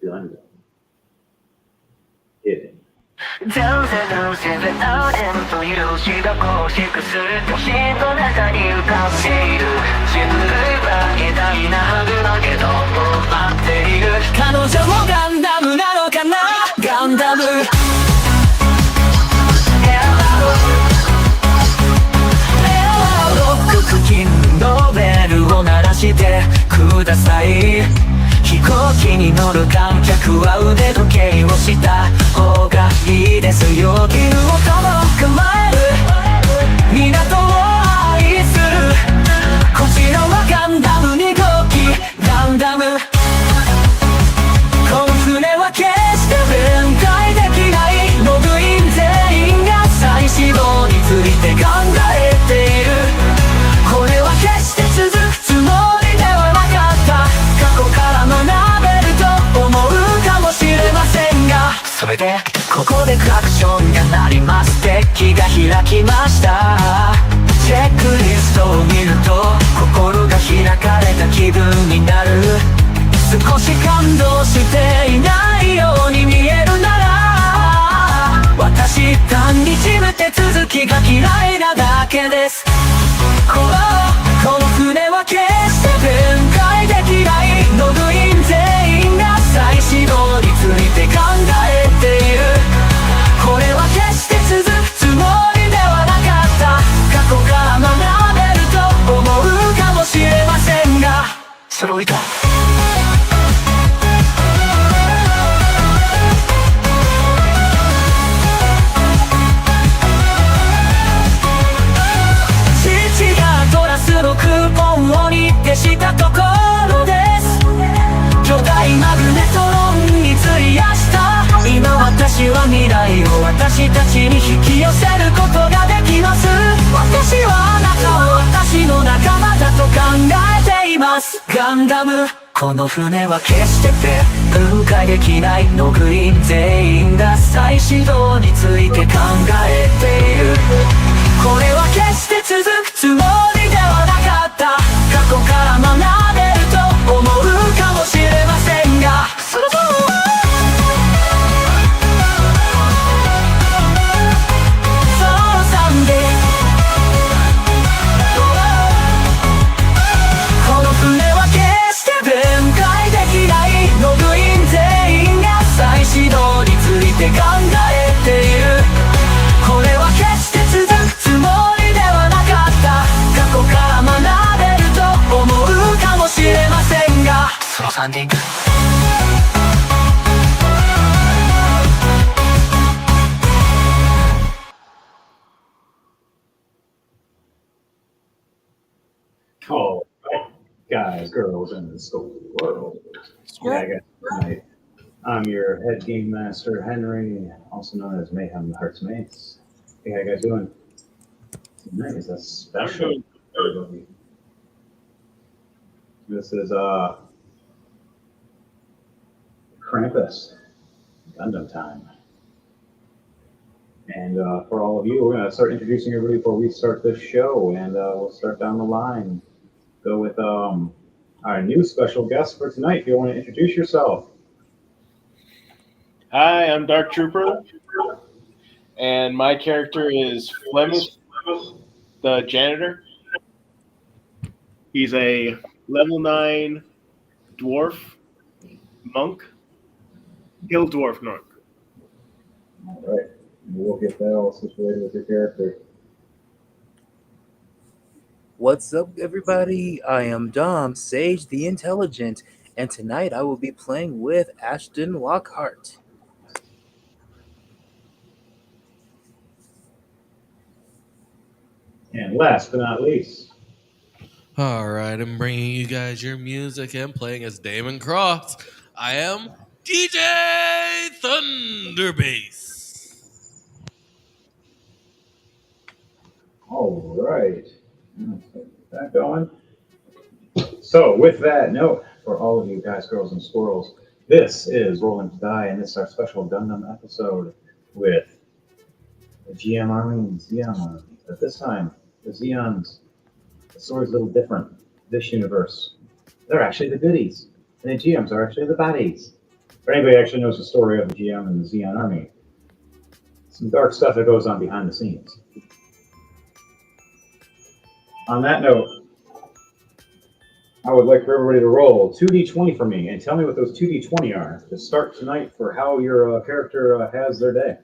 Gundam. Hidden. 全然のセブンアウトという星が交錯する星の中に浮かんでいる人類は偉大なはずだけど待っている彼女もガンダムなのかなガンダムロック付近のベルを鳴らしてください飛行機に乗る観客は腕時計をした方がいいですよビルを構える港を愛するこちらはガンダム2号機ガンダムこの船は決して弁解できないログイン全員が再始動について考えているこれは決して続くつもりではなかった過去から学べると思うかもしれませんがそれでここでクラクションが鳴りますデッキが開きましたチェックリストを見ると心が開かれた気分になる少し感動していないように見えるなら私単に事務手続きが嫌いなだけですこの船は決して弁解できないログイン全員が再始動について考えているこれは決して続くつもりではなかった過去から学べると思うかもしれませんが揃いかのクーポンを日程したところです巨大マグネトロンに費やした今私は未来を私たちに引き寄せることができます私はあなたを私の仲間だと考えていますガンダムこの船は決して分解できないログイン全員が再始動について考えているこれは決して続くつもりではなかった過去から学べると思うかもしれませんがそろそろサンデーこの船は決して弁解できないログイン全員が再始動について考えているこれは決して続くつもりではなかった過去から学べると思うかもしれませんがソロサンディングAll right, guys, girls, and the school world. Yeah, guys, tonight, I'm your head game master, Henry, also known as Mayhem the Hearts Mates. Hey, how you guys doing? Tonight is a special. This is Krampus, Gundam time. And for all of you, we're going to start introducing everybody before we start this show, and we'll start down the line. Go with our new special guest for tonight. If you want to introduce yourself. Hi, I'm Dark Trooper, and my character is Flemish, the janitor. He's a level 9 dwarf monk, hill dwarf monk. All right, we'll get that all situated with your character. What's up, everybody? I am Dom, Sage the Intelligent, and tonight I will be playing with Ashton Lockhart. And last but not least. All right, I'm bringing you guys your music and playing as Damon Cross. I am DJ Thunderbass. All right. Let's get that going. So, with that note, for all of you guys, girls, and squirrels, this is Rolling2Die, and this is our special Gundam episode with the GM Army Zeon. But this time, the Zeons, the story's a little different. This universe, they're actually the goodies, and the GMs are actually the baddies. If anybody actually knows the story of the GM and the Xeon Army, some dark stuff that goes on behind the scenes. On that note, I would like for everybody to roll 2d20 for me and tell me what those 2d20 are to start tonight for how your character has their day.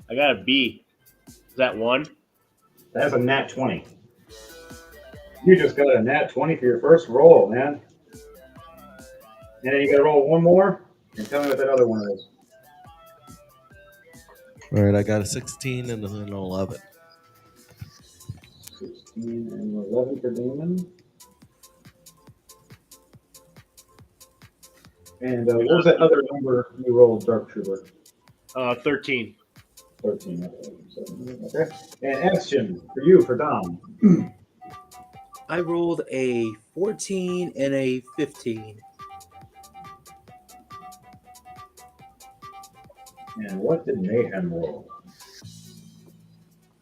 I got a B. Is that 1? That's a nat 20. You just got a nat 20 for your first roll, man. And then you got to roll one more and tell me what that other one is. All right, I got a 16 and an 11. 16 and 11 for Damon. And what was that other number you rolled, Dark Trooper? 13. 13. Okay. And Ashton, for you, for Dom. I rolled a 14 and a 15. And what did Mayhem roll?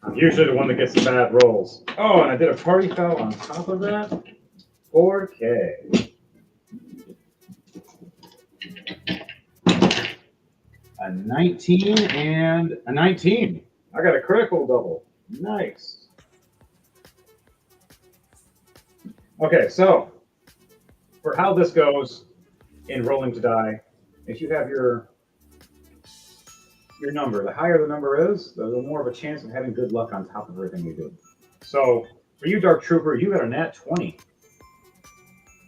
I'm usually the one that gets the bad rolls. Oh, and I did a party foul on top of that. 4K. A 19 and a 19. I got a critical double. Nice. Okay, so for how this goes in Rolling to Die, if you have your number, the higher the number is, the more of a chance of having good luck on top of everything you do. So for you, Dark Trooper, you got a nat 20.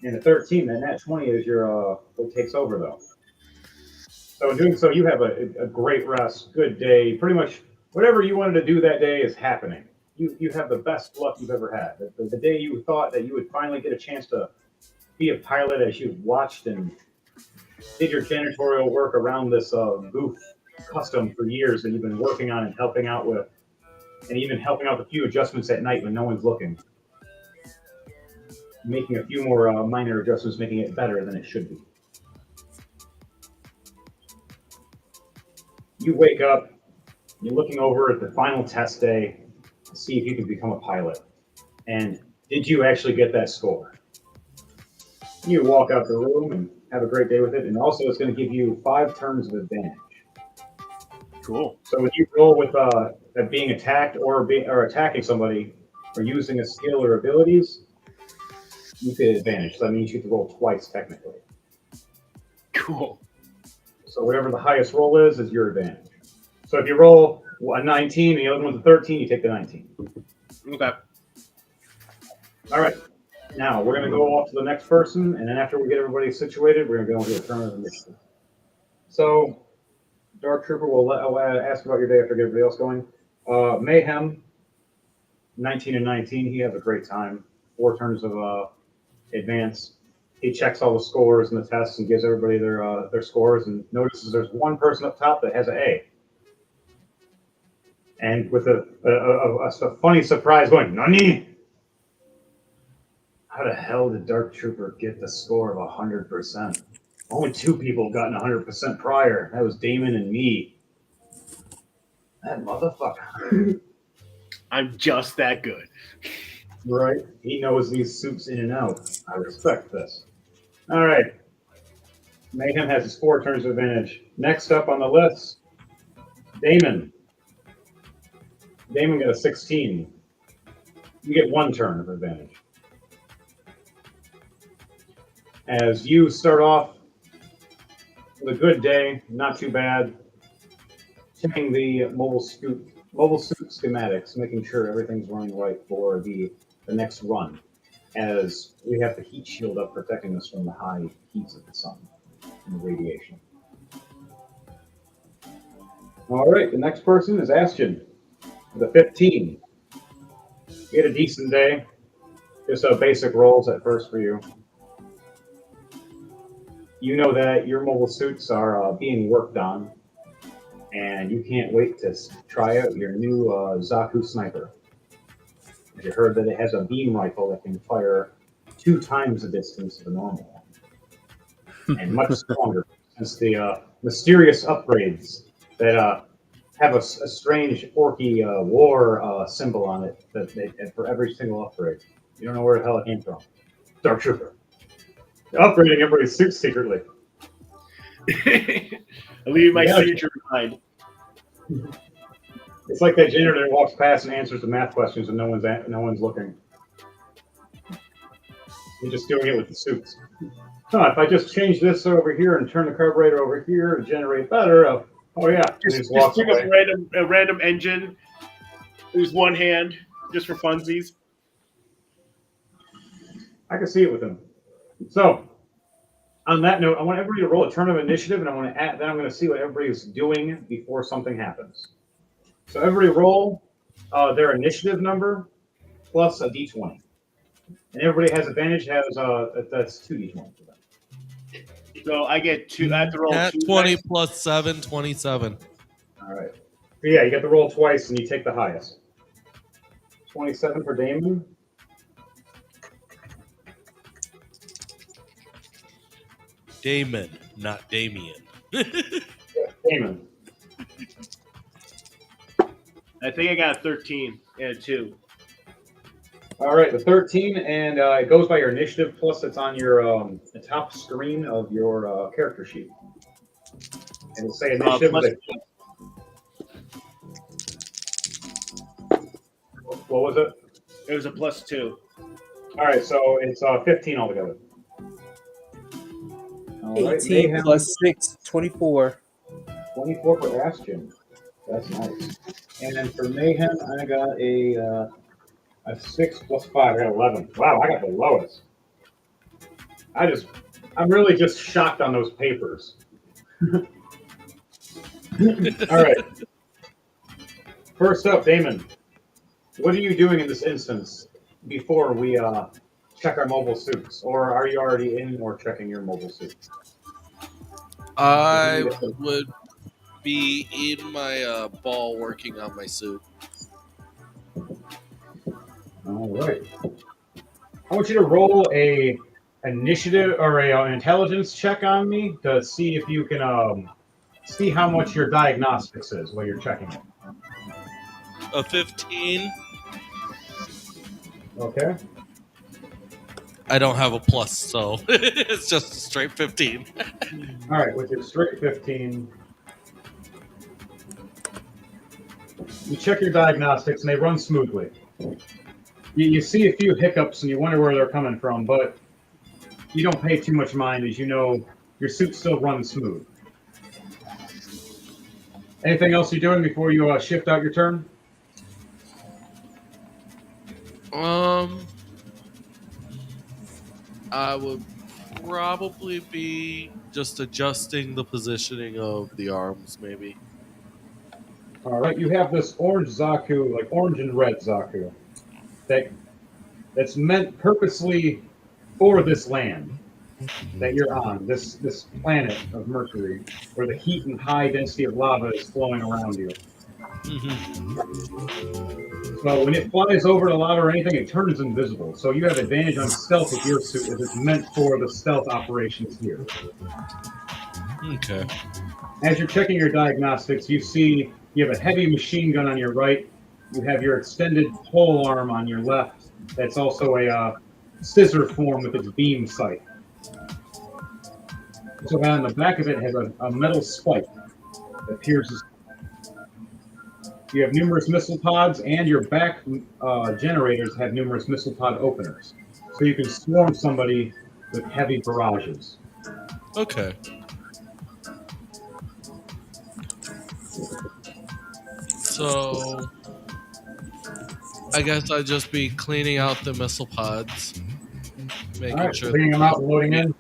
And a 13, that nat 20 is your what takes over though. So in doing so, you have a great rest, good day. Pretty much whatever you wanted to do that day is happening. You have the best luck you've ever had. The day you thought that you would finally get a chance to be a pilot as you watched and did your janitorial work around this booth custom for years that you've been working on and helping out with, and even helping out with a few adjustments at night when no one's looking. Making a few more minor adjustments, making it better than it should be. You wake up, you're looking over at the final test day to see if you can become a pilot. And did you actually get that score? You walk out the room and have a great day with it, and also it's going to give you 5 turns of advantage. Cool. So when you roll with being attacked or attacking somebody or using a skill or abilities, you get advantage. So that means you have to roll twice technically. Cool. So whatever the highest roll is your advantage. So if you roll a 19 and the other one's a 13, you take the 19. Okay. All right. Now we're going to go off to the next person, and then after we get everybody situated, we're going to go into a turn of initiative. So Dark Trooper, I'll ask about your day after I get everybody else going. Mayhem, 19 and 19. He has a great time. 4 turns of advance. He checks all the scores and the tests and gives everybody their scores, and notices there's one person up top that has an A. And with a funny surprise going, Nani? How the hell did Dark Trooper get the score of 100%? Only 2 people have gotten 100% prior. That was Damon and me. That motherfucker. I'm just that good. Right? He knows these suits in and out. I respect this. All right. Mayhem has his 4 turns of advantage. Next up on the list, Damon. Damon got a 16. You get 1 turn of advantage. As you start off with a good day, not too bad, checking the mobile suit schematics, making sure everything's running right for the next run, as we have the heat shield up protecting us from the high heats of the sun and the radiation. All right, the next person is Ashton, with a 15. You had a decent day. Just basic rolls at first for you. You know that your mobile suits are being worked on, and you can't wait to try out your new Zaku sniper. You heard that it has a beam rifle that can fire 2 times the distance of the normal one, and much stronger since the mysterious upgrades that have a strange orky war symbol on it and for every single upgrade. You don't know where the hell it came from. Dark Trooper. They're upgrading everybody's suits secretly. I leave my signature behind. It's like that janitor that walks past and answers the math questions and no one's looking. You're just doing it with the suits. Huh, if I just change this over here and turn the carburetor over here to generate better, oh yeah, Just pick up a random engine. Use one hand just for funsies. I can see it with him. So, on that note, I want everybody to roll a turn of initiative, and then I'm going to see what everybody's doing before something happens. So everybody roll their initiative number plus a d20, and everybody has advantage. That's 2d20 for them. So I get two. I have to roll Nat 2 20 dice. plus 7, 27. All right. But yeah, you get to roll twice, and you take the highest. 27 for Damon. Damon, not Damien. Damon. I think I got a 13 and a 2. All right, the 13, and it goes by your initiative, plus it's on your the top screen of your character sheet. And it'll say initiative. What was it? It was a +2. All right, so it's 15 altogether. All right, 18 Mayhem, plus 6, 24. 24 for Aston. That's nice. And then for Mayhem, I got a 6 plus 5. I got 11. Wow, I got the lowest. I'm really just shocked on those papers. All right. First up, Damon. What are you doing in this instance before we check our mobile suits? Or are you already in or checking your mobile suit? I would be in my ball working on my suit. All right. I want you to roll a initiative or an intelligence check on me to see if you can see how much your diagnostics is while you're checking it. A 15. Okay. I don't have a plus, so it's just a straight 15. All right, with your straight 15, you check your diagnostics and they run smoothly. You see a few hiccups and you wonder where they're coming from, but you don't pay too much mind as you know your suit still runs smooth. Anything else you're doing before you shift out your turn? I would probably be just adjusting the positioning of the arms, maybe. All right, you have this orange Zaku, like orange and red Zaku, that's meant purposely for this land that you're on, this planet of Mercury, where the heat and high density of lava is flowing around you. So when it flies over the lava or anything, it turns invisible. So you have advantage on stealth with your suit, as it's meant for the stealth operations here. Okay. As you're checking your diagnostics, you see you have a heavy machine gun on your right. You have your extended pole arm on your left. That's also a scissor form with its beam sight. So on the back of it has a metal spike that pierces. You have numerous missile pods, and your back generators have numerous missile pod openers. So you can swarm somebody with heavy barrages. Okay. So I guess I'd just be cleaning out the missile pods, making All right, sure cleaning them out and loading in.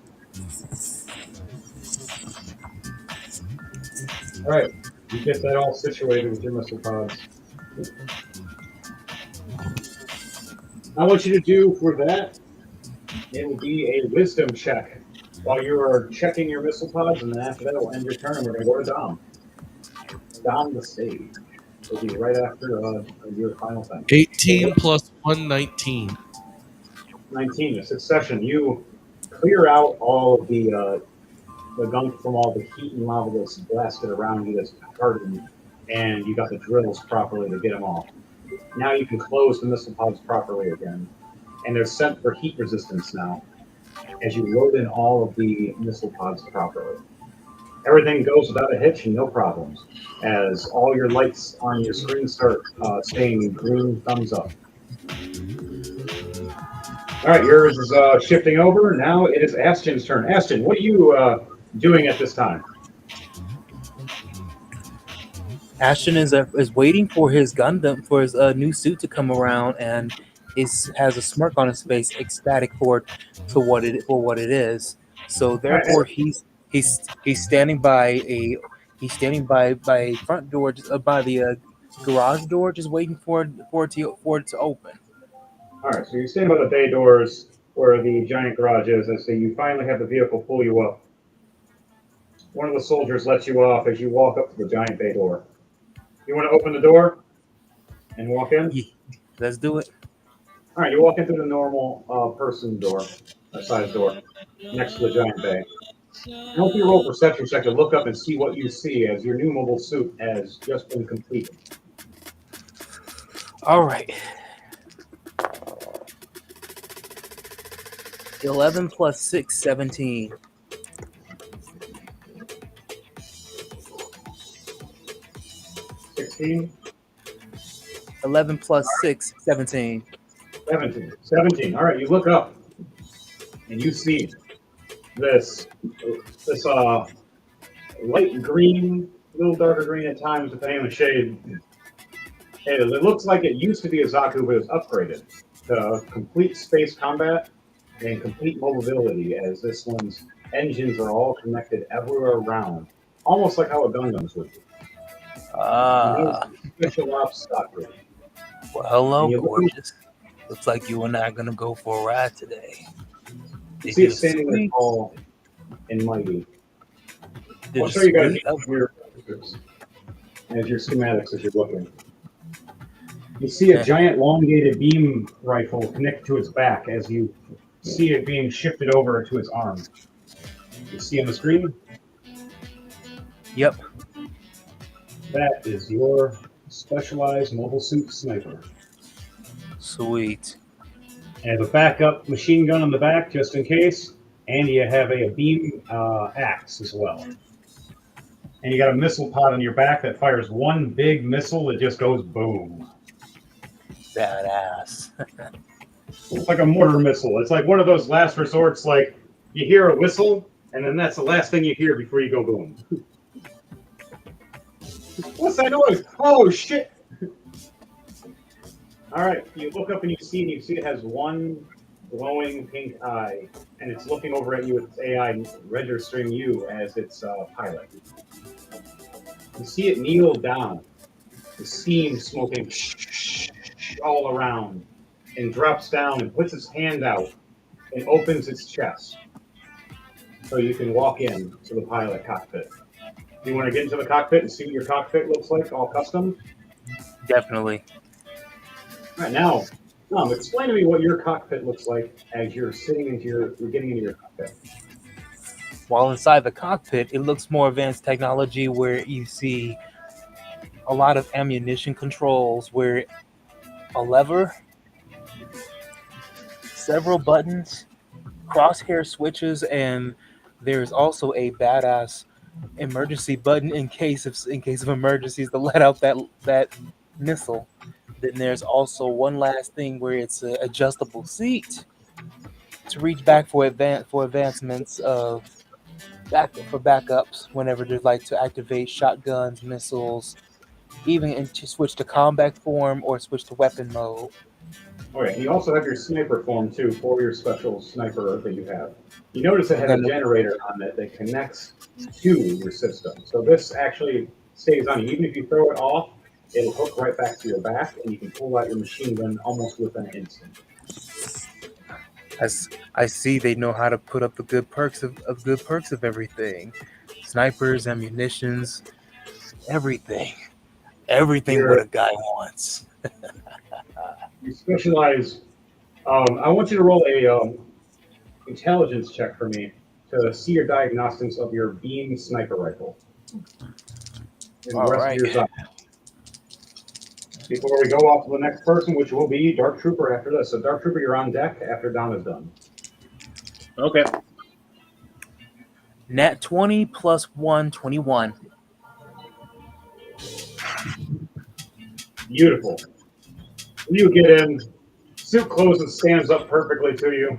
All right, you get that all situated with your missile pods. I want you to do for that, it will be a wisdom check while you are checking your missile pods, and then after that, we'll end your turn. We're going to go to Dom. Dom the stage. It'll be right after your final thing. 18 plus 1, 19. 19, a succession. You clear out all of the gunk from all the heat and lava that's blasted around you, that's hardened and you got the drills properly to get them off. Now you can close the missile pods properly again, and they're sent for heat resistance now as you load in all of the missile pods properly. Everything goes without a hitch and no problems, as all your lights on your screen start saying green thumbs up. All right, yours is shifting over. Now it is Ashton's turn. Ashton, what are you doing at this time? Ashton is waiting for his Gundam for his new suit to come around, and has a smirk on his face, ecstatic for what it is. So All right, therefore, he's standing by by a front door, just by the garage door, just waiting for it to open. all right. So you're standing by the bay doors where the giant garage is, and so you finally have the vehicle pull you up. One of the soldiers lets you off as you walk up to the giant bay door. You want to open the door and walk in? Yeah, let's do it. All right, you walk into the normal person door, size door, next to the giant bay. I want you to roll a perception check to look up and see what you see as your new mobile suit has just been completed. All right. 11 plus 6, 17. 16, 11 plus 6, 17. 17. 17. All right, you look up and you see this light green, a little darker green at times, depending on the shade. It looks like it used to be a Zaku, but it's upgraded to complete space combat and complete mobility, as this one's engines are all connected everywhere around, almost like how a Gundam's would be. Special ops Zaku. Well, hello, And you look- gorgeous. Looks like you and I are gonna go for a ride today. You see it standing there tall and mighty. I'll show you guys your pictures as your schematics as you're looking. You see a giant elongated beam rifle connected to its back as you see it being shifted over to its arm. You see on the screen? Yep. That is your specialized mobile suit sniper. Sweet. And a backup machine gun on the back just in case, and you have a beam axe as well. And you got a missile pod on your back that fires one big missile that just goes boom. Badass. It's like a mortar missile. It's like one of those last resorts, like you hear a whistle, and then that's the last thing you hear before you go boom. What's that noise? Oh, shit! All right, you look up and you see it has one glowing pink eye, and it's looking over at you with its AI registering you as its pilot. You see it kneel down, the steam smoking all around, and drops down and puts its hand out and opens its chest so you can walk in to the pilot cockpit. Do you want to get into the cockpit and see what your cockpit looks like, all custom? Definitely. All right, now, explain to me what your cockpit looks like as you're getting into your cockpit. While inside the cockpit, it looks more advanced technology where you see a lot of ammunition controls, where a lever, several buttons, crosshair switches, and there's also a badass emergency button in case of emergencies to let out that missile. Then there's also one last thing where it's an adjustable seat to reach back for advancements of backups whenever there's like to activate shotguns, missiles, even to switch to combat form or switch to weapon mode. Okay, and you also have your sniper form too for your special sniper that you have. You notice it has a generator on it that connects to your system. So this actually stays on you. Even if you throw it off, it'll hook right back to your back, and you can pull out your machine gun almost within an instant. As I see, they know how to put up the good perks of everything: snipers, ammunitions, everything what a guy wants. You specialize. I want you to roll a intelligence check for me to see your diagnostics of your beam sniper rifle. And the All rest right. of yours up. before we go off to the next person, which will be Dark Trooper after this. So Dark Trooper, you're on deck after Dom is done. Okay. Nat 20 plus 1, 21. Beautiful. You get in, suit closes, stands up perfectly to you.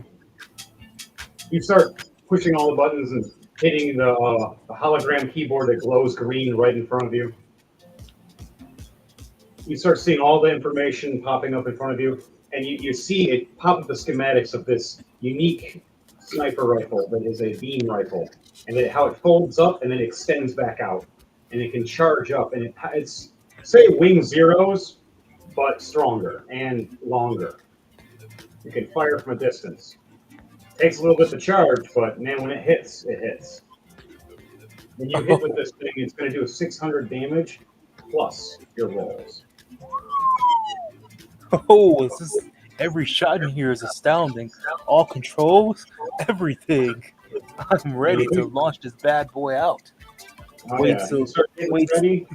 You start pushing all the buttons and hitting the hologram keyboard that glows green right in front of you. You start seeing all the information popping up in front of you, and you see it pop up the schematics of this unique sniper rifle that is a beam rifle, and then how it folds up and then extends back out, and it can charge up, and it's say wing zeros, but stronger and longer. You can fire from a distance. Takes a little bit to charge, but man, when it hits, it hits. When you hit with this thing, it's going to do 600 damage plus your rolls. Oh, every shot in here is astounding. All controls, everything. I'm ready to launch this bad boy out. Oh, yeah. You start getting ready.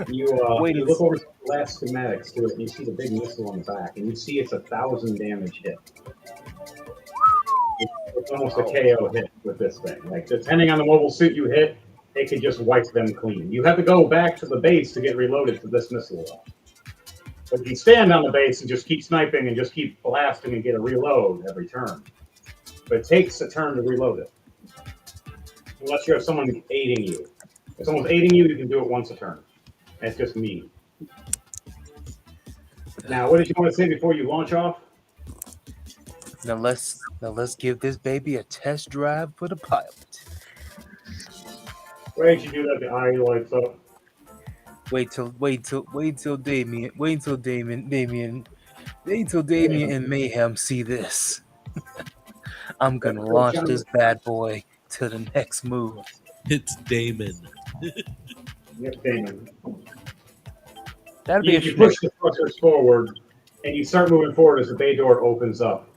You look over the last schematics to it, and you see the big missile on the back, and you see it's 1,000 damage hit. It's almost a KO hit with this thing. Like, depending on the mobile suit you hit, it could just wipe them clean. You have to go back to the base to get reloaded to this missile. But you can stand on the base and just keep sniping and just keep blasting and get a reload every turn. But it takes a turn to reload it. Unless you have someone aiding you. If someone's aiding you, you can do it once a turn. That's just me. Now, what did you want to say before you launch off? Now let's give this baby a test drive for the pilot. Wait, you do that. The eye lights up. Wait till Damien and Mayhem see this. I'm gonna launch this bad boy to the next move. It's Damon. Yep, Damon. That'd be you push the thrusters forward, and you start moving forward as the bay door opens up.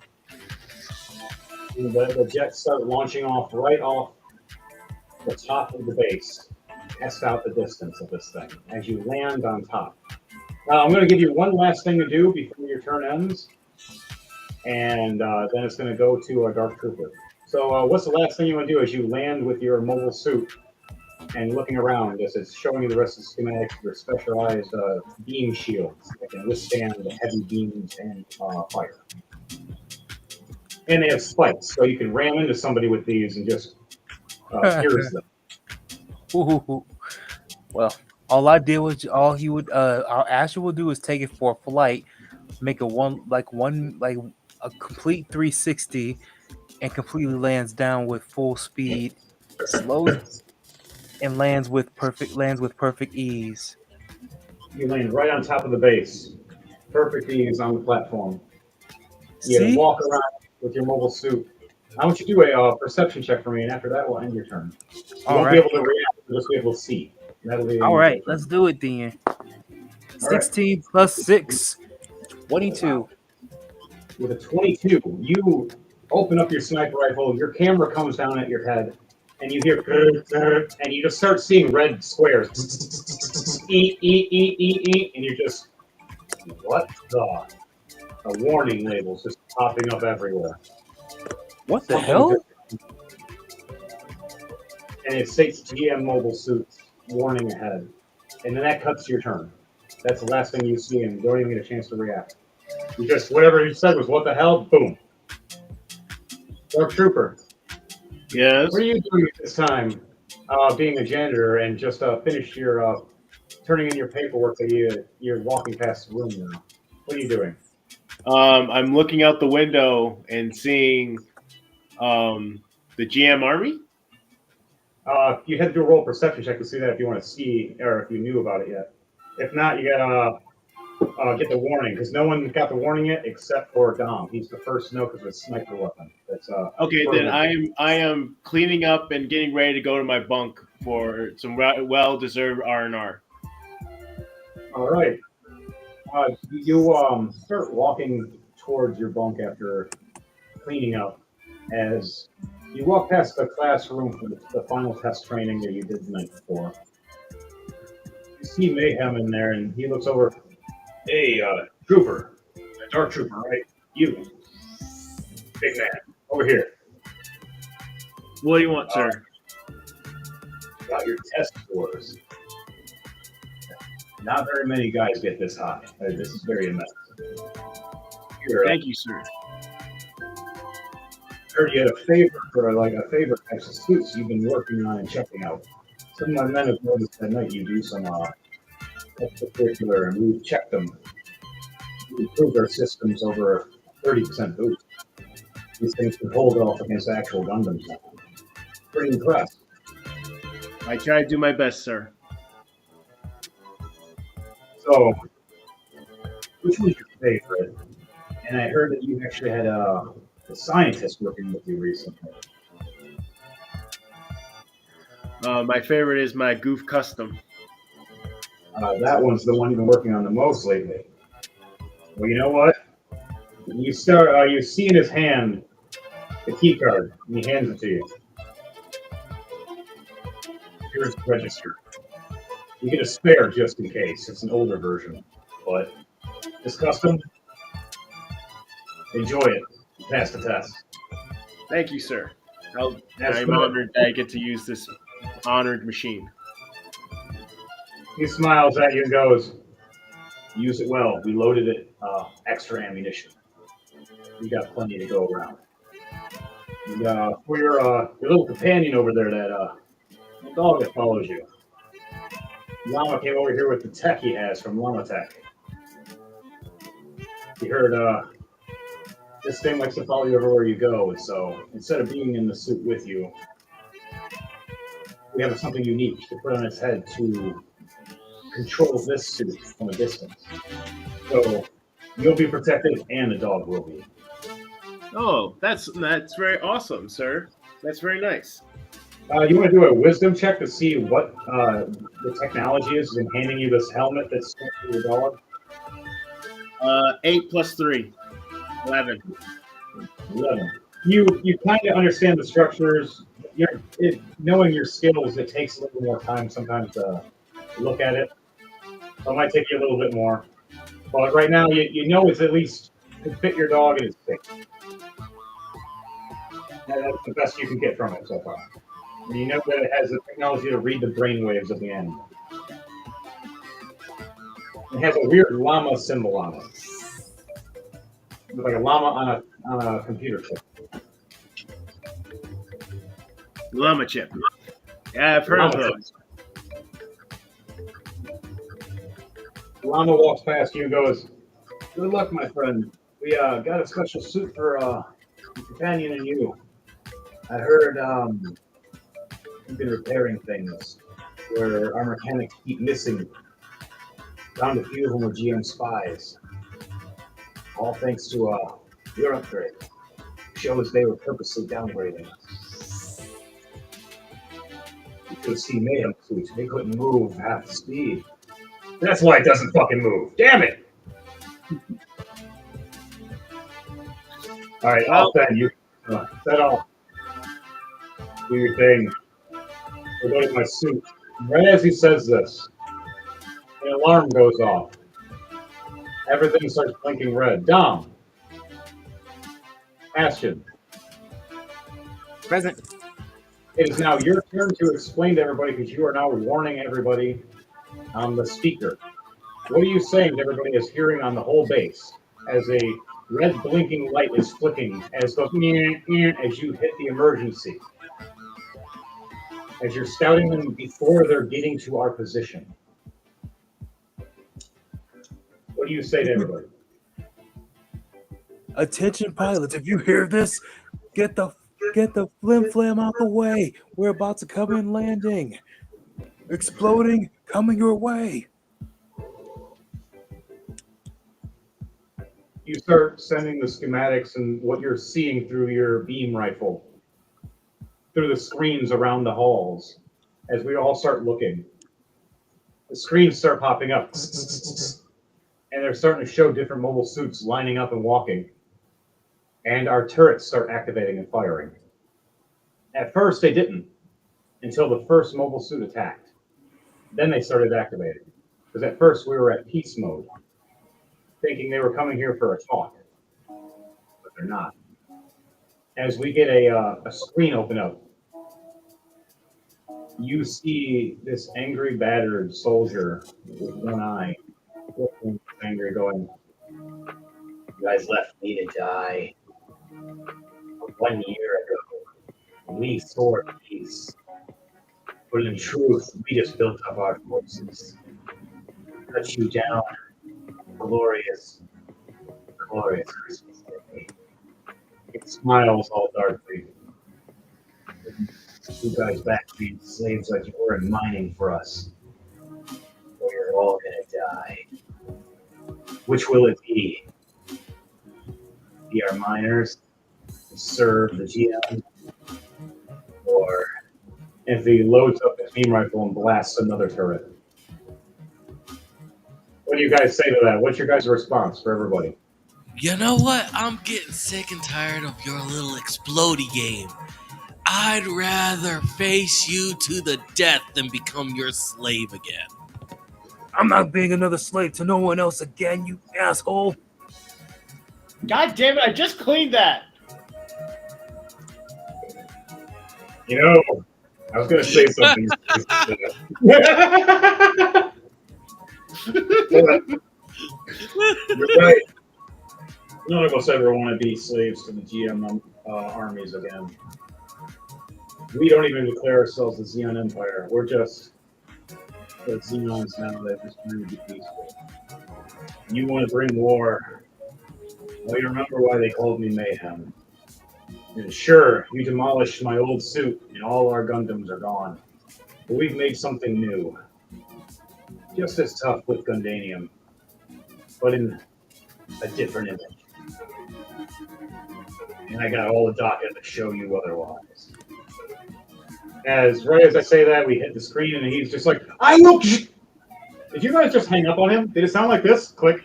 And the jets start launching off right off the top of the base. Test out the distance of this thing as you land on top. Now, I'm going to give you one last thing to do before your turn ends, and then it's going to go to a Dark Trooper. So what's the last thing you want to do as you land with your mobile suit and looking around as it's showing you the rest of the schematics of your specialized beam shields that can withstand the heavy beams and fire. And they have spikes, so you can ram into somebody with these and just pierce them. Ooh. Well, all Asher will do is take it for a flight, make a complete 360, and completely lands down with full speed, slows, and lands with perfect ease. You land right on top of the base. Perfect ease on the platform. You walk around with your mobile suit. I want you to do a perception check for me, and after that, we'll end your turn. You won't be able to react, you'll just be able to see. All right, let's do it then. 16 plus 6, 22. With a 22, you open up your sniper rifle, your camera comes down at your head, and you hear, and you just start seeing red squares. And you're just, what the? The warning labels just popping up everywhere. What the hell? And it states GM mobile suits, warning ahead. And then that cuts your turn. That's the last thing you see, and you don't even get a chance to react. You just, whatever you said was, what the hell? Boom. Dark Trooper. Yes. What are you doing at this time, being a janitor, and just finished your turning in your paperwork that you're walking past the room now? What are you doing? I'm looking out the window and seeing the GM army. You had to do a roll perception check to see that if you want to see or if you knew about it yet. If not, you gotta get the warning because no one got the warning yet except for Dom. He's the first to know because it's a sniper weapon. That's okay. Then I am cleaning up and getting ready to go to my bunk for some well-deserved R&R. All right. You start walking towards your bunk after cleaning up as you walk past the classroom for the final test training that you did the night before. You see Mayhem in there, and he looks over. Hey, Trooper, Dark Trooper, right? You, big man, over here. What do you want, sir? Got your test scores. Not very many guys get this high. This is very immense. Here, Thank you, sir. heard you had a favor for a favor types of suits you've been working on and checking out. Some of my men have noticed that night you do some extracurricular, and we've checked them. We improved our systems over a 30% boost. These things can hold off against actual Gundams now. Pretty impressed. I try to do my best, sir. So, which was your favorite? And I heard that you actually had a scientist working with you recently. My favorite is my Goof Custom. That one's the one you've been working on the most lately. Well, you know what? You see in his hand the key card, and he hands it to you. Here's the register. You get a spare just in case. It's an older version, but this custom, enjoy it. You passed the test. Thank you, sir. That's I'm good. honored that I get to use this honored machine. He smiles at you and goes, use it well. We loaded it extra ammunition. We got plenty to go around. And for your little companion over there, that dog that follows you, Llama came over here with the tech he has from Llama Tech. He heard this thing likes to follow you everywhere you go, and so instead of being in the suit with you, we have something unique to put on its head to control this suit from a distance. So you'll be protected, and the dog will be. Oh, that's very awesome, sir. That's very nice. You want to do a wisdom check to see what the technology is in handing you this helmet that's sent to your dog? 8 plus 3. 11. 11. You kind of understand the structures. Knowing your skills, it takes a little more time sometimes to look at it. So it might take you a little bit more. But right now, you know it's at least to fit your dog and it's safe. And that's the best you can get from it so far. And you know that it has the technology to read the brain waves of the animal. It has a weird llama symbol on it. It's like a llama on a computer chip. Llama chip. Yeah, I've heard of those. Llama walks past you and goes, "Good luck, my friend. We got a special suit for your companion and you. I heard you've been repairing things where our mechanics keep missing. Found a few of them were GM spies. All thanks to your upgrade. Shows they were purposely downgrading us. You could see Mayhem suits. They couldn't move half the speed. That's why it doesn't fucking move. Damn it! All right, I'll send you. Set off. Do your thing. We'll go to my suit. Right as he says this, an alarm goes off. Everything starts blinking red. Dom. Ashton. Present. It is now your turn to explain to everybody, because you are now warning everybody on the speaker. What are you saying that everybody is hearing on the whole base as a red blinking light is flicking as goes as you hit the emergency? As you're scouting them before they're getting to our position. What do you say to everybody? Attention pilots, if you hear this, get the flim flam out the way. We're about to come in landing. Exploding, coming your way. You start sending the schematics and what you're seeing through your beam rifle, through the screens around the halls, as we all start looking. The screens start popping up, and they're starting to show different mobile suits lining up and walking. And our turrets start activating and firing. At first, they didn't, until the first mobile suit attacked. Then they started activating. Because at first we were at peace mode, thinking they were coming here for a talk, but they're not. As we get a screen open up, you see this angry, battered soldier with one eye, looking angry, going, "You guys left me to die 1 year ago. We sought peace, but in truth, we just built up our forces. Cut you down, glorious, glorious Christmas Day." It smiles all darkly. "You guys back being slaves like you were in mining for us, or you're all gonna die. Which will it be? Be our miners, serve the GM, or..." If he loads up his beam rifle and blasts another turret. What do you guys say to that? What's your guys' response for everybody? You know what? I'm getting sick and tired of your little explodey game. I'd rather face you to the death than become your slave again. I'm not being another slave to no one else again, you asshole. God damn it! I just cleaned that. You know, I was going to say something. You're right. None of us ever want to be slaves to the GM armies again. We don't even declare ourselves the Xeon Empire. We're just the Xeons now that just trying to be peaceful. You want to bring war. Well, you remember why they called me Mayhem. And sure, you demolished my old suit and all our Gundams are gone. But we've made something new. Just as tough with Gundanium, but in a different image. And I got all the docket to show you otherwise. Right as I say that, we hit the screen and he's just like, "I will..." Did you guys just hang up on him? Did it sound like this? Click.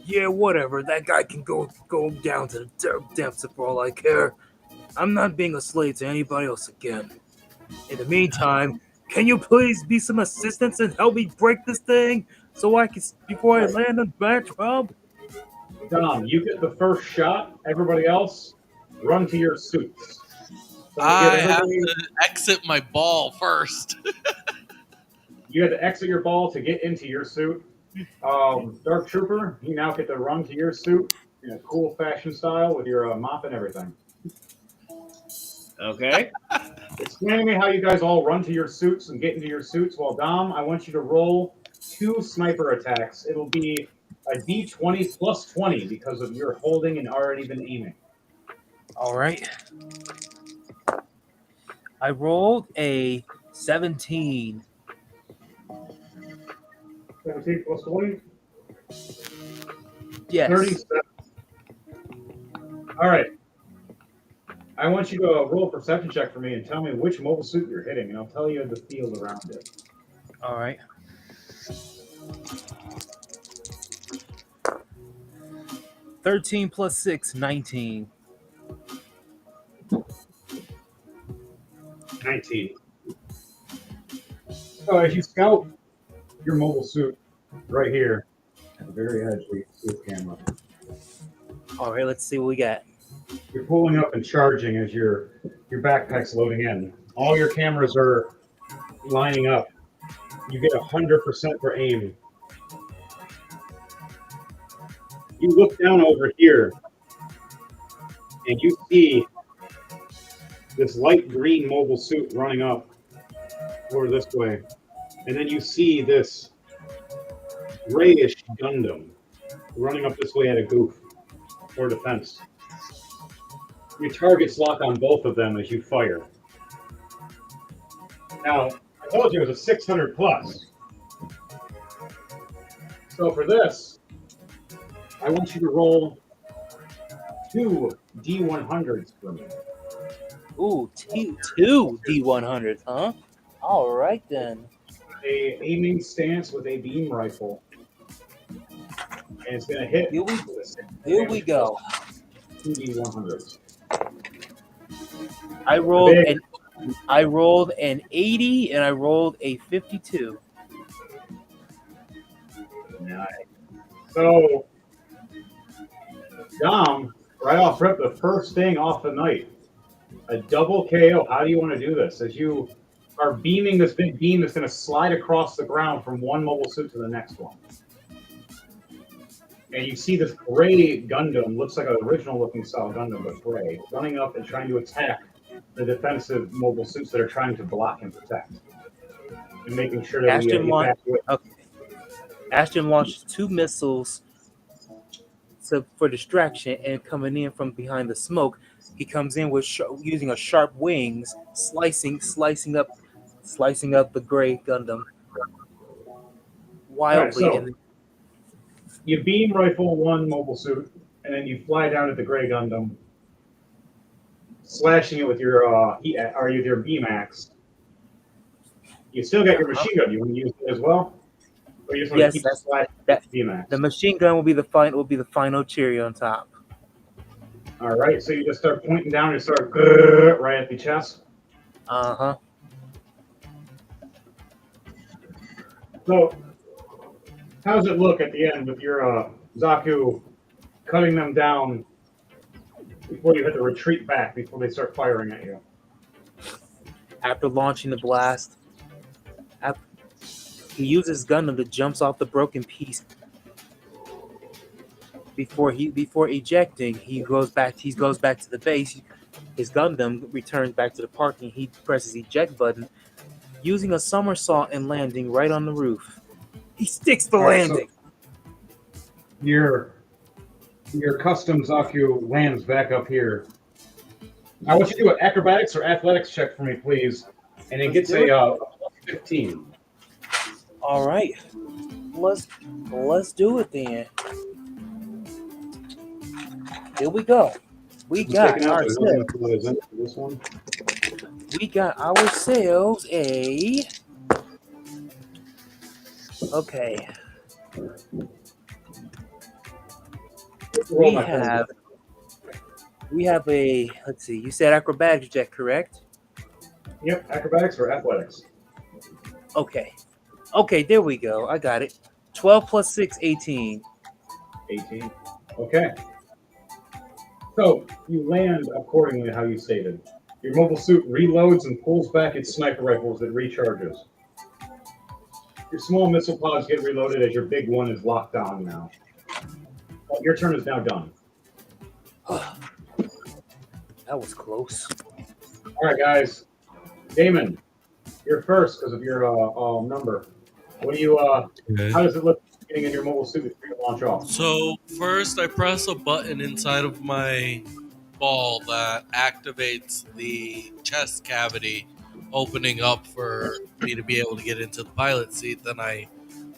Yeah, whatever. That guy can go down to the depths for all I care. I'm not being a slave to anybody else again. In the meantime, can you please be some assistance and help me break this thing so I can before I land on Batrob? Dom, you get the first shot. Everybody else, run to your suits. So I have to exit my ball first. You had to exit your ball to get into your suit. Dark Trooper, you now get to run to your suit in a cool fashion style with your mop and everything. Okay. Explain to me how you guys all run to your suits and get into your suits. While Dom, I want you to roll 2 sniper attacks. It'll be a D20 plus 20 because of your holding and already been aiming. All right. I rolled a 17. 17 plus 20? Yes. 37. All right. I want you to roll a perception check for me and tell me which mobile suit you're hitting, and I'll tell you the field around it. All right. +13 6, 19. 19. So as you scout your mobile suit right here at the very edge where you can see the camera, All right, let's see what we got. you're pulling up and charging as your backpack's loading in. All your cameras are lining up. You get 100% for aim. You look down over here and you see this light green mobile suit running up over this way. And then you see this grayish Gundam running up this way at a goof or defense. Your targets lock on both of them as you fire. Now, I told you it was a 600 plus. So for this, I want you to roll 2 D100s for me. Ooh, two D100s, huh? All right then. A aiming stance with a beam rifle. And it's going to hit. Here we go. 2 D100s. I rolled an I rolled an 80 and I rolled a 52. Nice. So, Dom, right off rip, the first thing off the night, a double KO. How do you want to do this? As you are beaming this big beam that's going to slide across the ground from one mobile suit to the next one. And you see this gray Gundam, looks like an original looking style Gundam, but gray, running up and trying to attack the defensive mobile suits that are trying to block and protect. And making sure that we evacuate. Okay. Ashton launched 2 missiles for distraction, and coming in from behind the smoke, he comes in with using a sharp wings, slicing up the gray Gundam wildly. Right, so you beam rifle one mobile suit, and then you fly down at the gray Gundam, slashing it with your your beam axe. You still got your machine gun. You want to use it as well, or you just want to keep slashing with beam axe? The machine gun will be the final cherry on top. All right, so you just start pointing down and start right at the chest. So, how does it look at the end with your Zaku cutting them down before you hit the retreat back, before they start firing at you? After launching the blast, he uses Gundam that jumps off the broken piece. Before ejecting, he goes back to the base. His Gundam returns back to the parking. He presses eject button, using a somersault and landing right on the roof. He sticks the landing. So your custom Zaku lands back up here. I want you to do an acrobatics or athletics check for me, please, and it gets a 15. All right, let's do it then. Here we go. We got ourselves a. Okay. We have a. Let's see. You said acrobatics check, correct? Yep, acrobatics or athletics. Okay, there we go. I got it. 12 plus 6, 18. 18. Okay. So you land accordingly to how you stated. Your mobile suit reloads and pulls back its sniper rifles that recharges. Your small missile pods get reloaded as your big one is locked on now. Well, your turn is now done. That was close. All right, guys. Damon, you're first because of your number. What do you? How does it look getting in your mobile suit before you launch off? So first, I press a button inside of my ball that activates the chest cavity, opening up for me to be able to get into the pilot seat. Then I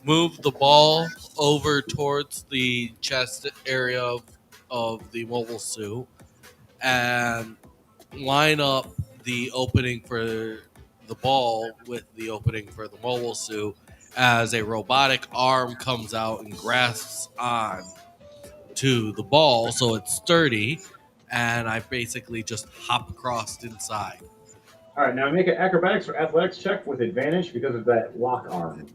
move the ball over towards the chest area of the mobile suit and line up the opening for the ball with the opening for the mobile suit as a robotic arm comes out and grasps on to the ball so it's sturdy, and I basically just hop across inside. All right, now make an acrobatics or athletics check with advantage because of that lock arm.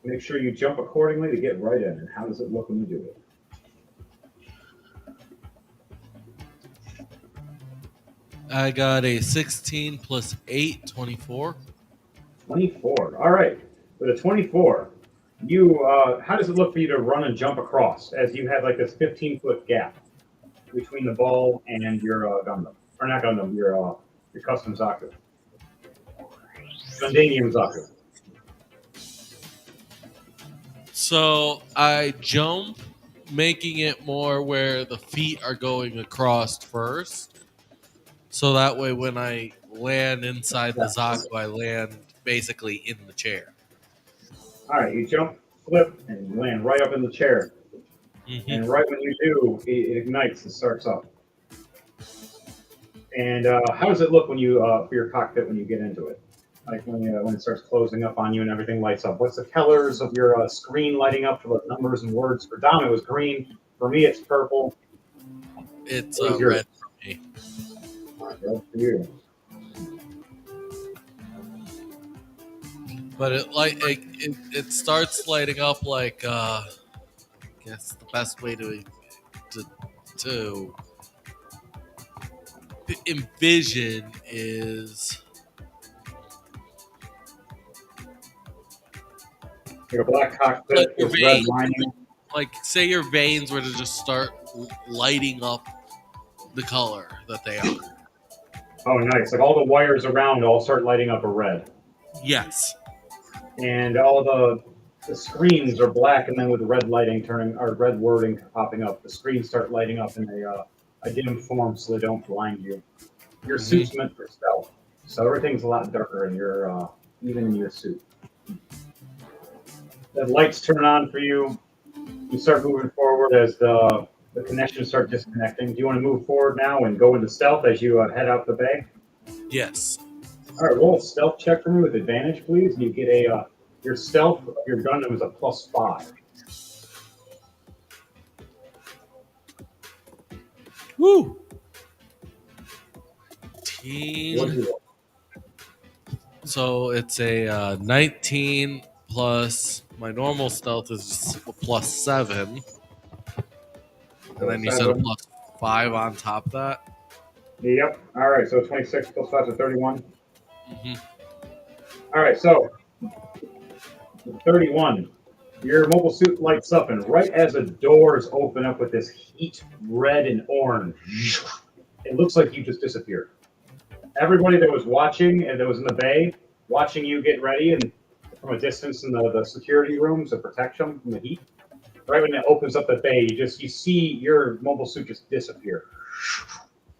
Make sure you jump accordingly to get right in. And how does it look when you do it? I got a 16 plus 8, 24. 24. All right. With a 24, you how does it look for you to run and jump across as you have like this 15-foot gap between the ball and your Gundam, or not Gundam, your custom Zaku, Gundanium Zaku. So I jump, making it more where the feet are going across first. So that way when I land inside the Zaku, I land basically in the chair. All right, you jump, flip, and you land right up in the chair. Mm-hmm. And right when you do, it ignites and starts up. And how does it look when you for your cockpit when you get into it? Like when it starts closing up on you and everything lights up. What's the colors of your screen lighting up for the numbers and words? For Dom, it was green. For me, it's purple. It's What is yours? red for me. Red for you. But it starts lighting up like I guess the best way to envision is Like a black like cockpit your with red veins. lining. Like say your veins were to just start lighting up the color that they are. Oh, nice. Like all the wires around all start lighting up a red. Yes. And all the screens are black, and then with red lighting turning or red wording popping up, the screens start lighting up in a dim form so they don't blind you. Your suit's meant for stealth, so everything's a lot darker in your even in your suit. The lights turn on for you. You start moving forward as the connections start disconnecting. Do you want to move forward now and go into stealth as you head out the bay? Yes. All right, roll a stealth check for me with advantage, please. And you get your stealth of your Gundam is a +5. Woo. What Teen. do you roll? So it's a 19 plus my normal stealth is a +7, and then you said a Seven. +5 on top of that. Yep. All right, so 26 plus 5 is 31. Mm-hmm. All right, so 31. Your mobile suit lights up, and right as the doors open up with this heat, red and orange, it looks like you just disappeared. Everybody that was watching and that was in the bay, watching you get ready, and from a distance in the security rooms to protect them from the heat, right when it opens up the bay, you see your mobile suit just disappear,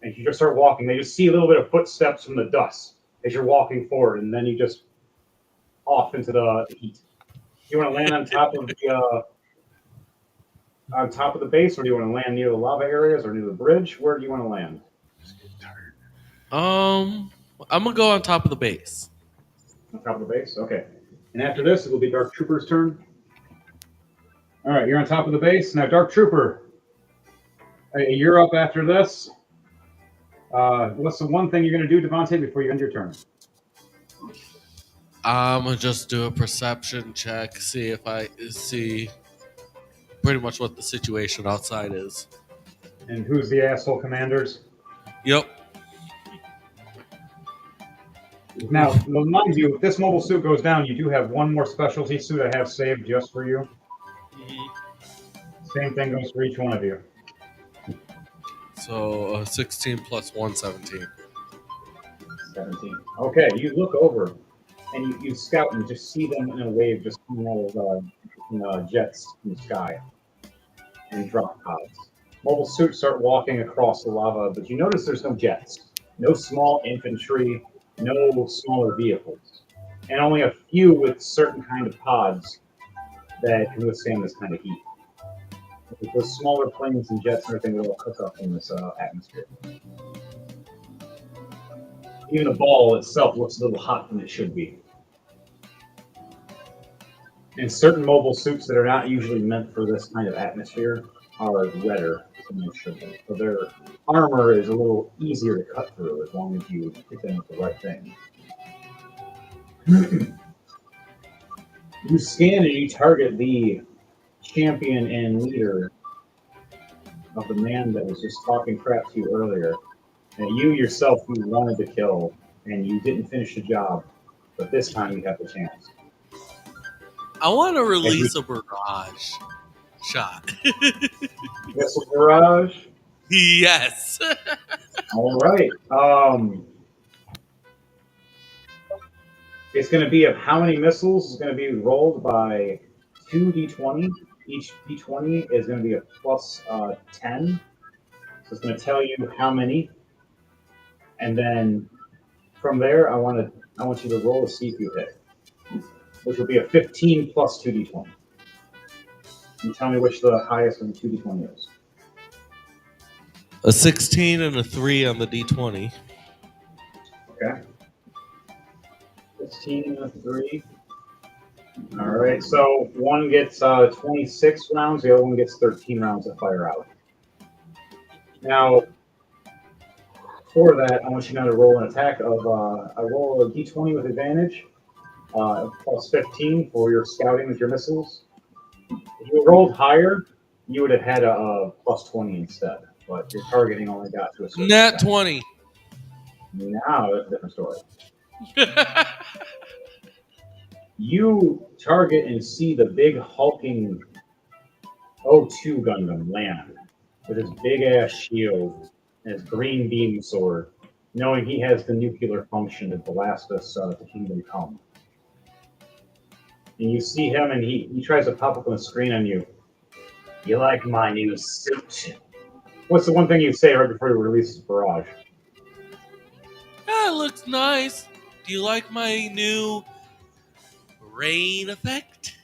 and you just start walking. They just see a little bit of footsteps from the dust as you're walking forward, and then you just off into the heat. Do you want to land on top of the base, or do you want to land near the lava areas or near the bridge? Where do you want to land? I'm gonna go on top of the base. On top of the base? Okay. And after this, it will be Dark Trooper's turn. All right, you're on top of the base. Now, Dark Trooper, you're up after this. What's the one thing you're going to do, Devontae, before you end your turn? I'm gonna just do a perception check, see if I see pretty much what the situation outside is. And who's the asshole commanders? Yep. Now, mind you, if this mobile suit goes down, you do have one more specialty suit I have saved just for you. Same thing goes for each one of you. So 16 plus 1, 17. 17. Okay, you look over and you scout and just see them in a wave just coming out of jets in the sky and drop pods. Mobile suits start walking across the lava, but you notice there's no jets, no small infantry, no smaller vehicles, and only a few with certain kind of pods that can withstand this kind of heat. The smaller planes and jets and everything will all cook up in this atmosphere. Even the ball itself looks a little hot than it should be. And certain mobile suits that are not usually meant for this kind of atmosphere are redder than they should be. So their armor is a little easier to cut through as long as you hit them with the right thing. You scan and you target the champion and leader of the man that was just talking crap to you earlier. And you yourself, who wanted to kill, and you didn't finish the job, but this time you have the chance. I want to release a barrage shot. Missile barrage. Yes. All right. It's going to be of how many missiles is going to be rolled by 2d20. Each d20 is going to be a plus 10. So it's going to tell you how many, and then from there, I want you to roll to see if you hit, which will be a 15 plus 2d20. And tell me which the highest of the 2d20 is. A 16 and a 3 on the D20. Okay. 16 and a 3. All right. So one gets 26 rounds. The other one gets 13 rounds to fire out. Now, for that, I want you now to roll an attack of I roll a d20 with advantage, plus 15 for your scouting with your missiles. If you rolled higher, you would have had a plus 20 instead, but your targeting only got to a certain Nat extent. 20. Now that's a different story. You target and see the big hulking O2 Gundam land with his big ass shield and his green beam sword, knowing he has the nuclear function to blast us to Kingdom Come. And you see him, and he tries to pop up on the screen on you. You like my new suit? What's the one thing you say right before you release the barrage? Yeah, it looks nice. Do you like my new rain effect?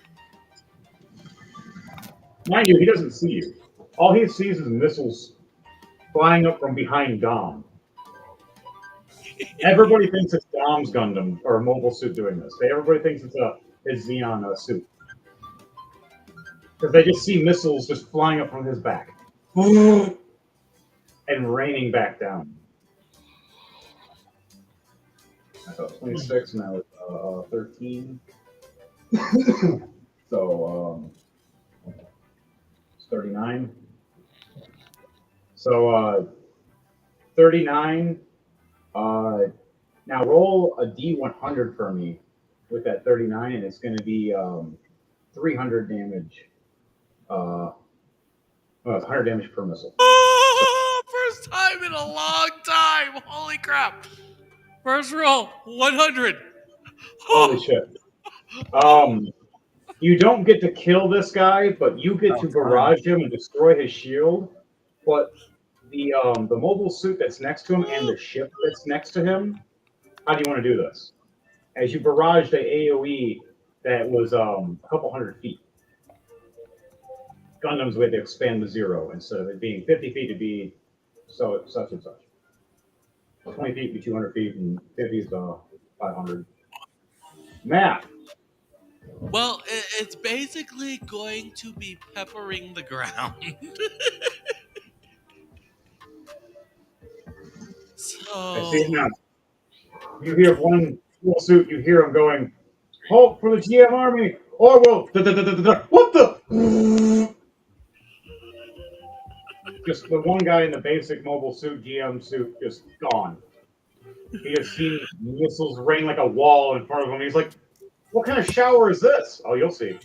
Mind you, he doesn't see you. All he sees is missiles flying up from behind Dom. Everybody thinks it's Dom's Gundam or a mobile suit doing this. Everybody thinks it's his Xeon suit. Because they just see missiles just flying up from his back and raining back down. I thought 26 and I was 13. So it's 39. So 39. Now roll a D100 for me with that 39, and it's going to be 300 damage. Well, it's 100 damage per missile. Oh, first time in a long time. Holy crap. First roll, 100. Holy shit. You don't get to kill this guy, but you get to barrage him and destroy his shield. But the mobile suit that's next to him and the ship that's next to him, how do you want to do this? As you barrage the AoE that was a couple hundred feet. Gundam's way to expand to 0 instead of it being 50 feet to be such and such. 20 feet be 200 feet and 50 is 500. Math. Well, it's basically going to be peppering the ground. I see it So, now. You hear one full suit, you hear him going, halt for the GM army! Orwell! What the? Just the one guy in the basic mobile suit, GM suit, just gone. He just seen missiles rain like a wall in front of him. He's like, what kind of shower is this? Oh, you'll see.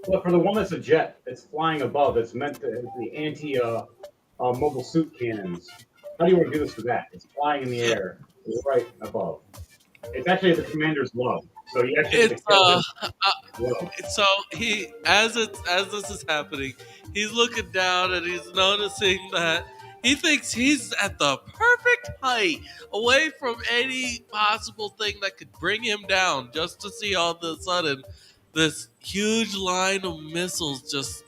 But for the one that's a jet, it's flying above. It's meant to the anti-mobile suit cannons. How do you want to do this for that? It's flying in the air. It's right above. It's actually the commander's love. So you actually get it's to kill his love. so he as this is happening, he's looking down and he's noticing that he thinks he's at the perfect height away from any possible thing that could bring him down, just to see all of a sudden this huge line of missiles just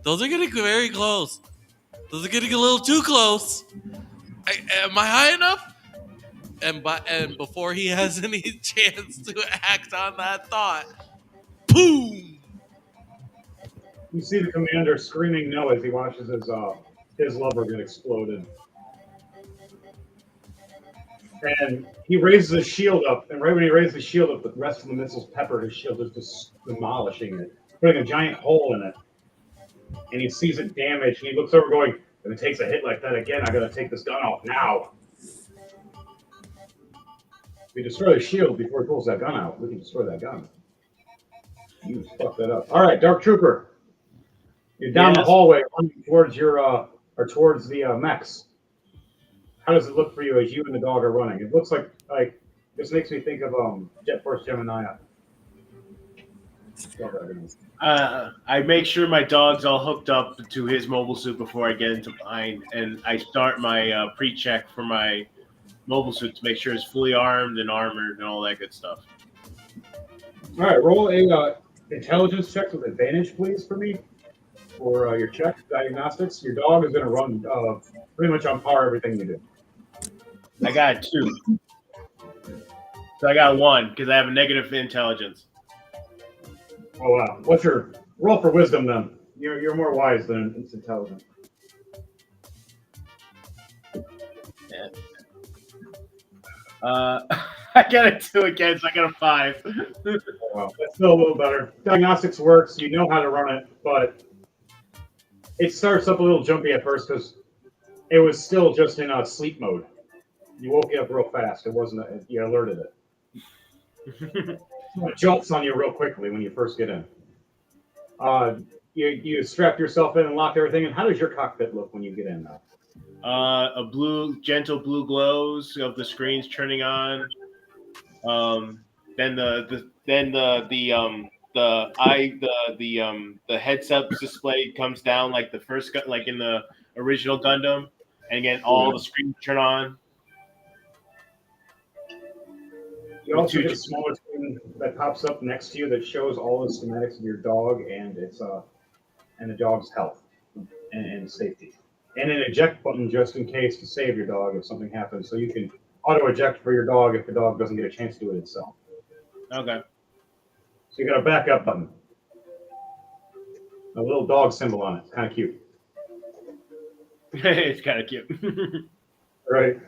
those are getting very close. Those are getting a little too close. Am I high enough? And before he has any chance to act on that thought, boom! You see the commander screaming no as he watches his lover get exploded. And he raises his shield up, and right when he raises his shield up, the rest of the missiles pepper his shield, just demolishing it, putting a giant hole in it. And he sees it damaged, and he looks over going, if it takes a hit like that again, I gotta take this gun off now. If we destroy the shield before he pulls that gun out, we can destroy that gun. You fucked that up. All right, Dark Trooper. You're down the hallway running towards towards the mechs. How does it look for you as you and the dog are running? It looks like this makes me think of Jet Force Gemini. I make sure my dog's all hooked up to his mobile suit before I get into mine, and I start my pre-check for my mobile suit to make sure it's fully armed and armored and all that good stuff. All right, roll a intelligence check with advantage, please, for me. For your check diagnostics, your dog is going to run pretty much on par everything you do. I got 2. So I got 1 because I have a negative intelligence. Oh wow! What's your roll for wisdom then? You're more wise than it's intelligent. I got a 2 again, so I got a 5. Well, that's still a little better. Diagnostics works. You know how to run it, but it starts up a little jumpy at first because it was still just in sleep mode. You woke it up real fast. It wasn't. You alerted it. It jumps on you real quickly when you first get in. You strap yourself in and lock everything in. How does your cockpit look when you get in now? A gentle blue glows of the screens turning on. Then the heads-up display comes down like the first like in the original Gundam, and again all the screens turn on. You also get a smaller screen that pops up next to you that shows all the schematics of your dog and the dog's health and safety, and an eject button just in case to save your dog if something happens, so you can auto eject for your dog if the dog doesn't get a chance to do it itself. Okay. So you got a backup button, a little dog symbol on it. It's kind of cute. It's kind of cute. Right.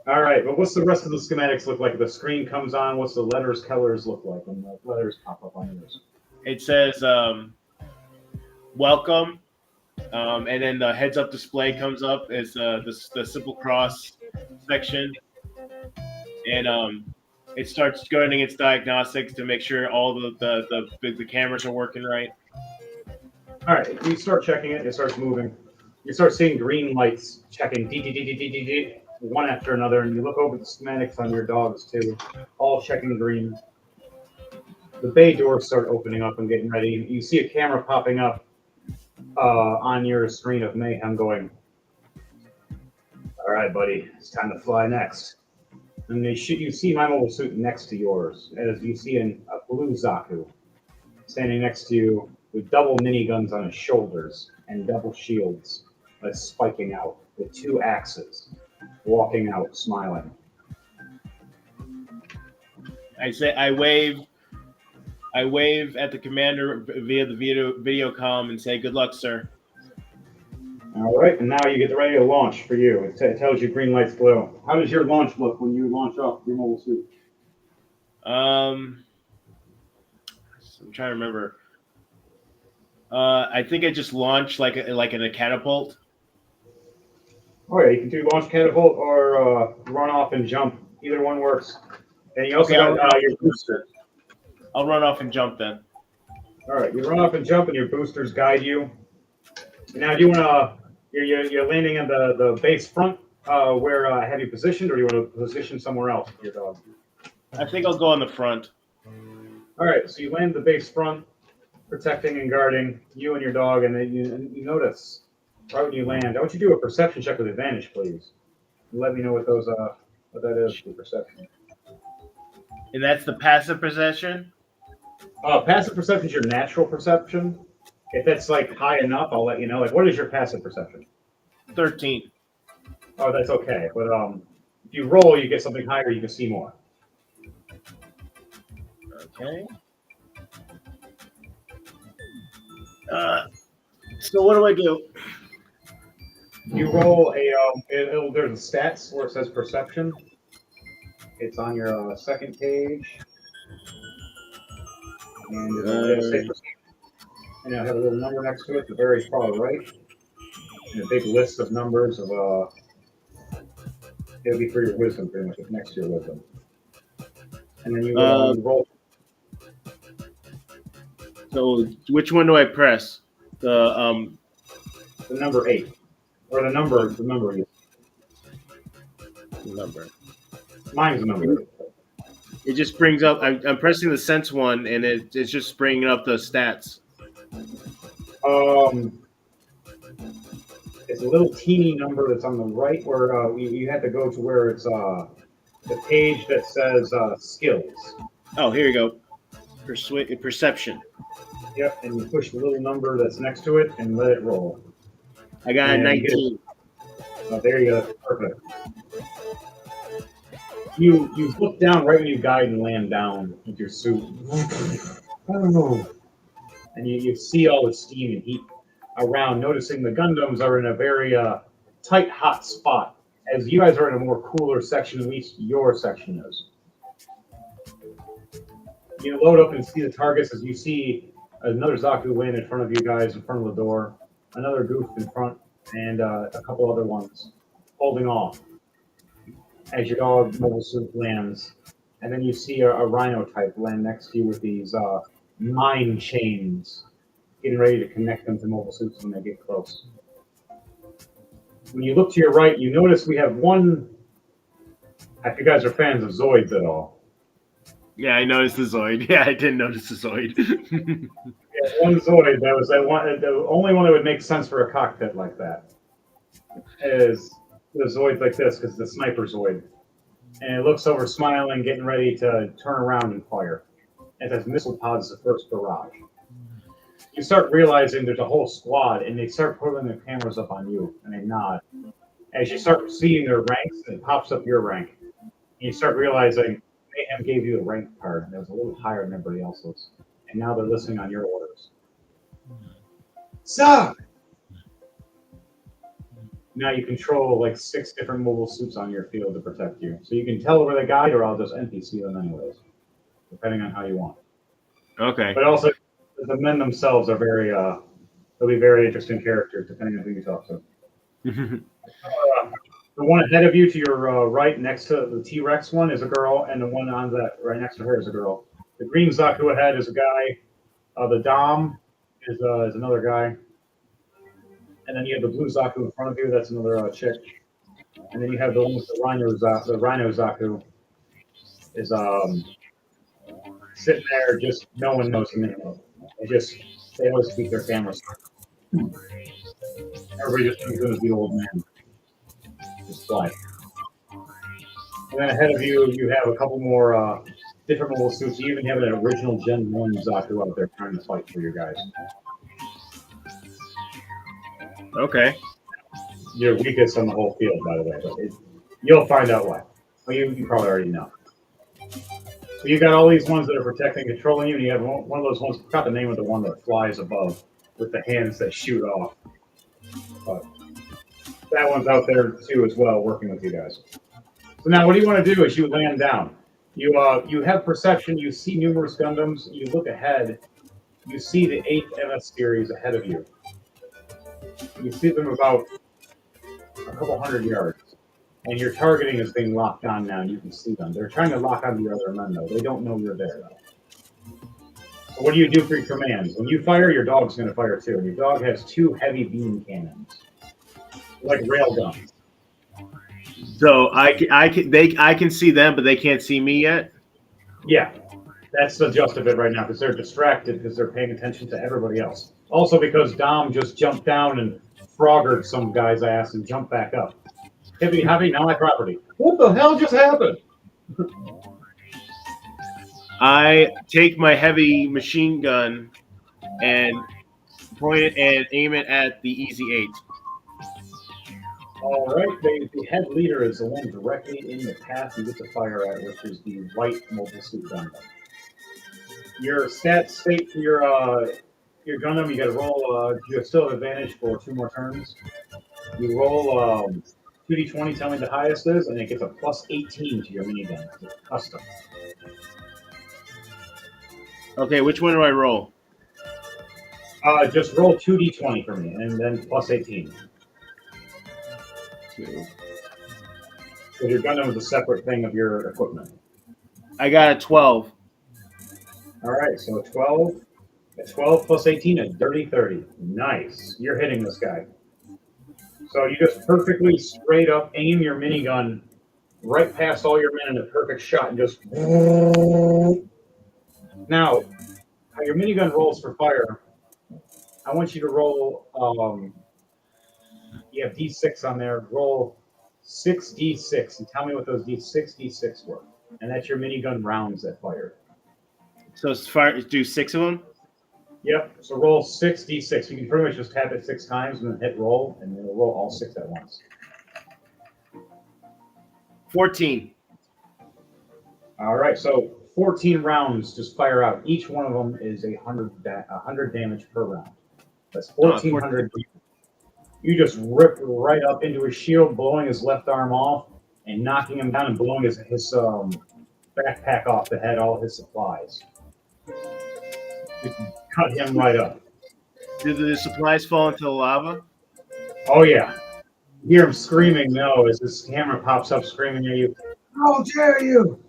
All right, but what's the rest of the schematics look like? The screen comes on. What's the letters, colors look like when the letters pop up on yours? It says welcome, and then the heads-up display comes up as the simple cross section, and it starts going its diagnostics to make sure all the cameras are working right. All right, you start checking it. It starts moving. You start seeing green lights checking one after another, and you look over the schematics on your dogs too, all checking green. The bay doors start opening up and getting ready. You see a camera popping up on your screen of Mayhem going, all right, buddy, it's time to fly next. And you see my mobile suit next to yours, as you see a blue Zaku standing next to you with double miniguns on his shoulders and double shields that's spiking out with 2 axes, walking out, smiling. I wave at the commander via the video comm and say, "Good luck, sir." All right, and now you get ready to launch for you. It tells you green lights glow. How does your launch look when you launch off your mobile suit? I'm trying to remember. I think I just launched like in a catapult. Oh yeah, you can do launch catapult or run off and jump. Either one works. And you also got your booster. I'll run off and jump then. All right, you run off and jump, and your boosters guide you. Now, do you want to? You're landing on the base front where I have you positioned, or do you want to position somewhere else for your dog? I think I'll go on the front. All right, so you land the base front, protecting and guarding you and your dog, and then you notice right when you land. I want you to do a perception check with advantage, please. Let me know what that is for perception. And that's the passive perception? Passive perception is your natural perception. If that's like high enough, I'll let you know. Like, what is your passive perception? 13. Oh, that's okay. But if you roll, you get something higher. You can see more. Okay. So what do I do? You roll there's a stats where it says perception. It's on your second page. And it'll say perception. And it'll have a little number next to it, the very far right. And a big list of numbers of it'll be for your wisdom, pretty much, next to your wisdom. And then you roll. So which one do I press? The number 8. Or the number you. Number. Mine's the number 8. It just brings up. I'm pressing the sense one, and it's just bringing up the stats. It's a little teeny number that's on the right where you had to go to where it's the page that says skills. Oh, here you go. Perception. Yep, and you push the little number that's next to it and let it roll. I got a 19. Oh, there you go. Perfect. You look down right when you guide and land down with your suit. Oh. And you see all the steam and heat around, noticing the Gundams are in a very tight, hot spot as you guys are in a more cooler section, at least your section is. You load up and see the targets as you see another Zaku land in front of you guys, in front of the door, another Goof in front, and a couple other ones holding off as your dog mobile suit lands. And then you see a Rhino type land next to you with these mine chains, getting ready to connect them to mobile suits when they get close. When you look to your right, you notice we have one. If you guys are fans of Zoids at all, Yeah, I noticed the Zoid. Yeah, I did notice the Zoid. yeah, one Zoid that was that one, the only one that would make sense for a cockpit like that is the Zoid like this because the sniper Zoid, and it looks over, smiling, getting ready to turn around and fire. It has missile pods the first barrage. You start realizing there's a whole squad, and they start pulling their cameras up on you, and they nod. As you start seeing their ranks, it pops up your rank. And you start realizing Mayhem gave you a rank card that was a little higher than everybody else's, and now they're listening on your orders. Suck! Now you control like 6 different mobile suits on your field to protect you. So you can tell where they guide, or I'll just NPC them anyways, depending on how you want. Okay. But also, the men themselves are very, they'll be very interesting characters depending on who you talk to. The one ahead of you to your right, next to the T-Rex one, is a girl, and the one on that right next to her is a girl. The green Zaku ahead is a guy. The Dom is another guy. And then you have the blue Zaku in front of you. That's another chick. And then you have the one with the Rhino Zaku is sitting there. Just no one knows him anymore. They always keep their cameras. Everybody just thinks of the old man. Just fly. And then ahead of you, you have a couple more different mobile suits. You even have an original Gen 1 Zaku out there trying to fight for you guys. Okay. You're weakest on the whole field, by the way, but you'll find out why. Well, you probably already know. So you got all these ones that are protecting, controlling you, and you have one of those ones. I forgot the name of the one that flies above with the hands that shoot off. But that one's out there too as well, working with you guys. So now, what do you want to do as you land down? You have perception. You see numerous Gundams. You look ahead. You see the 8th MS series ahead of you. You see them about a couple hundred yards, and your targeting is being locked on now. And you can see them. They're trying to lock onto your other men, though. They don't know you're there, though. So what do you do for your commands? When you fire, your dog's going to fire too. And your dog has 2 heavy beam cannons, like rail guns. So I can see them, but they can't see me yet. Yeah, that's the gist of it right now because they're distracted because they're paying attention to everybody else. Also because Dom just jumped down and froggered some guy's ass and jumped back up. Hippity hoppity, now my property. What the hell just happened? I take my heavy machine gun and point it and aim it at the Easy 8. All right, the head leader is the one directly in the path you get to fire at, which is the white mobile suit Gundam. Your stat state for your Gundam, you got to roll. You still have advantage for 2 more turns. You roll 2d20, tell me the highest is, and it gets a plus 18 to your minigun. It's custom. Okay, which one do I roll? Just roll 2d20 for me, and then plus 18. 2. Because your Gundam is a separate thing of your equipment. I got a 12. All right, so 12. A 12 plus 18, a dirty 30. Nice. You're hitting this guy. So you just perfectly straight up aim your minigun right past all your men in a perfect shot and just... Now, how your minigun rolls for fire, I want you to roll... you have D6 on there. Roll 6D6 and tell me what those D6 were. And that's your minigun rounds that fired. So it's fire, do 6 of them? Yep. So roll 6d6. You can pretty much just tap it 6 times and then hit roll, and it'll roll all 6 at once. 14. All right. So 14 rounds just fire out. Each one of them is 100 damage per round. That's 1,400. You just rip right up into his shield, blowing his left arm off and knocking him down and blowing his backpack off that had all his supplies. Just cut him right up. Did the supplies fall into the lava? Oh yeah. You hear him screaming no as his camera pops up screaming at you. How dare you!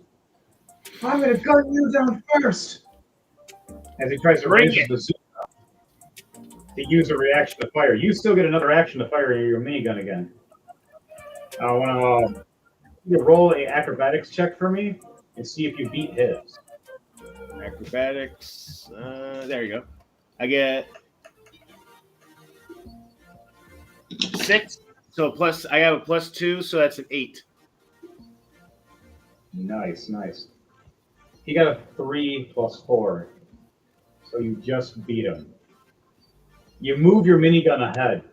I'm gonna gun you down first! As he tries to Bring raise his it. bazooka to use a reaction to fire. You still get another action to fire your minigun again. I want to you roll a acrobatics check for me and see if you beat his. Acrobatics. There you go. I get 6. So plus, I have a +2, so that's an 8. Nice, nice. He got a 3 plus 4, so you just beat him. You move your minigun ahead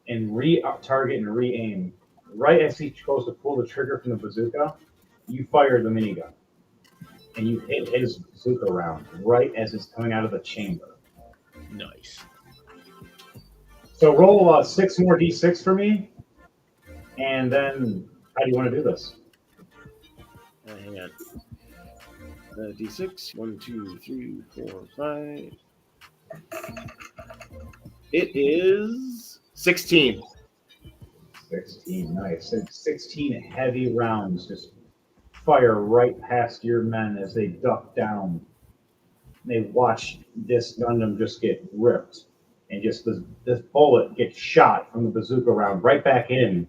and re-target and re-aim. Right as he goes to pull the trigger from the bazooka, you fire the minigun. And you hit his bazooka round right as it's coming out of the chamber. Nice. So roll 6 more d6 for me, and then how do you want to do this? Hang on. D6. 1, 2, 3, 4, 5. It is 16. 16, nice. 16 heavy rounds just fire right past your men as they duck down. They watch this Gundam just get ripped, and just this bullet gets shot from the bazooka round right back in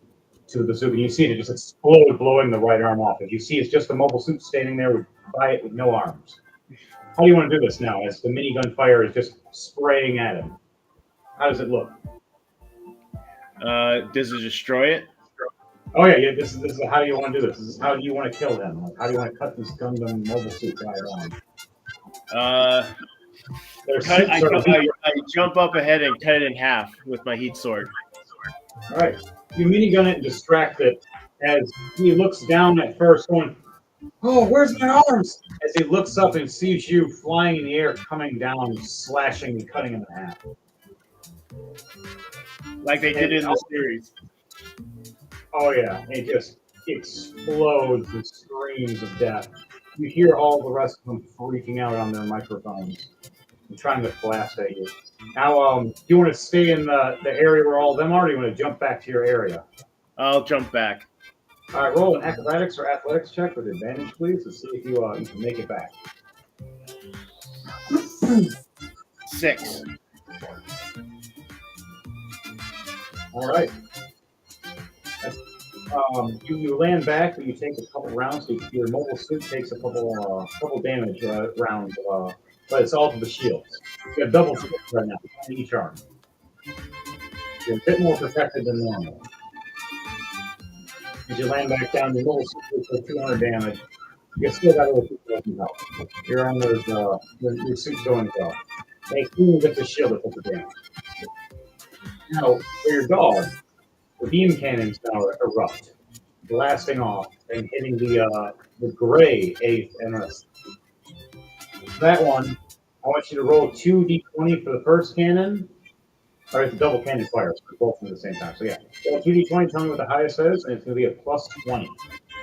to the bazooka. You see it just explode, blowing the right arm off. As you see, it's just a mobile suit standing there by it with no arms. How do you want to do this now? As the minigun fire is just spraying at him, how does it look? Does it destroy it? Oh yeah. This is how do you want to do this? This is how you want to kill him. Like, how do you want to cut this Gundam mobile suit guy on? I jump up ahead and cut it in half with my heat sword. All right, you minigun it and distract it as he looks down at first, going, "Oh, where's my arms?" As he looks up and sees you flying in the air, coming down, slashing and cutting him in half. Like they did in the series. Oh yeah, it just explodes with screams of death. You hear all the rest of them freaking out on their microphones and trying to blast at you. Now, do you want to stay in the area where all of them are, or do you want to jump back to your area? I'll jump back. All right, roll an acrobatics or athletics check with advantage, please, to see if you can make it back. 6. All right. You land back, but you take a couple rounds. So your mobile suit takes a couple damage rounds, but it's all to the shields. You have double shields right now on each arm. You're a bit more protected than normal. As you land back down, your mobile suit takes 200 damage. You still got a little bit of health. Your armor's your suit's going well. They soon get the shield that took the damage. Now, for your dog, the beam cannons now erupt, blasting off and hitting the gray 8th MS. That one, I want you to roll 2d20 for the first cannon. Or it's a double cannon fire, so both at the same time. So yeah, roll 2d20, tell me what the highest is, and it's going to be a plus 20.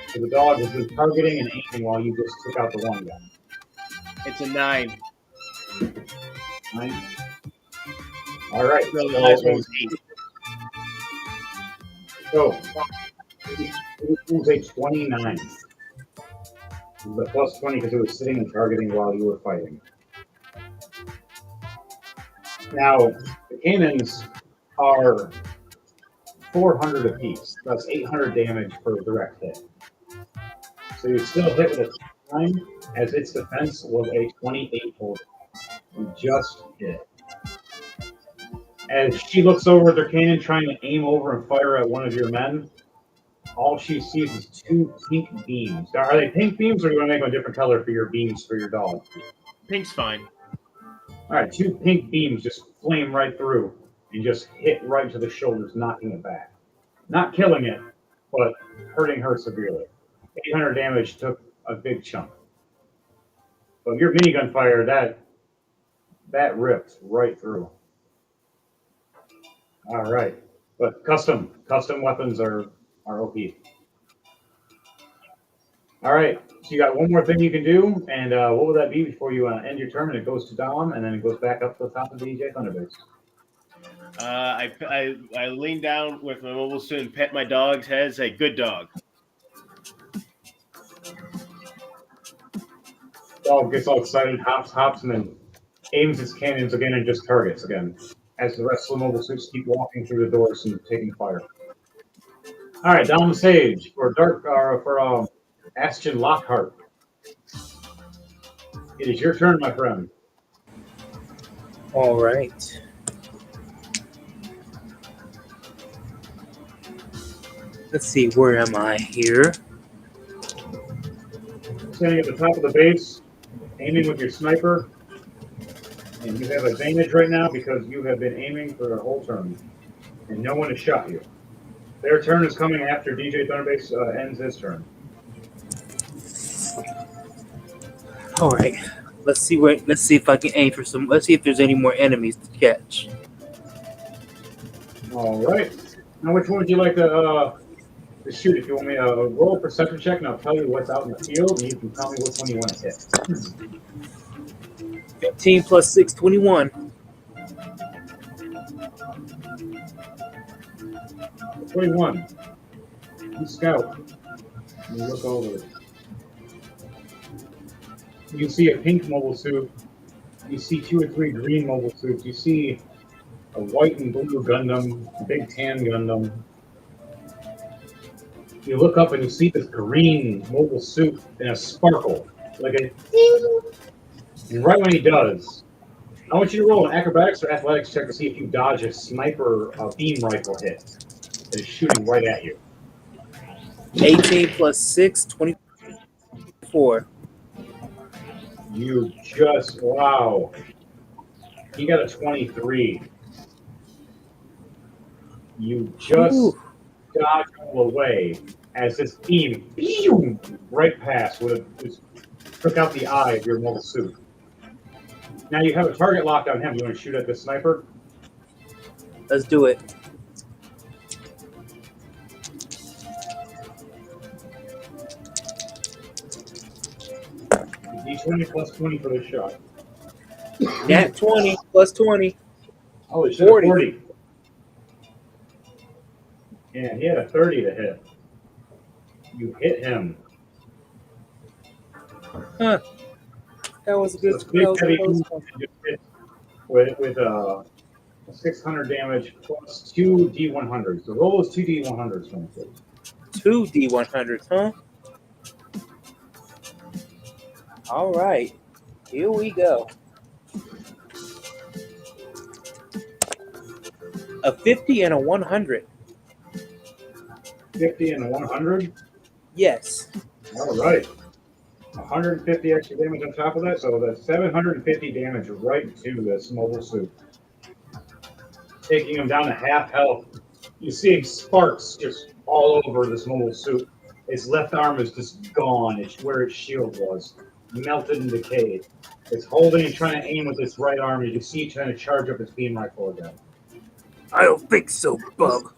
So the dog has been targeting and aiming while you just took out the one guy. It's a 9. 9. All right. So the last one was 8. So, it was a 29. The plus 20 because it was sitting and targeting while you were fighting. Now, the cannons are 400 apiece. That's 800 damage per direct hit. So you still hit with a 9, as its defense was a 28 total. You just hit. As she looks over at their cannon, trying to aim over and fire at one of your men, all she sees is 2 pink beams. Now, are they pink beams, or do you want to make them a different color for your beams for your dog? Pink's fine. All right, 2 pink beams just flame right through and just hit right to the shoulders, knocking it back. Not killing it, but hurting her severely. 800 damage took a big chunk. But your minigun fire, that ripped right through. All right. But custom weapons are OP. All right, so you got one more thing you can do, and what will that be before you end your turn? And it goes to Dom, and then it goes back up to the top of the DJ Thunderbirds. I lean down with my mobile suit and pet my dog's head. Say, "Good dog." Dog gets all excited, hops, and then aims his cannons again and just targets again. As the rest of the mobile suits keep walking through the doors and taking fire. All right, down the stage for Aston Lockhart. It is your turn, my friend. All right. Let's see, where am I here? Standing at the top of the base, aiming with your sniper, and you have advantage right now because you have been aiming for the whole turn, and no one has shot you. Their turn is coming after DJ Thunderbase ends his turn. All right. Let's see if I can aim for some. Let's see if there's any more enemies to catch. All right. Now, which one would you like to shoot? If you want me to roll a perception check, and I'll tell you what's out in the field, and you can tell me which one you want to hit. 15 plus 6, 21. 21. You scout. You look over. You see a pink mobile suit. You see 2 or 3 green mobile suits. You see a white and blue Gundam, a big tan Gundam. You look up and you see this green mobile suit in a sparkle, like a ding. And right when he does, I want you to roll an acrobatics or athletics check to see if you dodge a sniper beam rifle hit that is shooting right at you. 18 plus 6, 24. You just, wow. He got a 23. You just dodge all away as this beam right past would have just took out the eye of your mobile suit. Now you have a target locked on him. You want to shoot at the sniper? Let's do it. D20 plus 20 for the shot. Nat 20 plus 20. Holy shit, 40. And he had a 30 to hit. You hit him. Huh. That was a good So big heavy close one. with 600 damage plus 2 D100s. The roll is 2 D100s from it. 2 D100s, huh? All right. Here we go. A 50 and a 100. 50 and a 100? Yes. All right. 150 extra damage on top of that, so that's 750 damage right to this mobile suit. Taking him down to half health. You see sparks just all over this mobile suit. His left arm is just gone. It's where its shield was. Melted and decayed. It's holding and trying to aim with its right arm. You can see it trying to charge up its beam rifle again. I don't think so, Bub.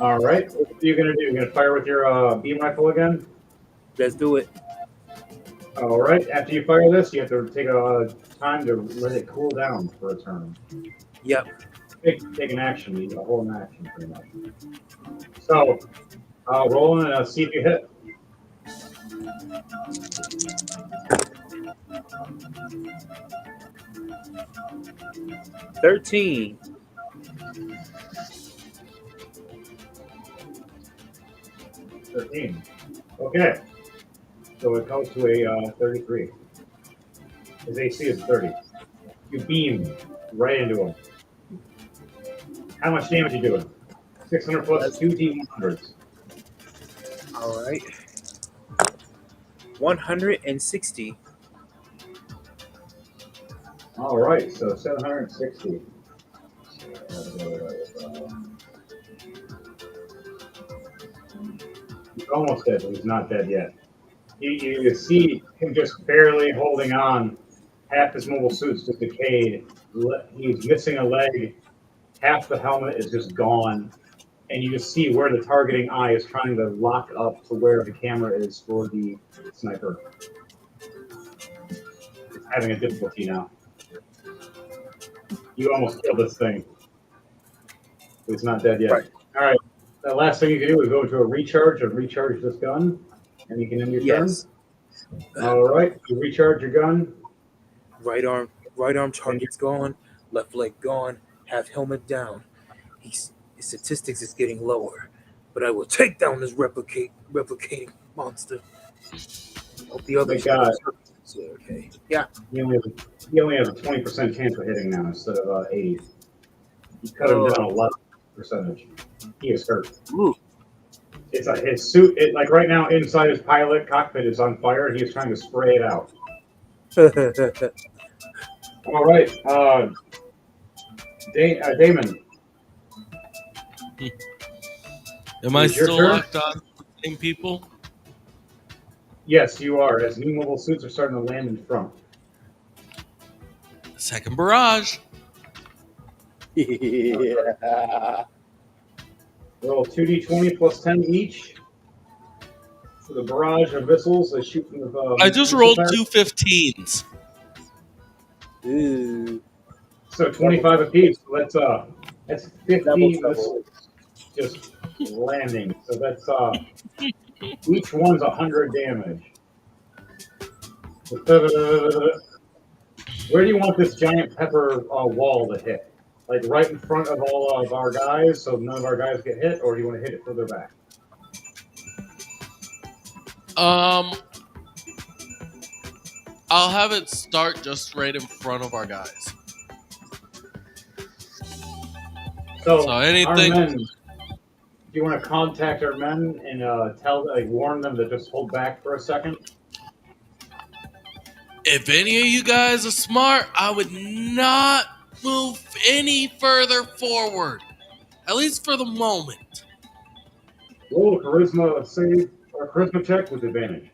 All right. What are you going to do? You're going to fire with your beam rifle again? Let's do it. All right. After you fire this, you have to take a time to let it cool down for a turn. Yep. Take an action. You got a whole action pretty much. So, roll and see if you hit. $13. 13. Okay. So it comes to a 33. His AC is 30. You beam right into him. How much damage are you doing? 600 plus 2 D100s. All right. 160. All right, so 760. He's almost dead, but he's not dead yet. You see him just barely holding on. Half his mobile suit's just decayed. He's missing a leg. Half the helmet is just gone, and you just see where the targeting eye is trying to lock up to where the camera is for the sniper. It's having a difficulty now. You almost killed this thing. It's not dead yet. Right. All right. The last thing you can do is go into a recharge and recharge this gun, and you can end your Yes. turn. All right. You recharge your gun. Right arm target's gone. Left leg gone. Half helmet down. His statistics is getting lower, but I will take down this replicating monster. Hope the other Thank God. okay. Yeah. He only has a 20% chance of hitting now instead of 80. You cut him down a lot percentage. He is hurt. Ooh. It's his suit. Like right now, inside his pilot cockpit is on fire. He is trying to spray it out. All right, Damon. Am I Is your still turn? locked on the same people? Yes, you are. As new mobile suits are starting to land in front. Second barrage. Yeah. Roll 2d20 plus 10 each. For the barrage of missiles they shoot from the. I just missile rolled fire. 2 15s. Ooh. So 25 apiece. So that's 50 Double missiles just landing. So that's each one's 100 damage. Where do you want this giant pepper wall to hit? Like right in front of all of our guys, so none of our guys get hit, or do you want to hit it further back? I'll have it start just right in front of our guys. So So anything- our men, do you want to contact our men and warn them to just hold back for a second? If any of you guys are smart, I would not move any further forward. At least for the moment. Roll a charisma save or charisma check with advantage.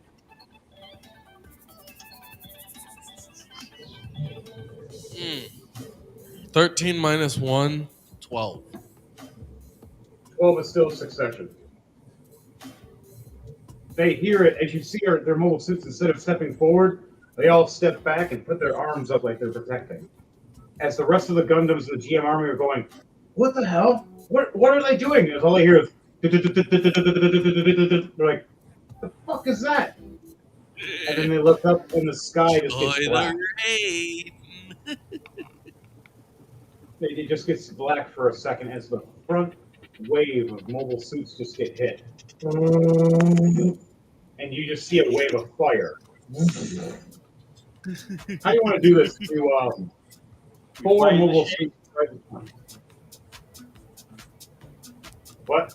13 minus 1, 12. 12 is still succession. They hear it as you see their mobile suits. Instead of stepping forward, they all step back and put their arms up like they're protecting. As the rest of the Gundams in the GM army are going, what the hell? What are they doing? And all they hear is, they're like, the fuck is that? And then they look up and the sky just gets black. It just gets black for a second as the front wave of mobile suits just get hit. And you just see a wave of fire. How do you want to do this? To 4 mobile suits right in front. What?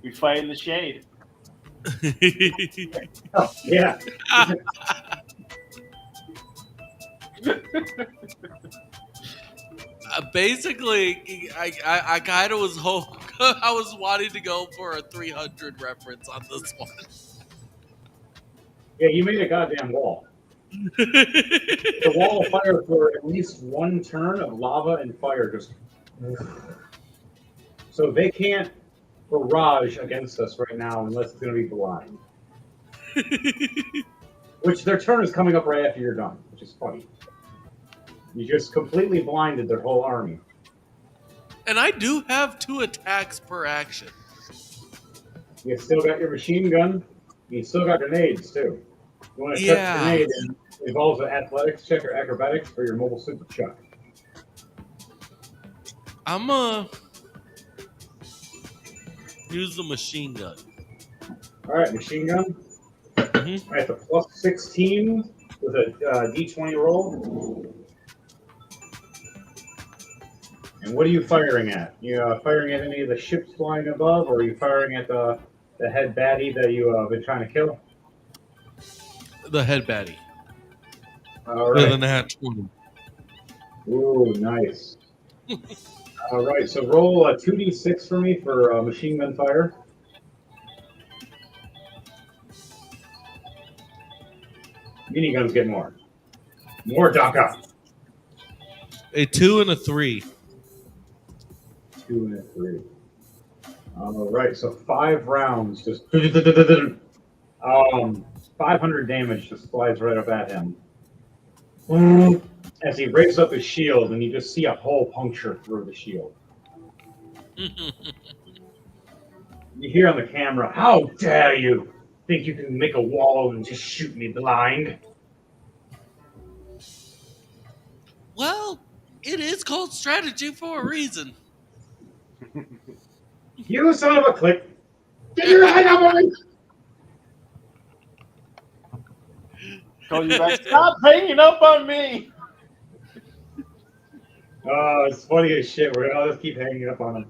We fight in the shade. Oh, yeah. Basically, I kind of was I was wanting to go for a 300 reference on this one. Yeah, you made a goddamn wall. The wall of fire for at least one turn of lava and fire just. So they can't barrage against us right now unless it's going to be blind. Which their turn is coming up right after you're done, which is funny. You just completely blinded their whole army. And I do have 2 attacks per action. You still got your machine gun. You still got grenades, too. You want to chuck a grenade and it involves an athletics check or acrobatics for your mobile super chuck. I'm use the machine gun. All right, machine gun. Mm-hmm. At the plus 16 with a d20 roll. And what are you firing at? You firing at any of the ships flying above, or are you firing at the head baddie that you have been trying to kill? The head baddie. All right. With an at 20. Ooh, nice. All right, so roll a 2d6 for me for machine gun fire. Miniguns get more. More DACA. A 2 and a 3. 2 and a 3. All right, so 5 rounds, just 500 damage just flies right up at him. As he raises up his shield, and you just see a hole puncture through the shield. You hear on the camera, "How dare you think you can make a wall and just shoot me blind?" Well, it is called strategy for a reason. You son of a click! Get your head up on me! Call you back. Stop hanging up on me. Oh, it's funny as shit. I'll just keep hanging up on him.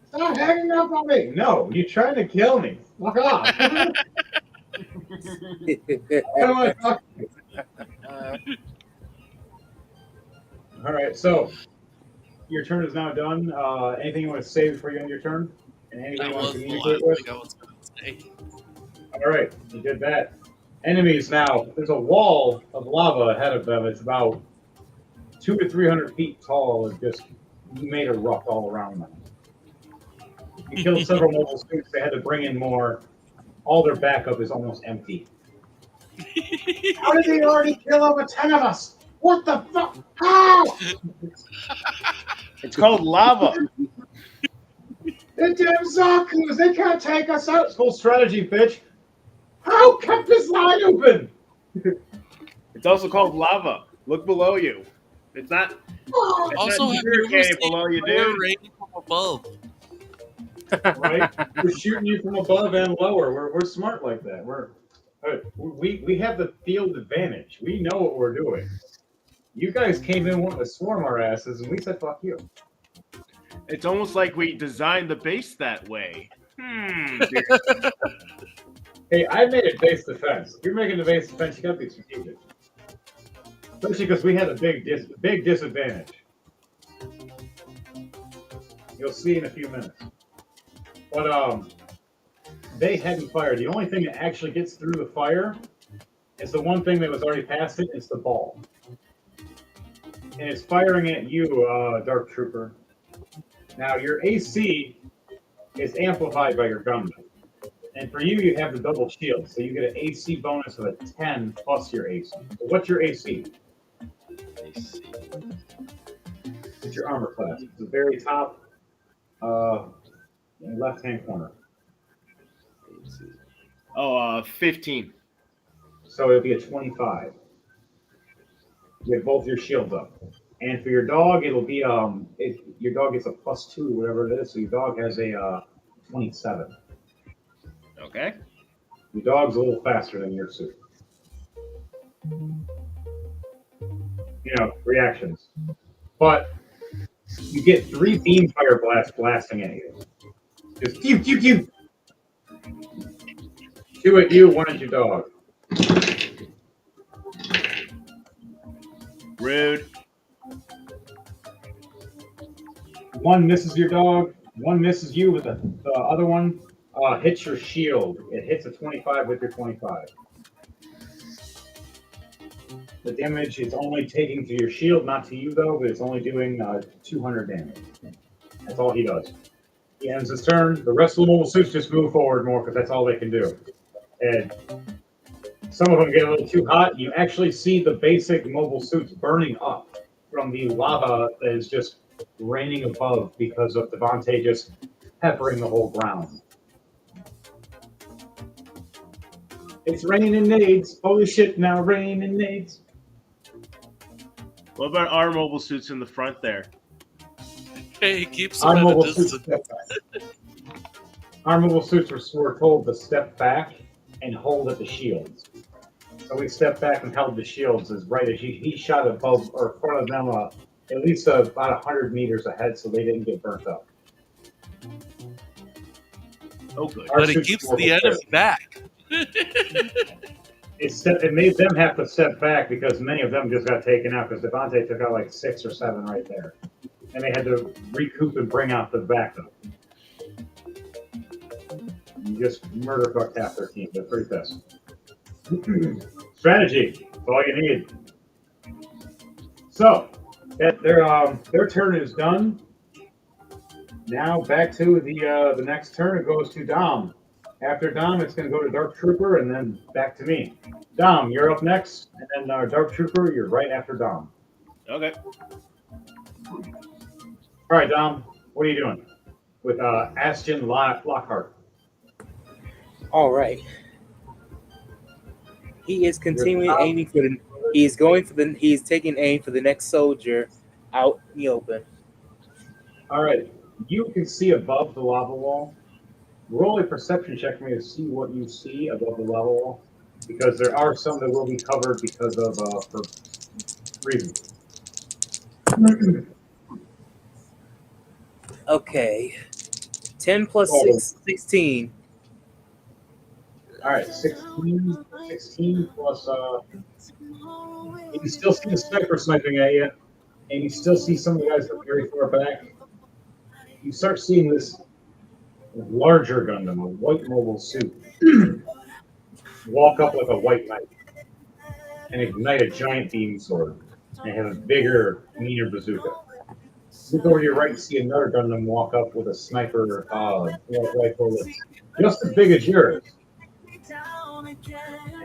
Stop hanging up on me! No, you're trying to kill me. Fuck off! I don't want to talk to you. All right, so your turn is now done. Anything you want to say before you end your turn? And anything That you want was to the communicate last with? thing I was going to say. All right, you did that. Enemies now. There's a wall of lava ahead of them. It's about 200 to 300 feet tall. And just made a rough all around them. You killed several mobile suits. They had to bring in more. All their backup is almost empty. How did they already kill over 10 of us? What the fuck? How? It's called lava. The damn Zaku's, they can't take us out. It's full strategy, bitch. How kept this line open? It's also called lava. Look below you. It's not. Also, have you ever hurricane seen below you, fire dude. rain from above? Right? We're shooting you from above and lower. We're smart like that. We have the field advantage. We know what we're doing. You guys came in wanting to swarm our asses, and we said, fuck you. It's almost like we designed the base that way. Dude. Hey, I made it base defense. If you're making the base defense, you gotta be strategic. Especially because we had a big disadvantage. You'll see in a few minutes. But they hadn't fired. The only thing that actually gets through the fire is the one thing that was already past it. It's the ball, and it's firing at you, Dark Trooper. Now your AC is amplified by your gun, and for you, you have the double shield, so you get an AC bonus of a 10 plus your AC. So what's your AC? It's your armor class. It's the very top, left-hand corner. 15. So it'll be a 25. You have both your shields up. And for your dog, it'll be your dog gets a +2, whatever it is. So your dog has a 27. Okay. Your dog's a little faster than your suit. Reactions. But you get 3 beam fire blasts blasting at you. Just pew pew pew. 2 at you, 1 at your dog. Rude. 1 misses your dog, 1 misses you, but the other one hits your shield. It hits a 25 with your 25. The damage is only taking to your shield, not to you though, but it's only doing 200 damage. That's all he does. He ends his turn. The rest of the mobile suits just move forward more because that's all they can do. And some of them get a little too hot. You actually see the basic mobile suits burning up from the lava that is just raining above because of Devontae just peppering the whole ground. It's raining nades. Holy shit, now raining nades. What about our mobile suits in the front there? Hey, keeps Our them at a mobile suits distance. step back. Our mobile suits were told to step back and hold at the shields. So we stepped back and held the shields as right as he shot above or in front of them at least about 100 meters ahead so they didn't get burnt up. Oh, good. Our But it suits keeps were the enemy back. It made them have to step back because many of them just got taken out because Devontae took out like 6 or 7 right there. And they had to recoup and bring out the backup. You just murder fucked half their team. They're pretty pissed. Strategy. That's all you need. So their turn is done. Now back to the next turn. It goes to Dom. After Dom, it's going to go to Dark Trooper, and then back to me. Dom, you're up next, and then Dark Trooper, you're right after Dom. Okay. All right, Dom, what are you doing with Aston Lockhart? All right. He is continuing aiming for the. He is going for the. He is taking aim for the next soldier out in the open. All right, you can see above the lava wall. Roll a perception check for me to see what you see above the lava wall, because there are some that will be covered because of for reasons. Okay. 10 plus Oh. 6, 16. All right, 16 plus. You can still see the sniper sniping at you, and you still see some of the guys that are very far back. You start seeing this larger Gundam, a white mobile suit, walk up like a white knight and ignite a giant beam sword and have a bigger, meaner bazooka. Look over to your right and see another Gundam walk up with a sniper rifle that's just as big as yours. And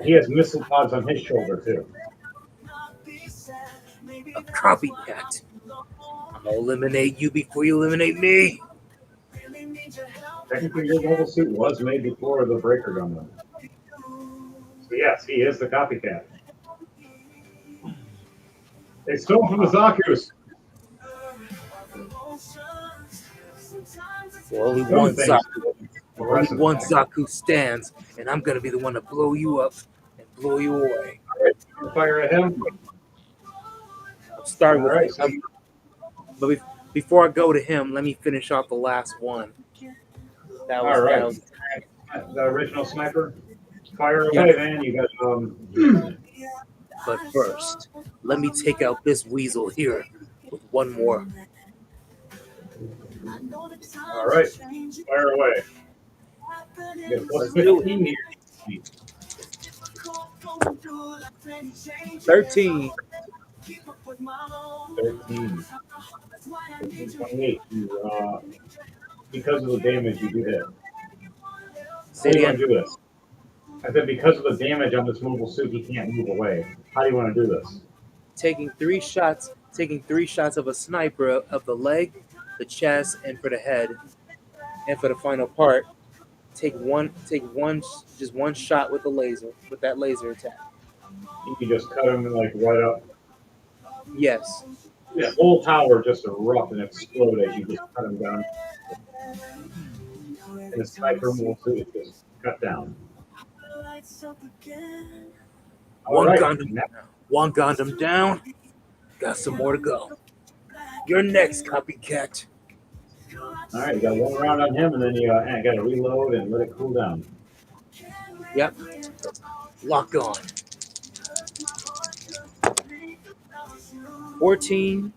he has missile pods on his shoulder, too. A copycat. I'll eliminate you before you eliminate me. Technically, your mobile suit was made before the Breaker Gundam. So, yes, he is the copycat. They stole from the Zaku's. Only one Zaku stands, and I'm gonna be the one to blow you up and blow you away. All right, fire at him. I'm starting with All right, him. But before I go to him, let me finish off the last one. That was, all right. that was The original sniper. Fire Yeah. away, man. You got But first, let me take out this weasel here with one more. All right, fire away. You got plus 15 here. 13. 13. 28. Because of the damage, you do hit. Say How do it you want again. to do this? I said because of the damage on this mobile suit, he can't move away. How do you want to do this? Taking three shots of a sniper of the leg, the chest, and for the head. And for the final part, take just one shot with that laser attack. You can just cut him like right up. Yes. The whole tower just erupt and explode as you just cut him down. And the sniper mobile suit is just cut down. All right. One Gundam down. Got some more to go. You're next, copycat. All right, you got one round on him, and then you got to reload and let it cool down. Yep. Lock on. 14.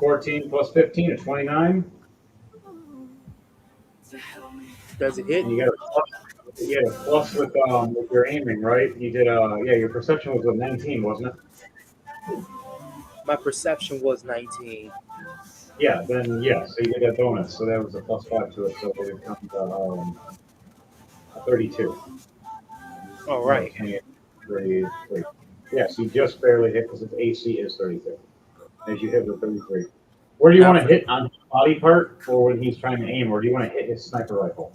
14 plus 15 is 29. Does it hit? And you get a plus with your aiming, right? You did your perception was with 19, wasn't it? My perception was 19. Yeah, then yeah, so you get that bonus, so that was a plus 5 to it, so it becomes a 32. All right. 33. Yes, you just barely hit because its AC is 32. As you hit with 33. Where do you want to hit on his body part, or when he's trying to aim, or do you want to hit his sniper rifle?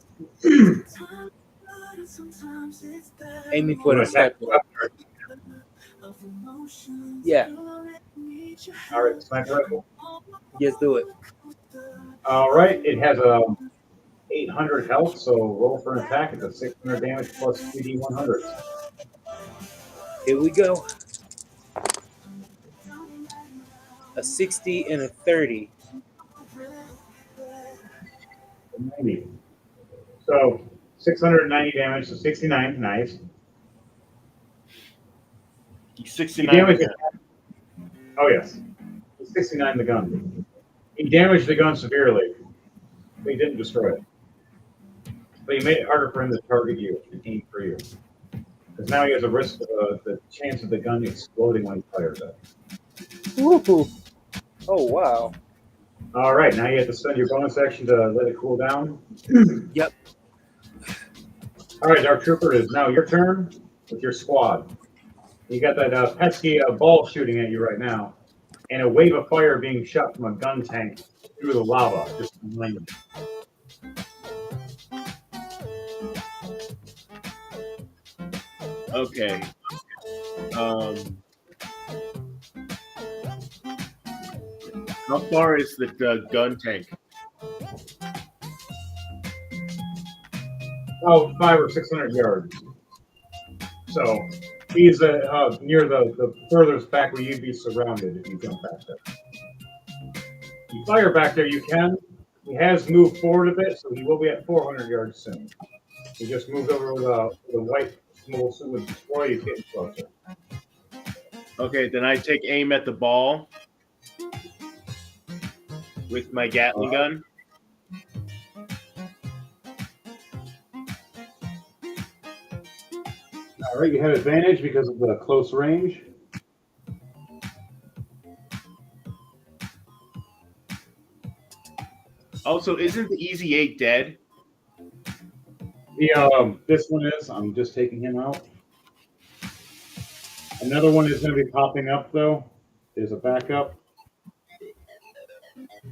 Aiming for the sniper. Yeah. All right, sniper rifle. Yes, do it. All right, it has 800 health, so roll for an attack. It's a 600 damage plus 2d100. Here we go. A 60 and a 30. 90. So 690 damage, so 69. Nice. 69. Damage. Oh yes, 69 the gun. He damaged the gun severely, but he didn't destroy it. But he made it harder for him to target you and aim for you. Because now he has a risk of the chance of the gun exploding when he fires it. Woohoo! Oh wow. All right, now you have to spend your bonus action to let it cool down. Yep. All right, Dark Trooper, it is now your turn with your squad. You got that pesky ball shooting at you right now, and a wave of fire being shot from a gun tank through the lava, just behind you. Okay. How far is the gun tank? Oh, 500 or 600 yards. So he's near the furthest back where you'd be surrounded if you jump back there. You fire back there, you can. He has moved forward a bit, so he will be at 400 yards soon. He just moved over with the white mobile suit with destroy. He's getting closer. Okay, then I take aim at the ball with my Gatling gun. All right, you have advantage because of the close range. Also, isn't the Easy 8 dead? This one is. I'm just taking him out. Another one is going to be popping up, though. There's a backup.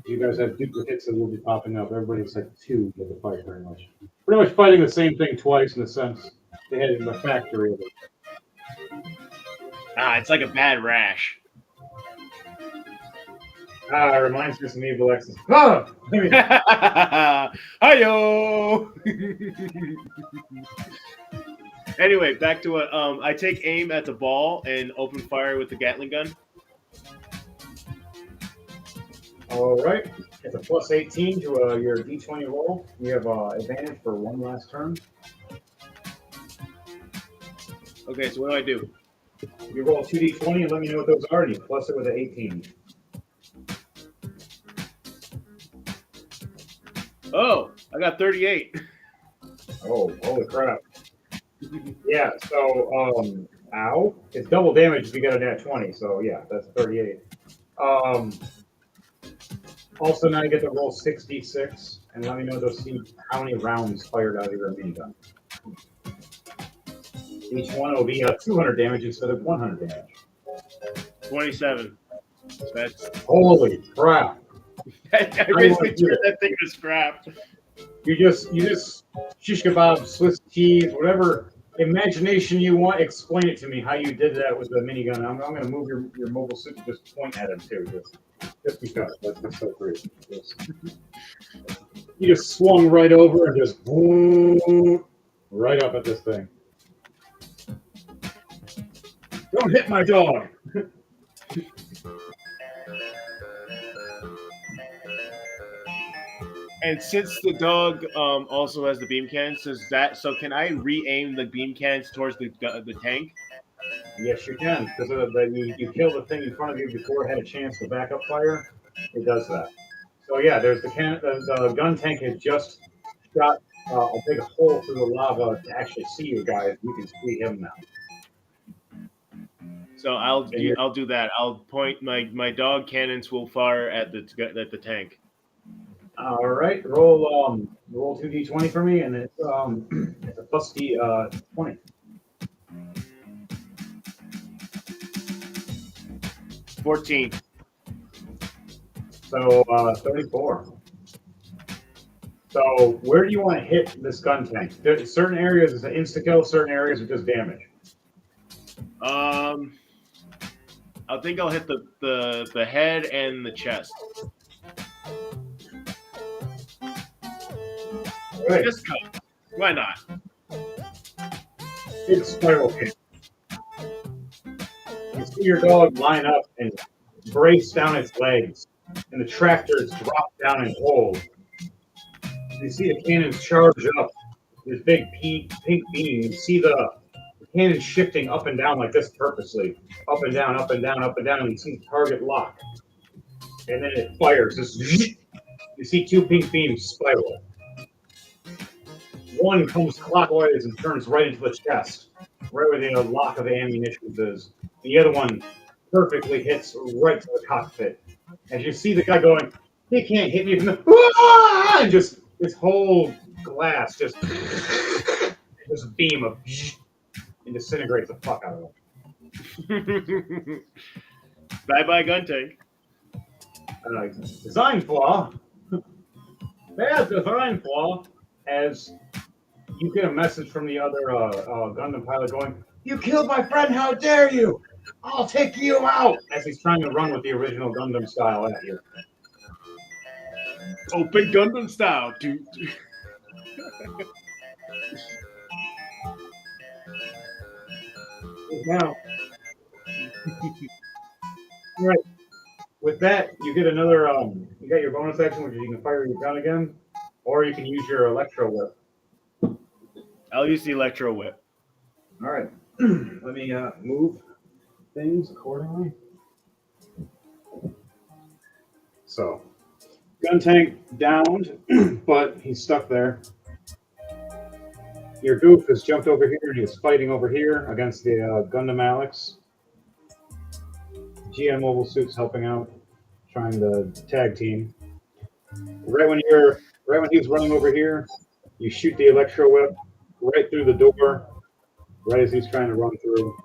You guys have duplicates that will be popping up. Everybody's like two to the fight, very much. Pretty much fighting the same thing twice in the sense they had it in the factory of it. It's like a bad rash. It reminds me of some Evil X's. Ah! Hi-yo! Anyway, back to what I take aim at the ball and open fire with the Gatling gun. All right. It's a plus 18 to your D20 roll. You have advantage for one last turn. Okay, so what do I do? You roll 2D20 and let me know what those are, and you plus it with an 18. Oh, I got 38. Oh, holy crap. Yeah, so, ow. It's double damage if you get a nat 20, so yeah, that's 38. Also, now you get to roll 6d6, and let me know how many rounds fired out of your minigun. Each one will be 200 damage instead of 100 damage. 27. That's Holy crap. I basically turned that thing to scrap. You just shish kebab, Swiss cheese, whatever imagination you want. Explain it to me how you did that with the minigun. I'm going to move your mobile suit and just point at him too, just because. That's so great. You just swung right over and just boom, right up at this thing. Don't hit my dog. And since the dog also has the beam cannons, so can I re-aim the beam cannons towards the tank? Yes, you can, because you kill the thing in front of you before it had a chance to back up fire. It does that. So yeah, there's the gun tank has just shot a big hole through the lava to actually see you guys. You can see him now. So I'll do that. I'll point my dog cannons will fire at the tank. All right, roll 2d20 for me, and it's a plus d20. 14. So 34. So where do you want to hit this gun tank? There's certain areas is an insta kill, certain areas are just damage. I think I'll hit the head and the chest. Right. Just cut. Why not? It's spiral kick. You see your dog line up and brace down its legs, and the tractors drop down and hold. You see the cannons charge up. This big pink beam. You see the cannon shifting up and down like this purposely. Up and down, up and down, up and down, and you see the target lock. And then it fires. You see two pink beams spiral. One comes clockwise and turns right into the chest. right where the lock of the ammunition is. The other one perfectly hits right to the cockpit. As you see the guy going, he can't hit me from the and just this whole glass just this beam of and disintegrates the fuck out of him. Bye bye, gun tank. Design flaw. Bad design flaw. As you get a message from the other Gundam pilot going, "You killed my friend! How dare you! I'll take you out!" As he's trying to run with the original Gundam style at you. Open Gundam style, dude. Now, right. With that, you get another. You got your bonus action, which is you can fire your gun again, or you can use your electro whip. I'll use the electro whip. All right. Let me move things accordingly. So, gun tank downed, but he's stuck there. Your goof has jumped over here and he's fighting over here against the Gundam Alex. GM Mobile Suit's helping out, trying to tag team. Right when he's running over here, you shoot the electro whip right through the door, right as he's trying to run through.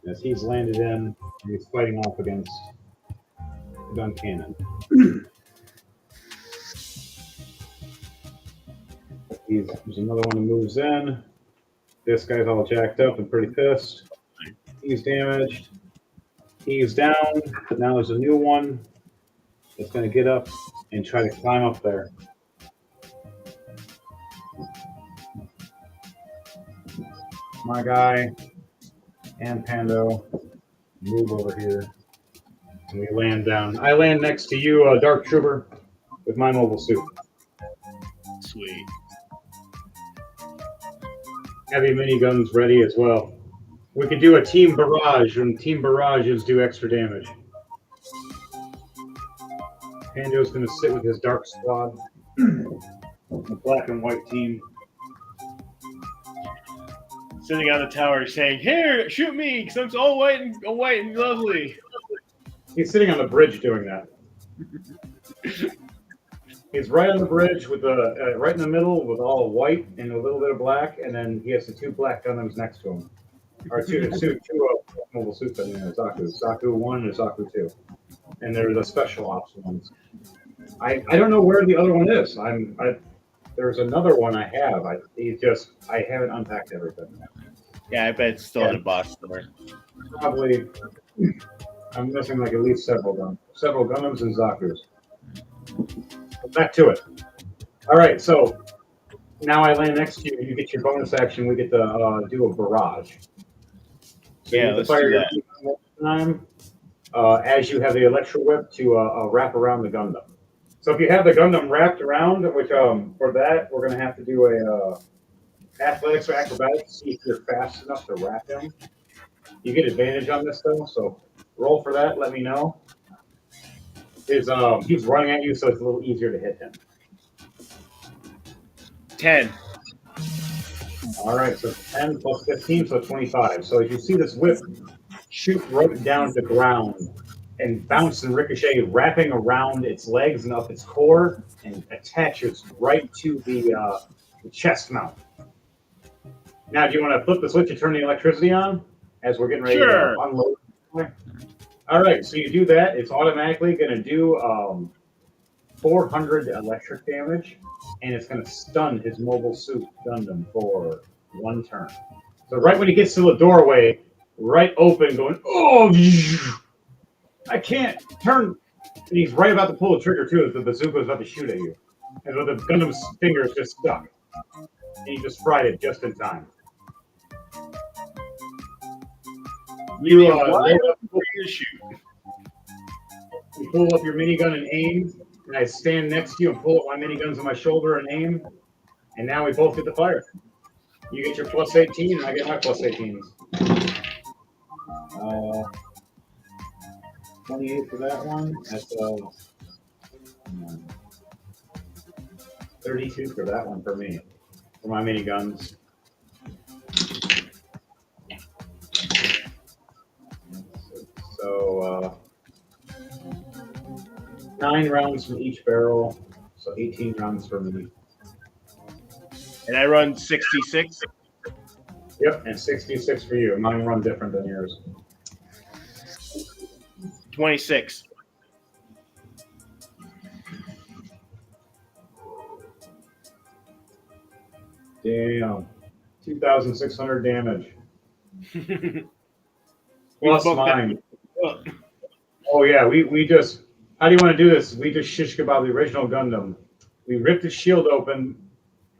As he's landed in, he's fighting off against the gun cannon. There's another one who moves in. This guy's all jacked up and pretty pissed. He's damaged. He's down. Now there's a new one that's going to get up and try to climb up there. My guy and Pando move over here. And we land down. I land next to you, Dark Trooper, with my mobile suit. Sweet. Heavy miniguns ready as well. We could do a team barrage, and team barrages do extra damage. Pando's going to sit with his dark squad, the black and white team. Sitting on the tower saying, "Here, shoot me, because I'm all white and lovely." He's sitting on the bridge doing that. He's right on the bridge with the right in the middle with all white and a little bit of black, and then he has the two black Gundams next to him, or two mobile suits. I mean, Zaku 1 and Zaku 2, and they're the special ops ones. I don't know where the other one is. There's another one I have. I haven't unpacked everything. Yeah, I bet it's still in a box somewhere. Probably, I'm missing like at least several Gundams and Zakus. Back to it. All right, so now I land next to you. You get your bonus action. We get to do a barrage. So Yeah, you let's fire do your that. gun one time as you have the electro whip to wrap around the Gundam. So if you have the Gundam wrapped around, which for that we're going to have to do a athletics or acrobatics to see if you're fast enough to wrap him. You get advantage on this though, so roll for that. Let me know. He's running at you, so it's a little easier to hit him. 10. All right, so 10 plus 15, so 25. So as you see this whip shoot right down to the ground and bounce and ricochet, wrapping around its legs and up its core, and attaches right to the chest mount. Now, do you want to flip the switch and turn the electricity on as we're getting ready to unload? All right, so you do that. It's automatically going to do 400 electric damage, and it's going to stun his mobile suit Gundam for 1 turn. So right when he gets to the doorway, right open, going, "Oh, I can't turn." And he's right about to pull the trigger too, as the bazooka is about to shoot at you. And the Gundam's finger is just stuck. And he just fried it just in time. You pull up your minigun and aim, and I stand next to you and pull up my miniguns on my shoulder and aim, and now we both get the fire. You get your plus 18, and I get my plus 18s. 28 for that one. That's 32 for that one for me, for my miniguns. So 9 rounds from each barrel, so 18 rounds for me. And I run 66. Yep, and 66 for you. Mine run different than yours. 26. Damn. 2,600 damage. We Plus both got- mine. Oh, yeah, we just. How do you want to do this? We just shish kebab the original Gundam. We ripped his shield open.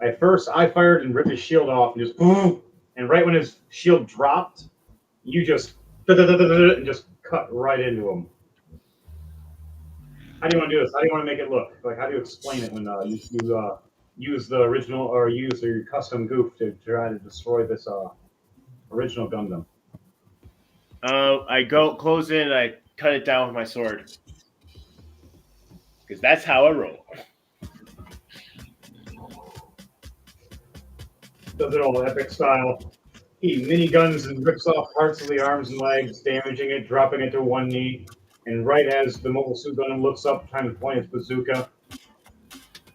At first, I fired and ripped his shield off and just boom. And right when his shield dropped, you just and just cut right into him. How do you want to do this? How do you want to make it look? Like, how do you explain it when you use the original or use your custom goof to try to destroy this original Gundam? I go close in and I cut it down with my sword. Because that's how I roll. Does it all epic style. He miniguns and rips off parts of the arms and legs, damaging it, dropping it to one knee. And right as the Mobile Suit Gundam looks up, trying to point his bazooka,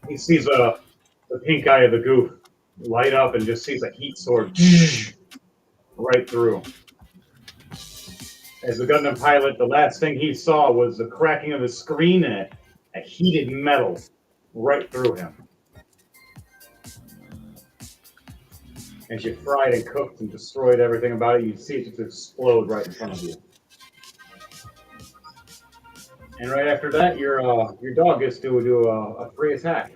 he sees the pink eye of the goof light up and just sees a heat sword right through. As the Gundam pilot, the last thing he saw was the cracking of the screen and a heated metal right through him. As you fried and cooked and destroyed everything about it, you see it just explode right in front of you. And right after that, your dog gets to do a free attack.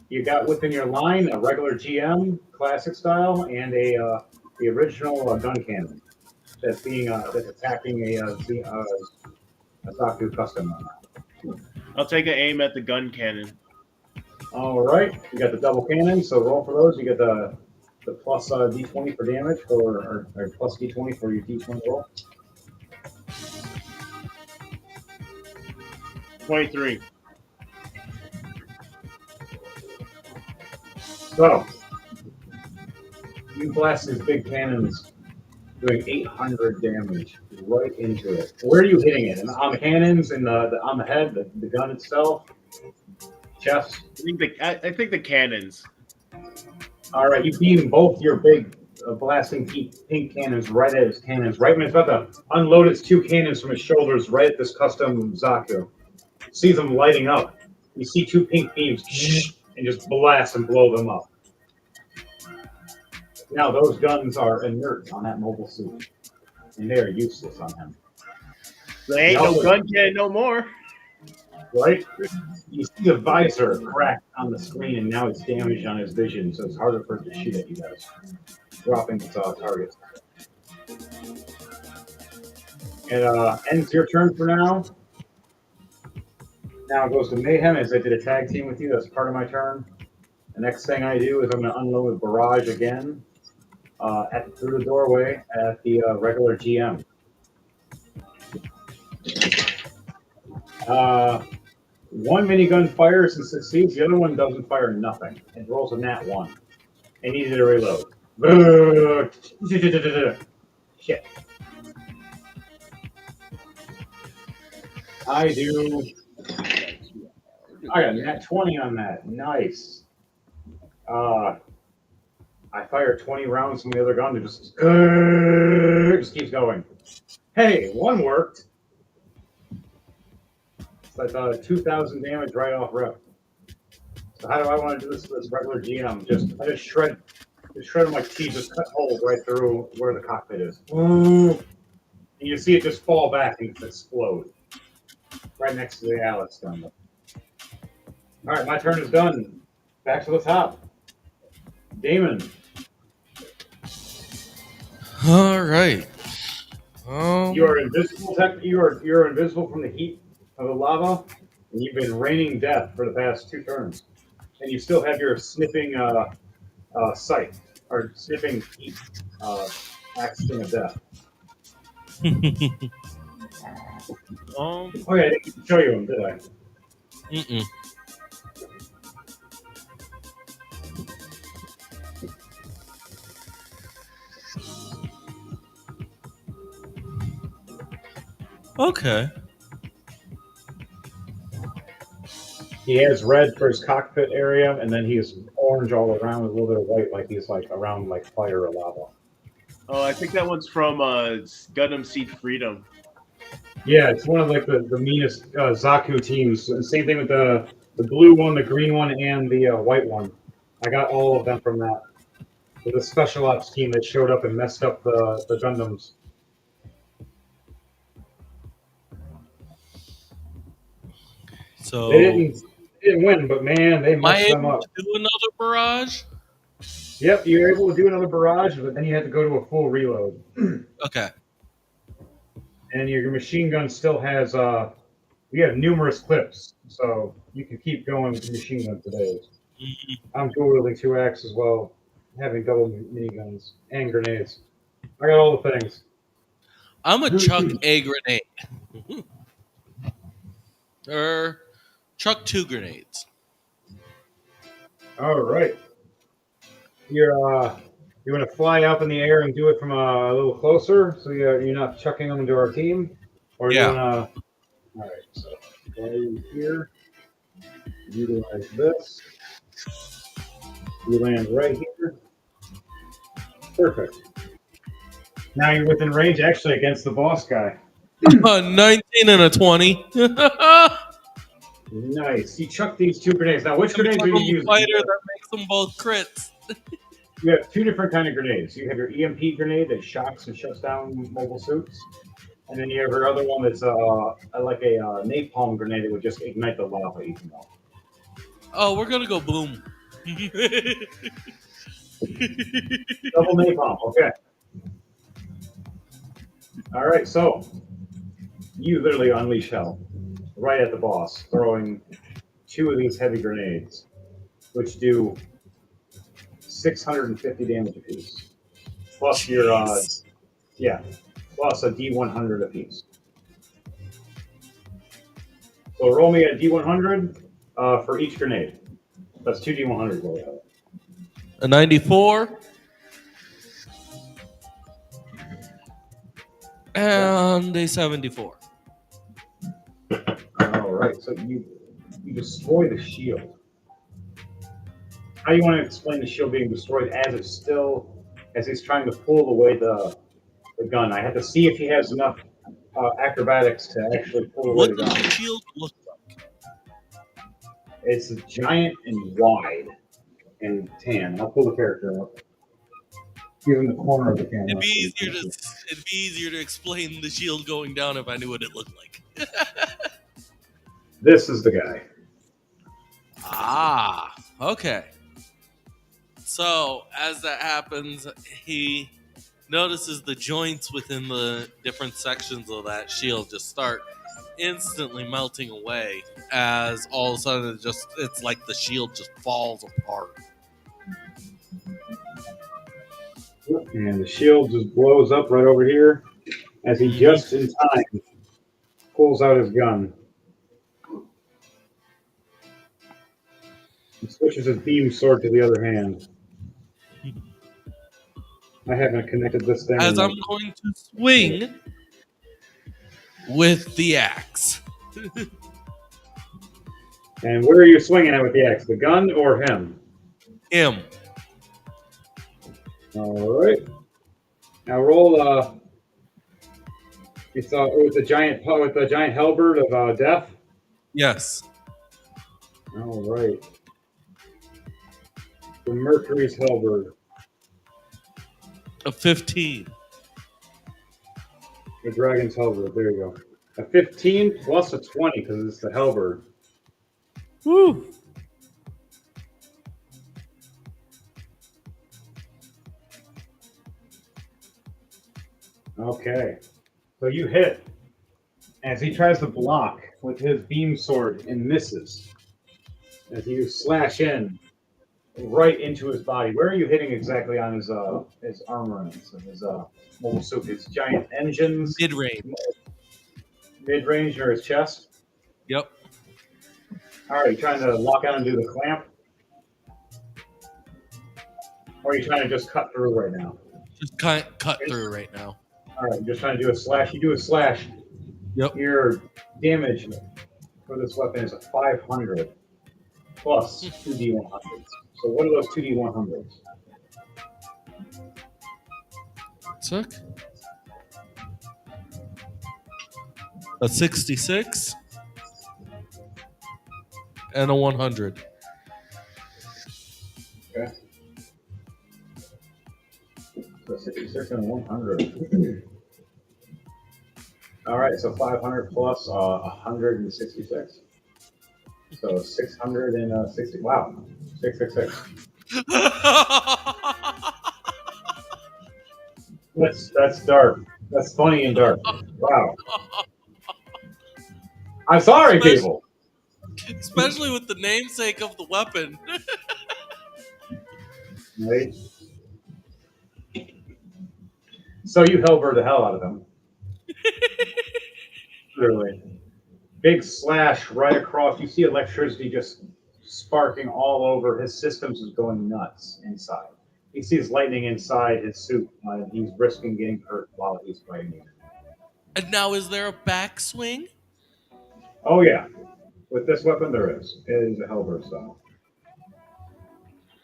You got within your line a regular GM, classic style, and the original gun cannon that's attacking a Zaku custom. I'll take an aim at the gun cannon. All right, you got the double cannon, so roll for those. You get the plus D20 for damage, or plus D20 for your D20 roll. 23. So, you blast these big cannons, doing 800 damage right into it. Where are you hitting it? On the cannons, and on the head, the gun itself, chest. I think the cannons. All right, you beam both your big blasting pink cannons right at his cannons. Right when it's about to unload its 2 cannons from his shoulders, right at this custom Zaku. See them lighting up. You see 2 pink beams and just blast and blow them up. Now those guns are inert on that mobile suit, and they are useless on him. There ain't no gun cannon no more. Right? You see the visor crack on the screen, and now it's damaged on his vision, so it's harder for it to shoot at you guys, dropping its targets. And ends your turn for now. Now it goes to Mayhem, as I did a tag team with you. That's part of my turn. The next thing I do is I'm going to unload Barrage again through the doorway at the regular GM. One minigun fires and succeeds. The other one doesn't fire nothing. It rolls a nat 1. I needed to reload. Shit. I got a nat 20 on that. Nice. I fire 20 rounds from the other gun. It just keeps going. Hey, one worked. It's like 2,000 damage right off rip. So how do I want to do this with this regular GM? I just shred them like teeth, just cut holes right through where the cockpit is. And you see it just fall back and explode. Right next to the Alex gun. All right, my turn is done. Back to the top. Damon. All right. You are invisible. You're invisible from the heat of the lava, and you've been raining death for the past 2 turns. And you still have your sniffing sight, or sniffing heat accent of death. Oh yeah, I didn't show you them, did I? Mm-mm. Okay. He has red for his cockpit area, and then he's orange all around with a little bit of white, like he's like around like fire or lava. Oh, I think that one's from Gundam Seed Freedom. Yeah, it's one of like the meanest Zaku teams. Same thing with the blue one, the green one, and the white one. I got all of them from that. With a special ops team that showed up and messed up the Gundams. So, They didn't win, but man, they am I messed them able up. to do another barrage? Yep, you were able to do another barrage, but then you had to go to a full reload. Okay. And your machine gun still has we have numerous clips, so you can keep going with the machine gun today. Mhm. I'm dual wielding 2 as well, having double miniguns and grenades. I got all the things. I'm a chuck a grenade. Or chuck 2 grenades. All right. You want to fly up in the air and do it from a little closer, so you're not chucking them into our team, or Yeah. you want to? All right. So fly here. Utilize this. You land right here. Perfect. Now you're within range, actually, against the boss guy. 19 and a 20. Nice. You chuck these 2 grenades. Now, which grenades are you using? Fighter that makes them both crits. You have 2 different kind of grenades. You have your EMP grenade that shocks and shuts down mobile suits, and then you have your other one that's like a napalm grenade that would just ignite the lava even though. Oh, we're gonna go boom. Double napalm. Okay. All right. So you literally unleash hell right at the boss, throwing 2 of these heavy grenades, which do 650 damage apiece, plus your plus a D100 apiece. So roll me a D100 for each grenade. That's 2 D100s. Roll out. A 94. And a 74. All right. So you destroy the shield. How do you want to explain the shield being destroyed as he's trying to pull away the gun? I have to see if he has enough acrobatics to actually pull away What the does gun. the shield look like? It's giant and wide and tan. I'll pull the character up. Give him the corner of the camera. It'd be easier to explain the shield going down if I knew what it looked like. This is the guy. Ah, okay. So as that happens, he notices the joints within the different sections of that shield just start instantly melting away as all of a sudden it's like the shield just falls apart. And the shield just blows up right over here as he just in time pulls out his gun. He switches his beam sword to the other hand. I haven't connected this thing. As I'm going to swing with the axe. And where are you swinging at with the axe? The gun or him? Him. All right. Now roll. You saw with the giant halberd of death. Yes. All right. The Mercury's halberd. A 15. The dragon's halberd. There you go. A 15 plus a 20 because it's the halberd. Woo. Okay. So you hit as he tries to block with his beam sword and misses. As you slash in right into his body. Where are you hitting exactly on his armor and his mobile suit? His giant engines? Mid-range. Mid-range or his chest? Yep. All right, you trying to lock on and do the clamp? Or are you trying to just cut through right now? Just cut through right now. All right, I'm just trying to do a slash. You do a slash. Yep. Your damage for this weapon is a 500 plus 2d100s. So what are those 2d100s? Took a 66 and a 100. Okay. So 66 and 100. All right, so 500 plus 166. So 660. Wow, 666. That's dark. That's funny and dark. Wow. I'm sorry, Especially- people. Especially with the namesake of the weapon. Right? So you Hellbird the hell out of them. Literally. Big slash right across. You see electricity just sparking all over. His systems is going nuts inside. He sees lightning inside his suit. He's risking getting hurt while he's fighting you. And now, is there a backswing? Oh yeah, with this weapon there is. It is a Hellbird style.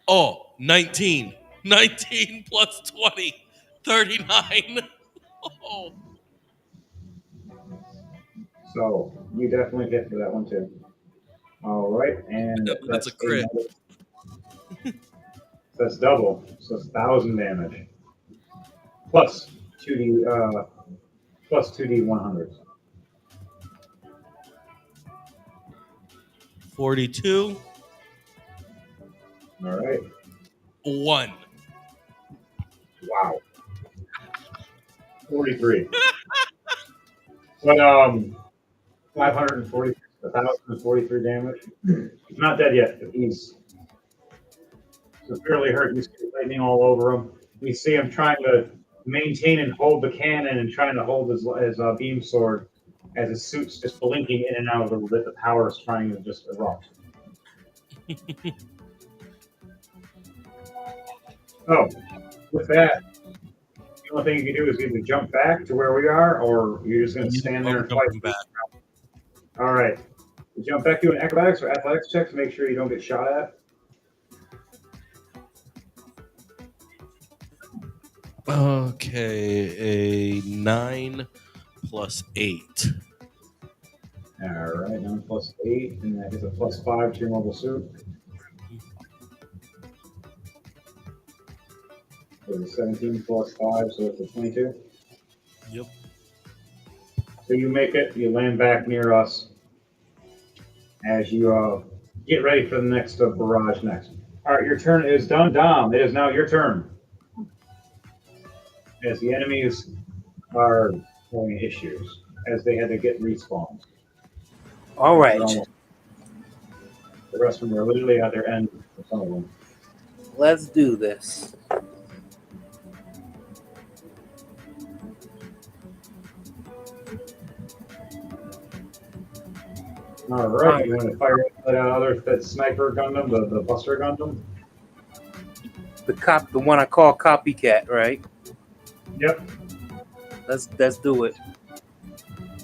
Oh, 19. 19 plus 20. 39. Oh. So you definitely hit for that one too. All right, and That's a crit. That's double, so it's 1,000 damage. Plus 2d 100s. 42. All right. 1. Wow. 43. But 540, 1,043 damage. He's not dead yet, but he's severely hurt. You see lightning all over him. We see him trying to maintain and hold the cannon and trying to hold his beam sword as his suit's just blinking in and out a little bit. The power is trying to just erupt. Oh, with that, the only thing you can do is either jump back to where we are, or you're just going to stand there and fight. Back. All right. You jump back, do an acrobatics or athletics check to make sure you don't get shot at. Okay, a 9 plus 8. All right, 9 plus 8, and that is a plus 5 to your mobile suit. So it's 17 plus 5, so it's a 22. Yep. So you make it, you land back near us as you get ready for the next barrage next. All right, your turn is done. Dom, it is now your turn. As the enemies are having issues, as they had to get respawned. All right. The rest of them are literally at their end, for some of them. Let's do this. All right, you want to fire that sniper Gundam, the Buster Gundam? The one I call copycat, right? Yep. Let's do it.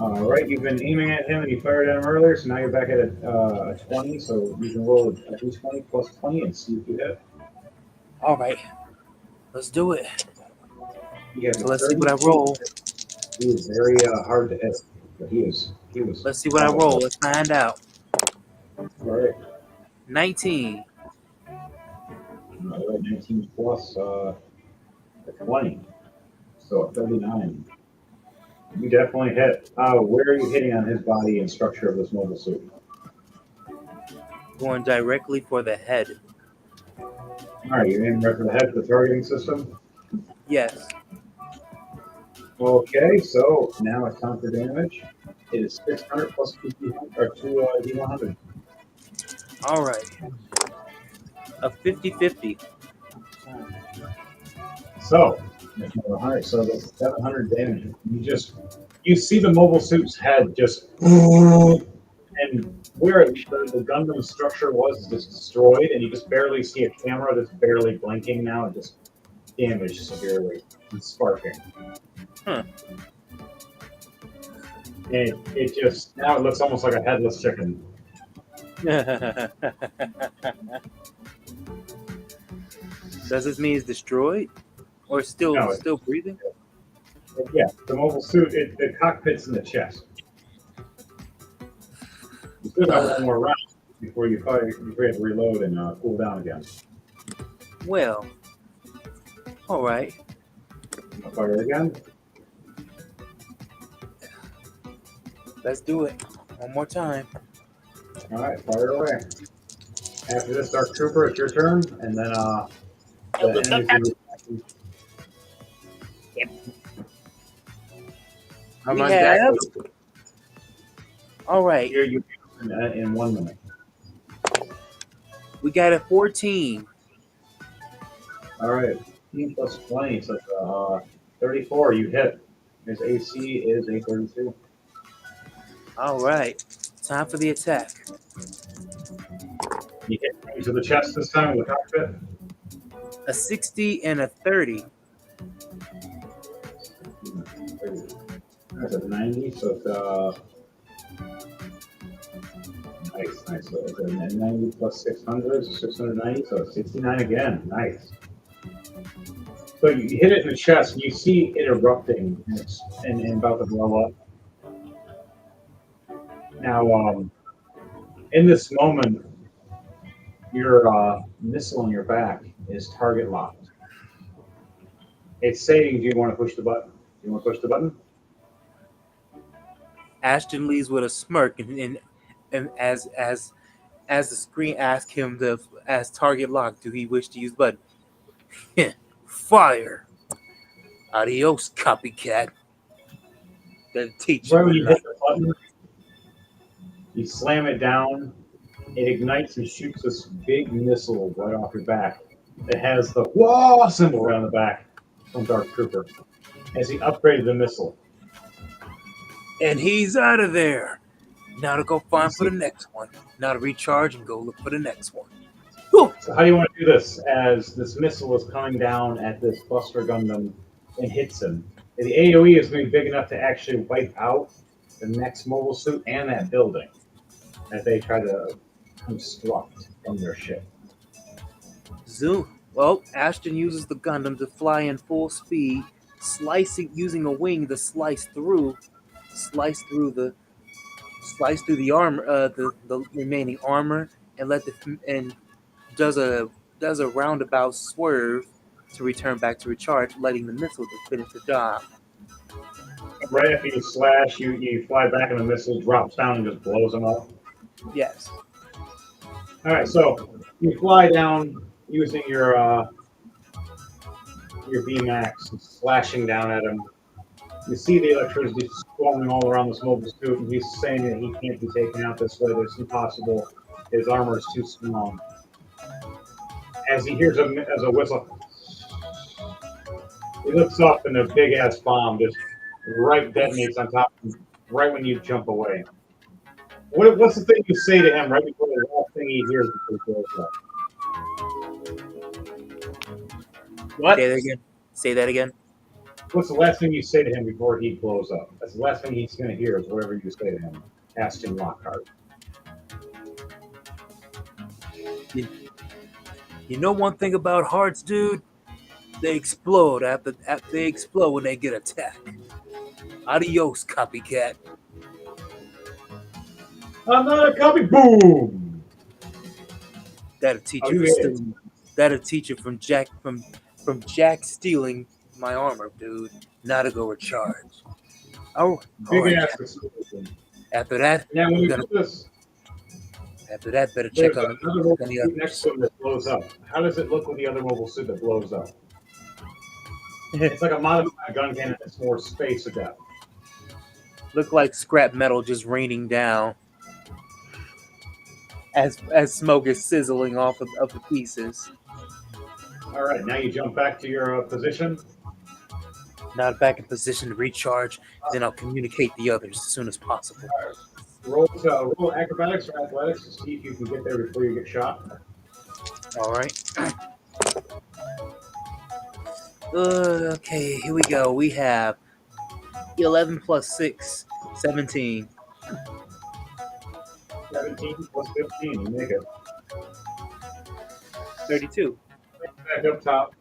All right, you've been aiming at him and you fired at him earlier, so now you're back at a 20, so you can roll a d20 plus 20 and see if you hit. All right. Let's do it. So let's see what I roll. He is very hard to hit, but he was. Let's see what I roll. Let's find out. All right. 19. All right, 19 plus 20, so a 39. You definitely hit. Where are you hitting on his body and structure of this mobile suit? Going directly for the head. All right, you're aiming right for the head for the targeting system? Yes. Okay, so now it's time for damage. It is 600 plus 2 D100. All right. A 50-50. So, 100, so that's 700 damage. You see the mobile suit's head just, and where the Gundam structure was just destroyed, and you just barely see a camera that's barely blinking now, and just damaged severely and sparking. Huh. It just now it looks almost like a headless chicken. Does this mean it's destroyed or still No, still breathing? yeah, the mobile suit. The cockpit's in the chest. You still got one more round before you have to reload and cool down again. Well, all right. I'll fire again. Let's do it one more time. All right, fire away. After this, Dark Trooper, it's your turn, and then the enemies will How We much have. All right, hear you in 1 minute. we got a 14. All right, 15 plus 20, so it's 34. You hit. His AC is a 32. All right, time for the attack. You hit into the chest this time with the cockpit. A 60 and a 30. That's a 90, so it's nice. So it's a 90 plus 600, so 690, so it's 69 again. Nice. So you hit it in the chest, and you see it erupting and about to blow up. Now, in this moment, your missile on your back is target locked. It's saying, "Do you want to push the button? Do you want to push the button?" Ashton leaves with a smirk, and as the screen asks him to as target lock, do he wish to use button? Fire! Adios, copycat. That'll teach Right when you. you hit the button, you slam it down. It ignites and shoots this big missile right off your back. It has the "whoa" symbol right on the back from Dark Trooper as he upgraded the missile. And he's out of there. Now to go find for the next one. Now to recharge and go look for the next one. Whew. So how do you want to do this? As this missile is coming down at this Buster Gundam and hits him, the AOE is going to be big enough to actually wipe out the next mobile suit and that building as they try to construct from their ship. Zoom. Well, Ashton uses the Gundam to fly in full speed, using a wing to slice through the armor, the remaining armor, and does a roundabout swerve to return back to recharge, letting the missile to finish the job. Right after you slash, you fly back and the missile drops down and just blows them up. Yes. All right, so you fly down using your VMAX, slashing down at him. You see the electricity swirling all around this mobile suit, and he's saying that he can't be taken out this way. It's impossible. His armor is too strong. As he hears a whistle, he looks up, and a big ass bomb just right detonates on top of him, right when you jump away. What's the thing you say to him right before the last thing he hears before he blows up? What? Say that again. What's the last thing you say to him before he blows up? That's the last thing he's going to hear is whatever you say to him. Ashton Lockhart. You know one thing about hearts, dude? They explode they explode when they get attacked. Adios, copycat. I'm not a copy. Boom. That'll teach Oh, you. yeah. That'll teach you from Jack stealing my armor, dude. Now to go recharge. Oh, Big right. ass explosion. After that, Now, when you gotta- do this, better check there's on another mobile the suit next to him that blows up. How does it look with the other mobile suit that blows up? It's like a modified gun cannon that's more space adept. Look like scrap metal just raining down as smoke is sizzling off of the pieces. All right, now you jump back to your position. Now back in position to recharge, then I'll communicate the others as soon as possible. Roll acrobatics or athletics to see if you can get there before you get shot. All right. Okay, here we go. We have 11 plus 6, 17. 17 plus 15, you make it. 32. Back up top.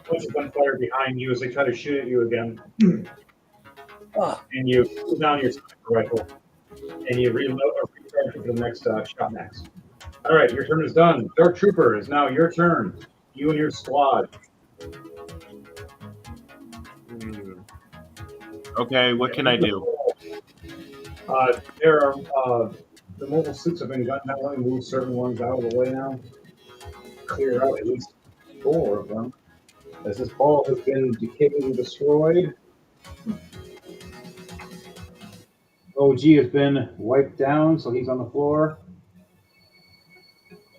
Bunch of gunfire behind you as they try to shoot at you again. Oh, And you pull down your sniper rifle. And you reload or recharge for the next shot next. All right, your turn is done. Dark Trooper is now your turn. You and your squad. Okay, what can I do? There are the mobile suits have been gotten that way. Move certain ones out of the way now. Clear out at least 4 of them. As this ball has been decayed and destroyed. OG has been wiped down, so he's on the floor.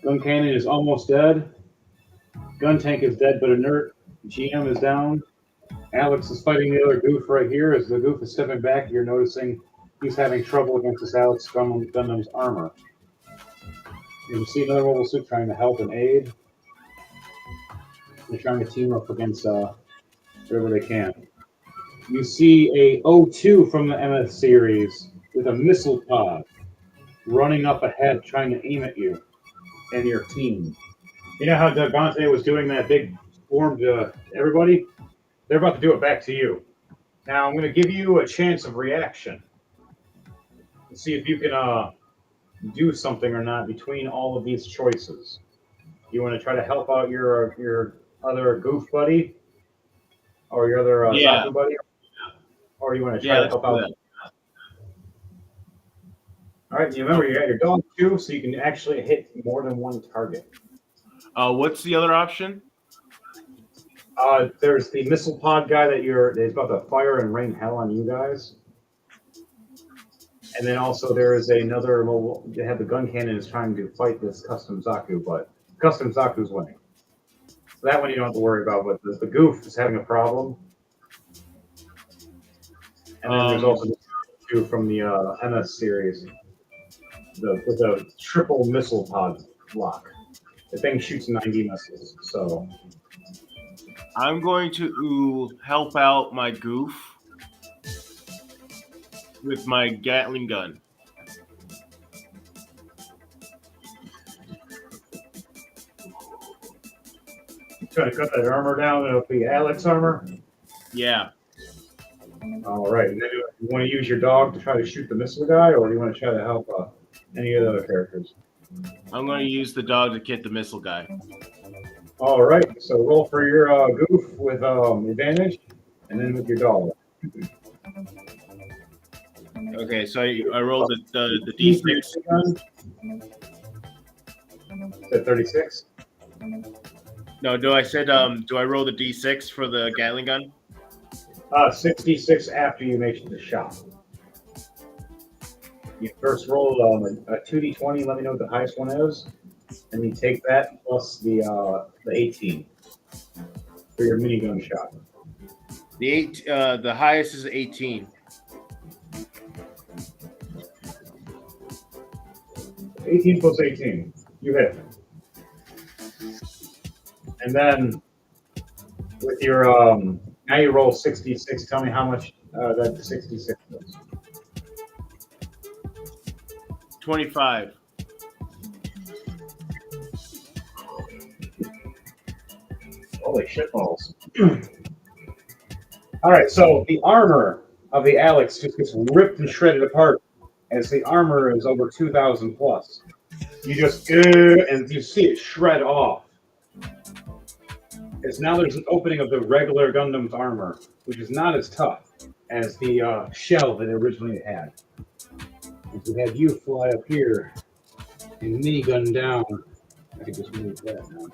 Gun cannon is almost dead. Gun tank is dead but inert. GM is down. Alex is fighting the other goof right here. As the goof is stepping back, you're noticing he's having trouble against this Alex Gundam's armor. You see another mobile suit trying to help and aid. They're trying to team up against wherever they can. You see a O2 from the MS series with a missile pod running up ahead trying to aim at you and your team. You know how Devante was doing that big form to everybody? They're about to do it back to you. Now I'm going to give you a chance of reaction. Let's see if you can do something or not between all of these choices. You want to try to help out your other goof buddy, or your other Zaku buddy, or you want to try to help out? That. All right. You remember you got your dog too, so you can actually hit more than one target. What's the other option? There's the missile pod guy that's about to fire and rain hell on you guys. And then also there is another mobile. They have the gun cannon is trying to fight this custom Zaku, but custom Zaku's winning. So that one you don't have to worry about. But the goof is having a problem. And then there's also the two from the MS series, with a triple missile pod block. The thing shoots 90 missiles. So I'm going to help out my goof with my Gatling gun. trying to cut that armor down. It'll be Alex armor. Yeah. All right. And then you want to use your dog to try to shoot the missile guy, or do you want to try to help any of the other characters? I'm going to use the dog to get the missile guy. All right. So roll for your goof with advantage, and then with your dog. Okay, so I rolled the D6. At 36. No, do I roll the D6 for the Gatling gun? 66 after you make the shot. You first roll a 2d20. Let me know what the highest one is, and you take that plus the 18 for your minigun shot. The highest is 18. 18 plus 18. You hit. And then with your now you roll 66. Tell me how much that 66 is. 25. Holy shitballs. All right, so the armor of the Alex just gets ripped and shredded apart as the armor is over 2,000 plus. You just, and you see it shred off. As now there's an opening of the regular Gundam's armor, which is not as tough as the shell that it originally had. And to have you fly up here and minigun down, I can just move that now.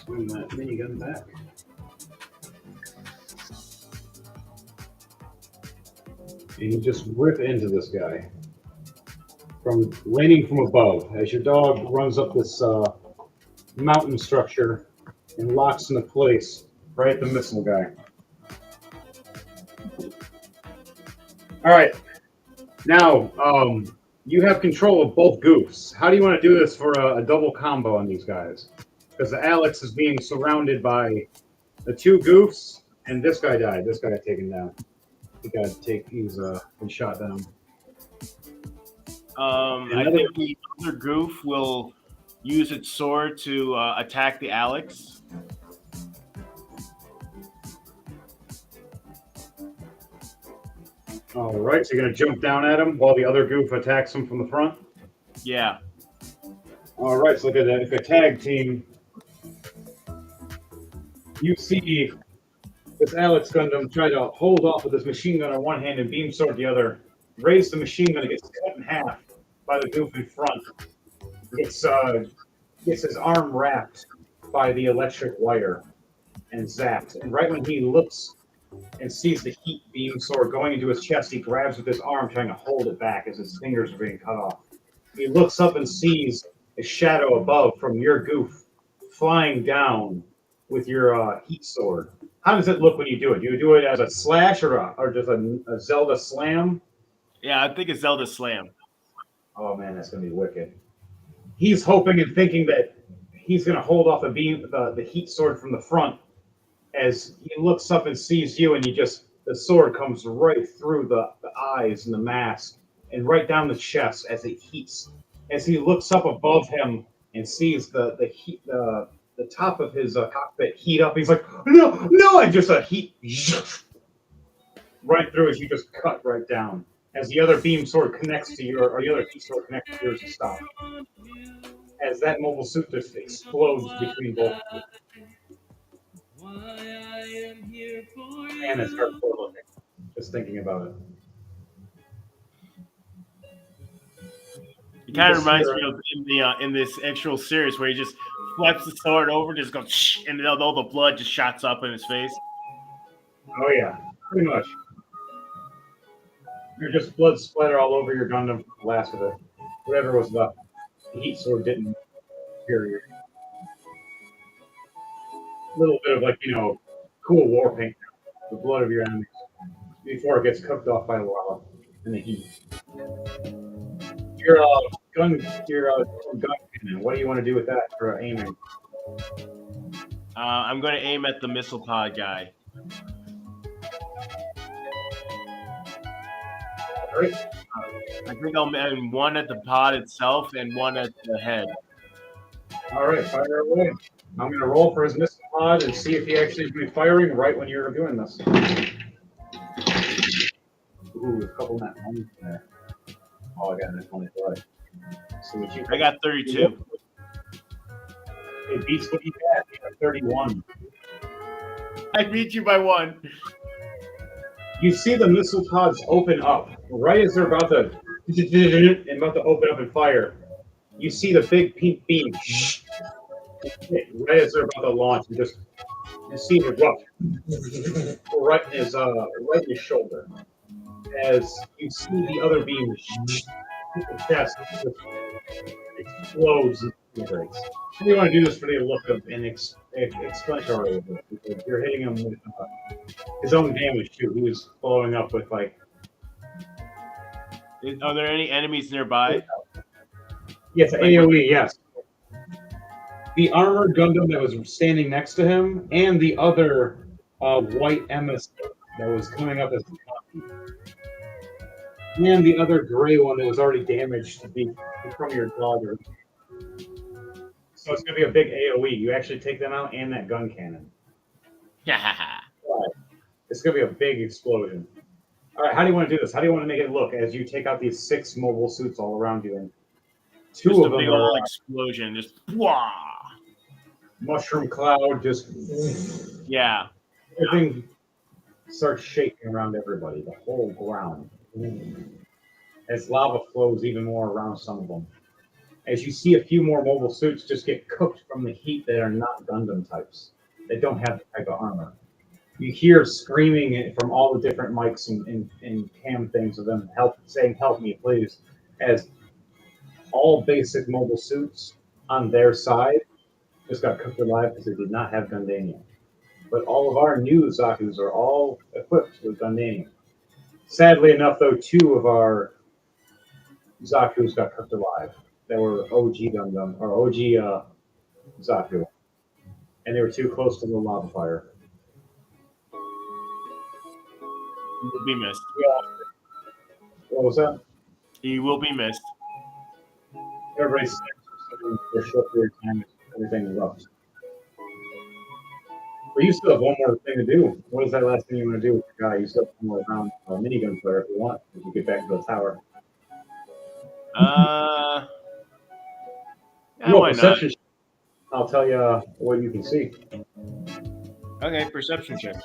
Swing that minigun back. And you just rip into this guy. From landing from above, as your dog runs up this mountain structure and locks into place right at the missile guy. All right. Now, you have control of both goofs. How do you want to do this for a double combo on these guys? because Alex is being surrounded by the two goofs, and this guy died. This guy got taken down. He's been shot down. I think the other goof will use its sword to attack the Alex. All right, so you're gonna jump down at him while the other goof attacks him from the front. Yeah. All right, so look at that. If a tag team, you see this Alex Gundam try to hold off with his machine gun on one hand and beam sword the other. Raise the machine gun, it gets cut in half by the goof in front. Gets his arm wrapped by the electric wire and zapped. And right when he looks and sees the heat beam sword going into his chest, he grabs with his arm, trying to hold it back as his fingers are being cut off. He looks up and sees a shadow above from your goof flying down with your heat sword. How does it look when you do it? Do you do it as a slash or just a Zelda slam? Yeah, I think it's Zelda Slam. Oh man, that's gonna be wicked. He's hoping and thinking that he's gonna hold off the heat sword from the front. As he looks up and sees you, and the sword comes right through the eyes and the mask, and right down the chest as it heats. As he looks up above him and sees the top of his cockpit heat up, he's like, "No, no!" And just a heat right through as you just cut right down. As the other beam sword connects to or the other heat sword connects to yours to stop. As that mobile suit just explodes between both of you. And it starts looking. Just thinking about it. It kind of reminds me of in this actual series where he just flips the sword over, just goes, shh, and all the blood just shots up in his face. Oh yeah, pretty much. There's just blood splatter all over your Gundam from the last of it. Whatever was left. The heat sword didn't carry it. A little bit of cool war paint. The blood of your enemies. Before it gets cooked off by lava in the heat. Your gun cannon. What do you want to do with that for aiming? I'm going to aim at the missile pod guy. All right. I think I'll aim one at the pod itself and one at the head. All right, fire away. I'm going to roll for his missile pod and see if he actually is going to be firing right when you're doing this. Ooh, a couple net ones there. Oh, I got a net 25. So I got 32. It beats what you got. You got 31. I beat you by 1. You see the missile pods open up right as they're about to open up and fire. You see the big pink beam right as they're about to launch. You see the rough right in his shoulder. As you see the other beam hit the chest, explodes and disintegrates. You want to do this for the look of an explanatory of it, because you're hitting him with his own damage too. He was blowing up with Are there any enemies nearby? Yes, AoE, yes. The armored Gundam that was standing next to him, and the other white MS that was coming up as the copy. And the other gray one that was already damaged from your dogger. So it's going to be a big AoE. You actually take them out and that gun cannon. Yeah. It's going to be a big explosion. All right, how do you want to do this? How do you want to make it look as you take out these 6 mobile suits all around you? And two just of a big them old are explosion. Just wah. mushroom cloud, just yeah. Everything starts shaking around everybody, the whole ground. As lava flows even more around some of them. As you see a few more mobile suits just get cooked from the heat that are not Gundam types, that don't have the type of armor. You hear screaming from all the different mics and cam things of them saying, "Help me, please," as all basic mobile suits on their side just got cooked alive because they did not have Gundanium. But all of our new Zakus are all equipped with Gundanium. Sadly enough, though, 2 of our Zakus got cooked alive. That were OG Gundam, or OG Zaku. and they were too close to the lava fire. He will be missed. What was that? He will be missed. Everybody stands for a short period of time. Everything erupts. But you still have one more thing to do. What is that last thing you want to do with the guy? You still have one more round of minigun player if you want, if you get back to the tower. Yeah, Roll why not? perception. I'll tell you what you can see. Okay, perception check.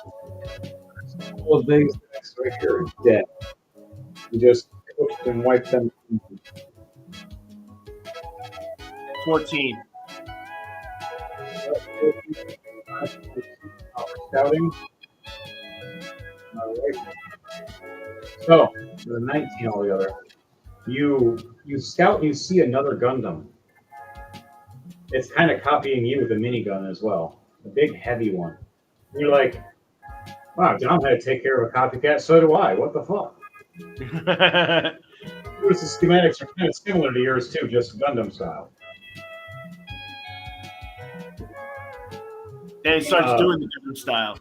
All of these things right here are dead. You just cooked and wiped them. 14. Scouting. All right. So, the 19 altogether. You scout and you see another Gundam. It's kind of copying you with a minigun as well. A big, heavy one. And you're like, wow, John had to take care of a copycat, so do I. What the fuck? Notice the schematics are kind of similar to yours too, just Gundam style. And it starts doing the different style.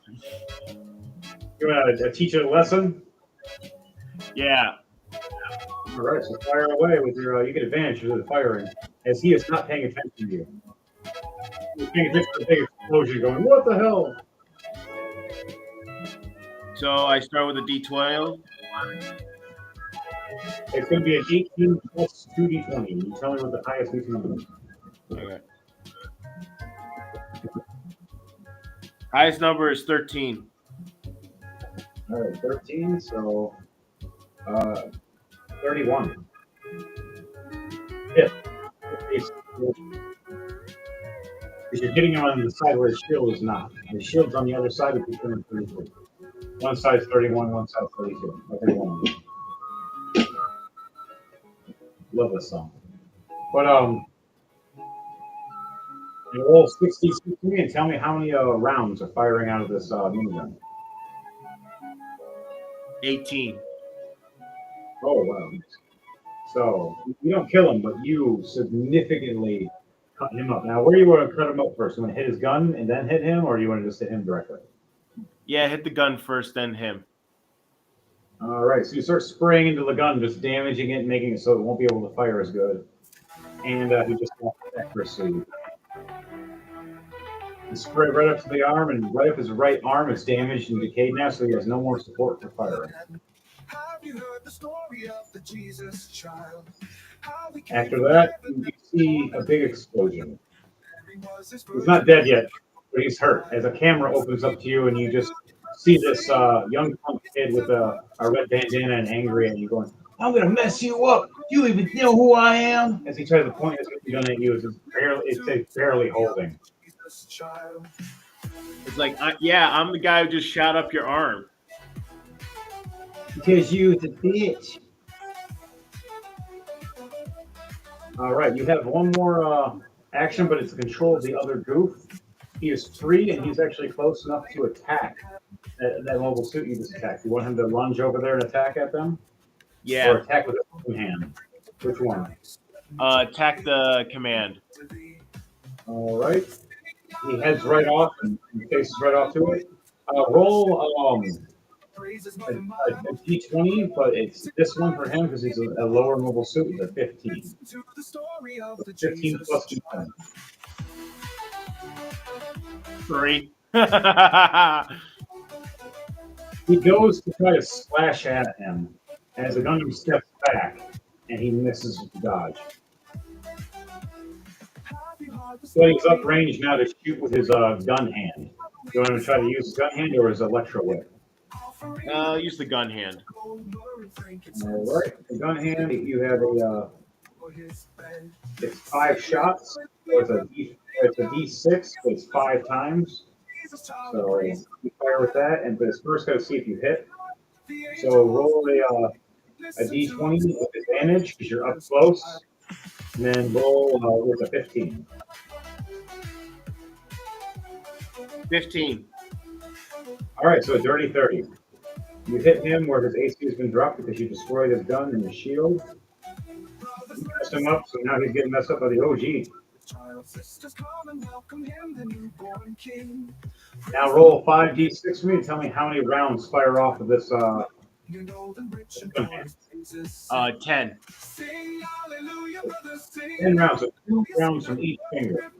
You want to teach it a lesson? Yeah. All right, so fire away with your. You get advantage with the firing, as he is not paying attention to you. He's paying attention to the big explosion, going, "What the hell?" So I start with a D12. It's going to be an 18 plus 2d20. You tell me what the highest d20 is. Okay. Highest number is 13. All right, 13. So, 31. Yeah. Because you're hitting him on the side where his shield is not. The shield's on the other side of the 32. One side's 31, one side's 32. Okay, one. Love this song. But you roll 60 and tell me how many rounds are firing out of this minigun. 18. Oh wow. So you don't kill him, but you significantly cut him up. Now, where do you want to cut him up first? You want to hit his gun and then hit him, or do you want to just hit him directly? Yeah, hit the gun first, then him. All right, so you start spraying into the gun, just damaging it, making it so it won't be able to fire as good. And he just lost accuracy. You spray right up to the arm, and right up his right arm is damaged and decayed now, so he has no more support for firing. After that, you see a big explosion. He's not dead yet, but he's hurt. As a camera opens up to you, and you just see this young punk kid with a red bandana and angry at you going, "I'm going to mess you up. Do you even know who I am?" As he tries to point his gun at you, it's barely holding. It's like, yeah, I'm the guy who just shot up your arm. Because you the bitch. All right, you have one more action, but it's to control the other goof. He is free, and he's actually close enough to attack that mobile suit you just attacked. You want him to lunge over there and attack at them? Yeah. Or attack with his own hand? Which one? Attack the command. All right. He heads right off and faces right off to it. Roll a d20, but it's this one for him because he's a lower mobile suit. He's a 15. 15 plus d10. 3. He goes to try to slash at him as the Gundam steps back, and he misses the dodge. So he's up range now to shoot with his gun hand. Do you want him to try to use his gun hand or his electro whip? Use the gun hand. All right, the gun hand. You have it's 5 shots. So it's a D6, but it's 5 times. So you fire with that, but it's first got to see if you hit. So roll a D20 with advantage because you're up close, and then roll with a 15. 15. All right, so a dirty 30. You hit him where his AC has been dropped because you destroyed his gun and his shield. You messed him up, so now he's getting messed up by the OG. Now roll 5d6 for me and tell me how many rounds fire off of this gun hand. 10. 10 rounds, so 2 rounds from each finger.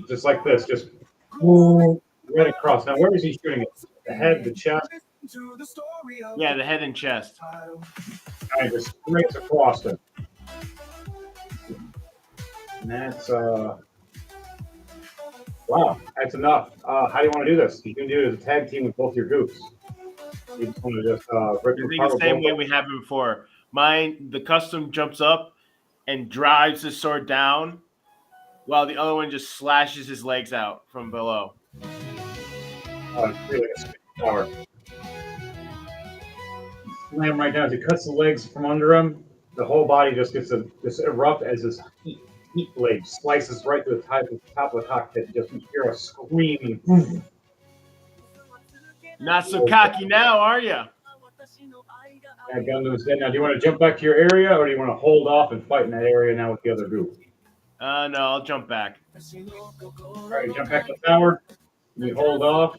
Just like this, just right across. Now, where is he shooting it? The head, the chest, Yeah, the head and chest. and just straight across it. And that's, wow, that's enough. How do you want to do this? You can do it as a tag team with both your goofs. You just want to just rip I your think power the same way both we have it before. Mine, the custom jumps up and drives his sword down, while the other one just slashes his legs out from below. really a spin power. Slam right down. As he cuts the legs from under him, the whole body just gets to just erupt as his heat blade slices right to the top of the cockpit. Just you hear a scream. Not so cocky now, are you? That Gundam's dead. Now, do you want to jump back to your area, or do you want to hold off and fight in that area now with the other group? No, I'll jump back. All right, jump back to the tower. You hold off.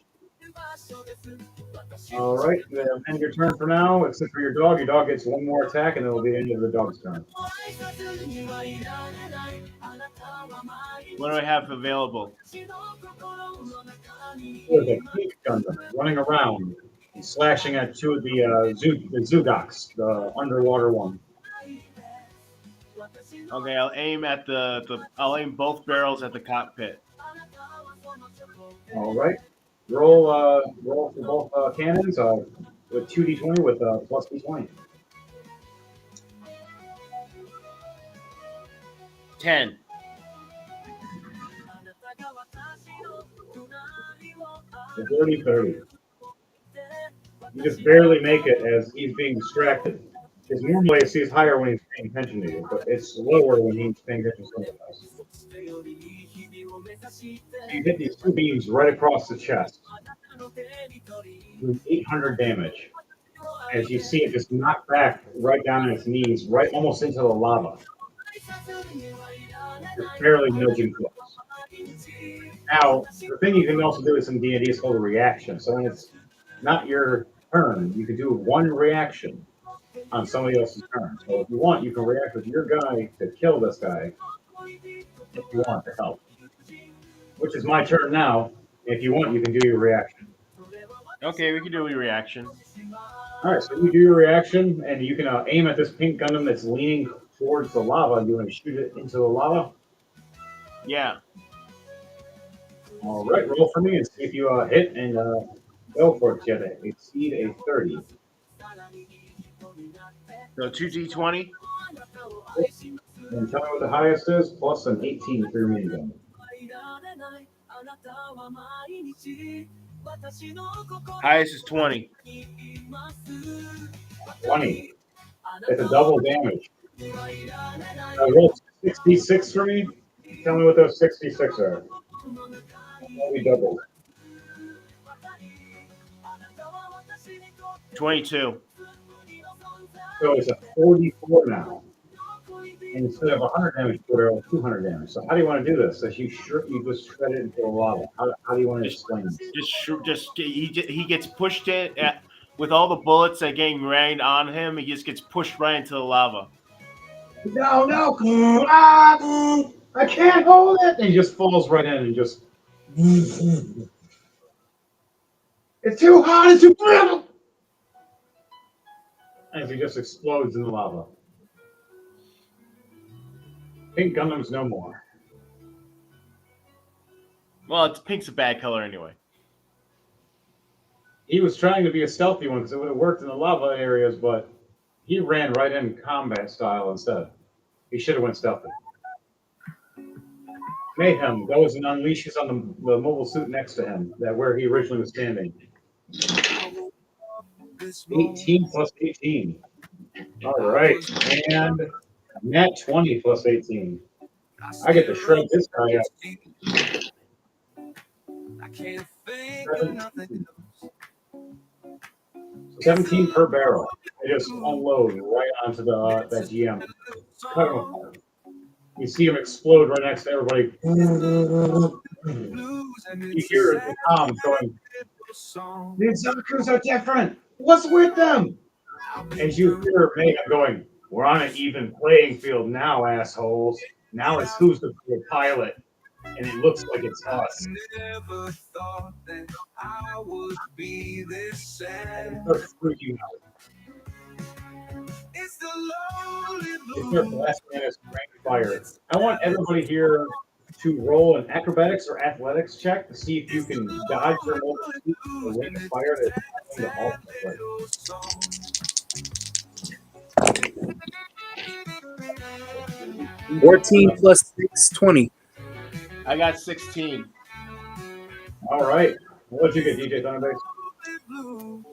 All right, then end your turn for now, except for your dog. Your dog gets one more attack, and it will be the end of the dog's turn. What do I have available? There's a pink Gundam running around, and slashing at two of the Zugaks, the underwater one. Okay, I'll aim at I'll aim both barrels at the cockpit. All right, roll for both cannons with 2d20 with plus d20. 10. The dirty 30. You just barely make it as he's being distracted. Because normally it sees higher when he's paying attention to you, but it's lower when he's paying attention to something else. You hit these 2 beams right across the chest, doing 800 damage. As you see it just knock back right down on its knees, right almost into the lava. You're barely nudging close. Now, the thing you can also do is in D&D is called a reaction. So when it's not your turn, you can do one reaction on somebody else's turn. So if you want, you can react with your guy to kill this guy if you want to help. Which is my turn now. If you want, you can do your reaction. Okay, we can do a reaction. All right, so you do your reaction, and you can aim at this pink Gundam that's leaning towards the lava. You want to shoot it into the lava? Yeah. All right, roll for me and see if you hit and go for it. You have to exceed a 30. So 2d20. And tell me what the highest is, plus an 18 for your minigun. Highest is 20. 20. It's a double damage. Roll 66 for me. Tell me what those 66 are. Only doubled. 22. So it's a 44 now. And instead of 100 damage, put 200 damage. So how do you want to do this? As you just shred it into the lava. How do you want to explain this? He gets pushed in with all the bullets that getting rained on him. He just gets pushed right into the lava. No! I can't hold it! And he just falls right in and just. It's too hot! It's too brittle! As he just explodes in the lava. Pink Gundam's no more. Well, pink's a bad color anyway. He was trying to be a stealthy one because it would have worked in the lava areas, but he ran right in combat style instead. He should have went stealthy. Mayhem goes and unleashes on the mobile suit next to him, that where he originally was standing. 18 plus 18. All right, and net 20 plus 18. I get to shred this guy up. 17 per barrel. I just unload right onto that GM. Cut him apart. You see him explode right next to everybody. You hear the comms going, the Zakus are different. What's with them? As you hear Mayhem going, we're on an even playing field now, assholes. Now it's who's the pilot, and it looks like it's us. Never thought that I would be this And it sad. starts freaking out. It's the lonely They start blues. blasting at us with rain fire. I want everybody here to roll an acrobatics or athletics check to see if you It's the can dodge their mobile lonely suit in the blues, ring and of it's fire a that's sad, happening to all sad of us right little song. now. 14 plus 6, 20. I got 16. All right. What'd you get, DJ Thunderbase? Lonely blues,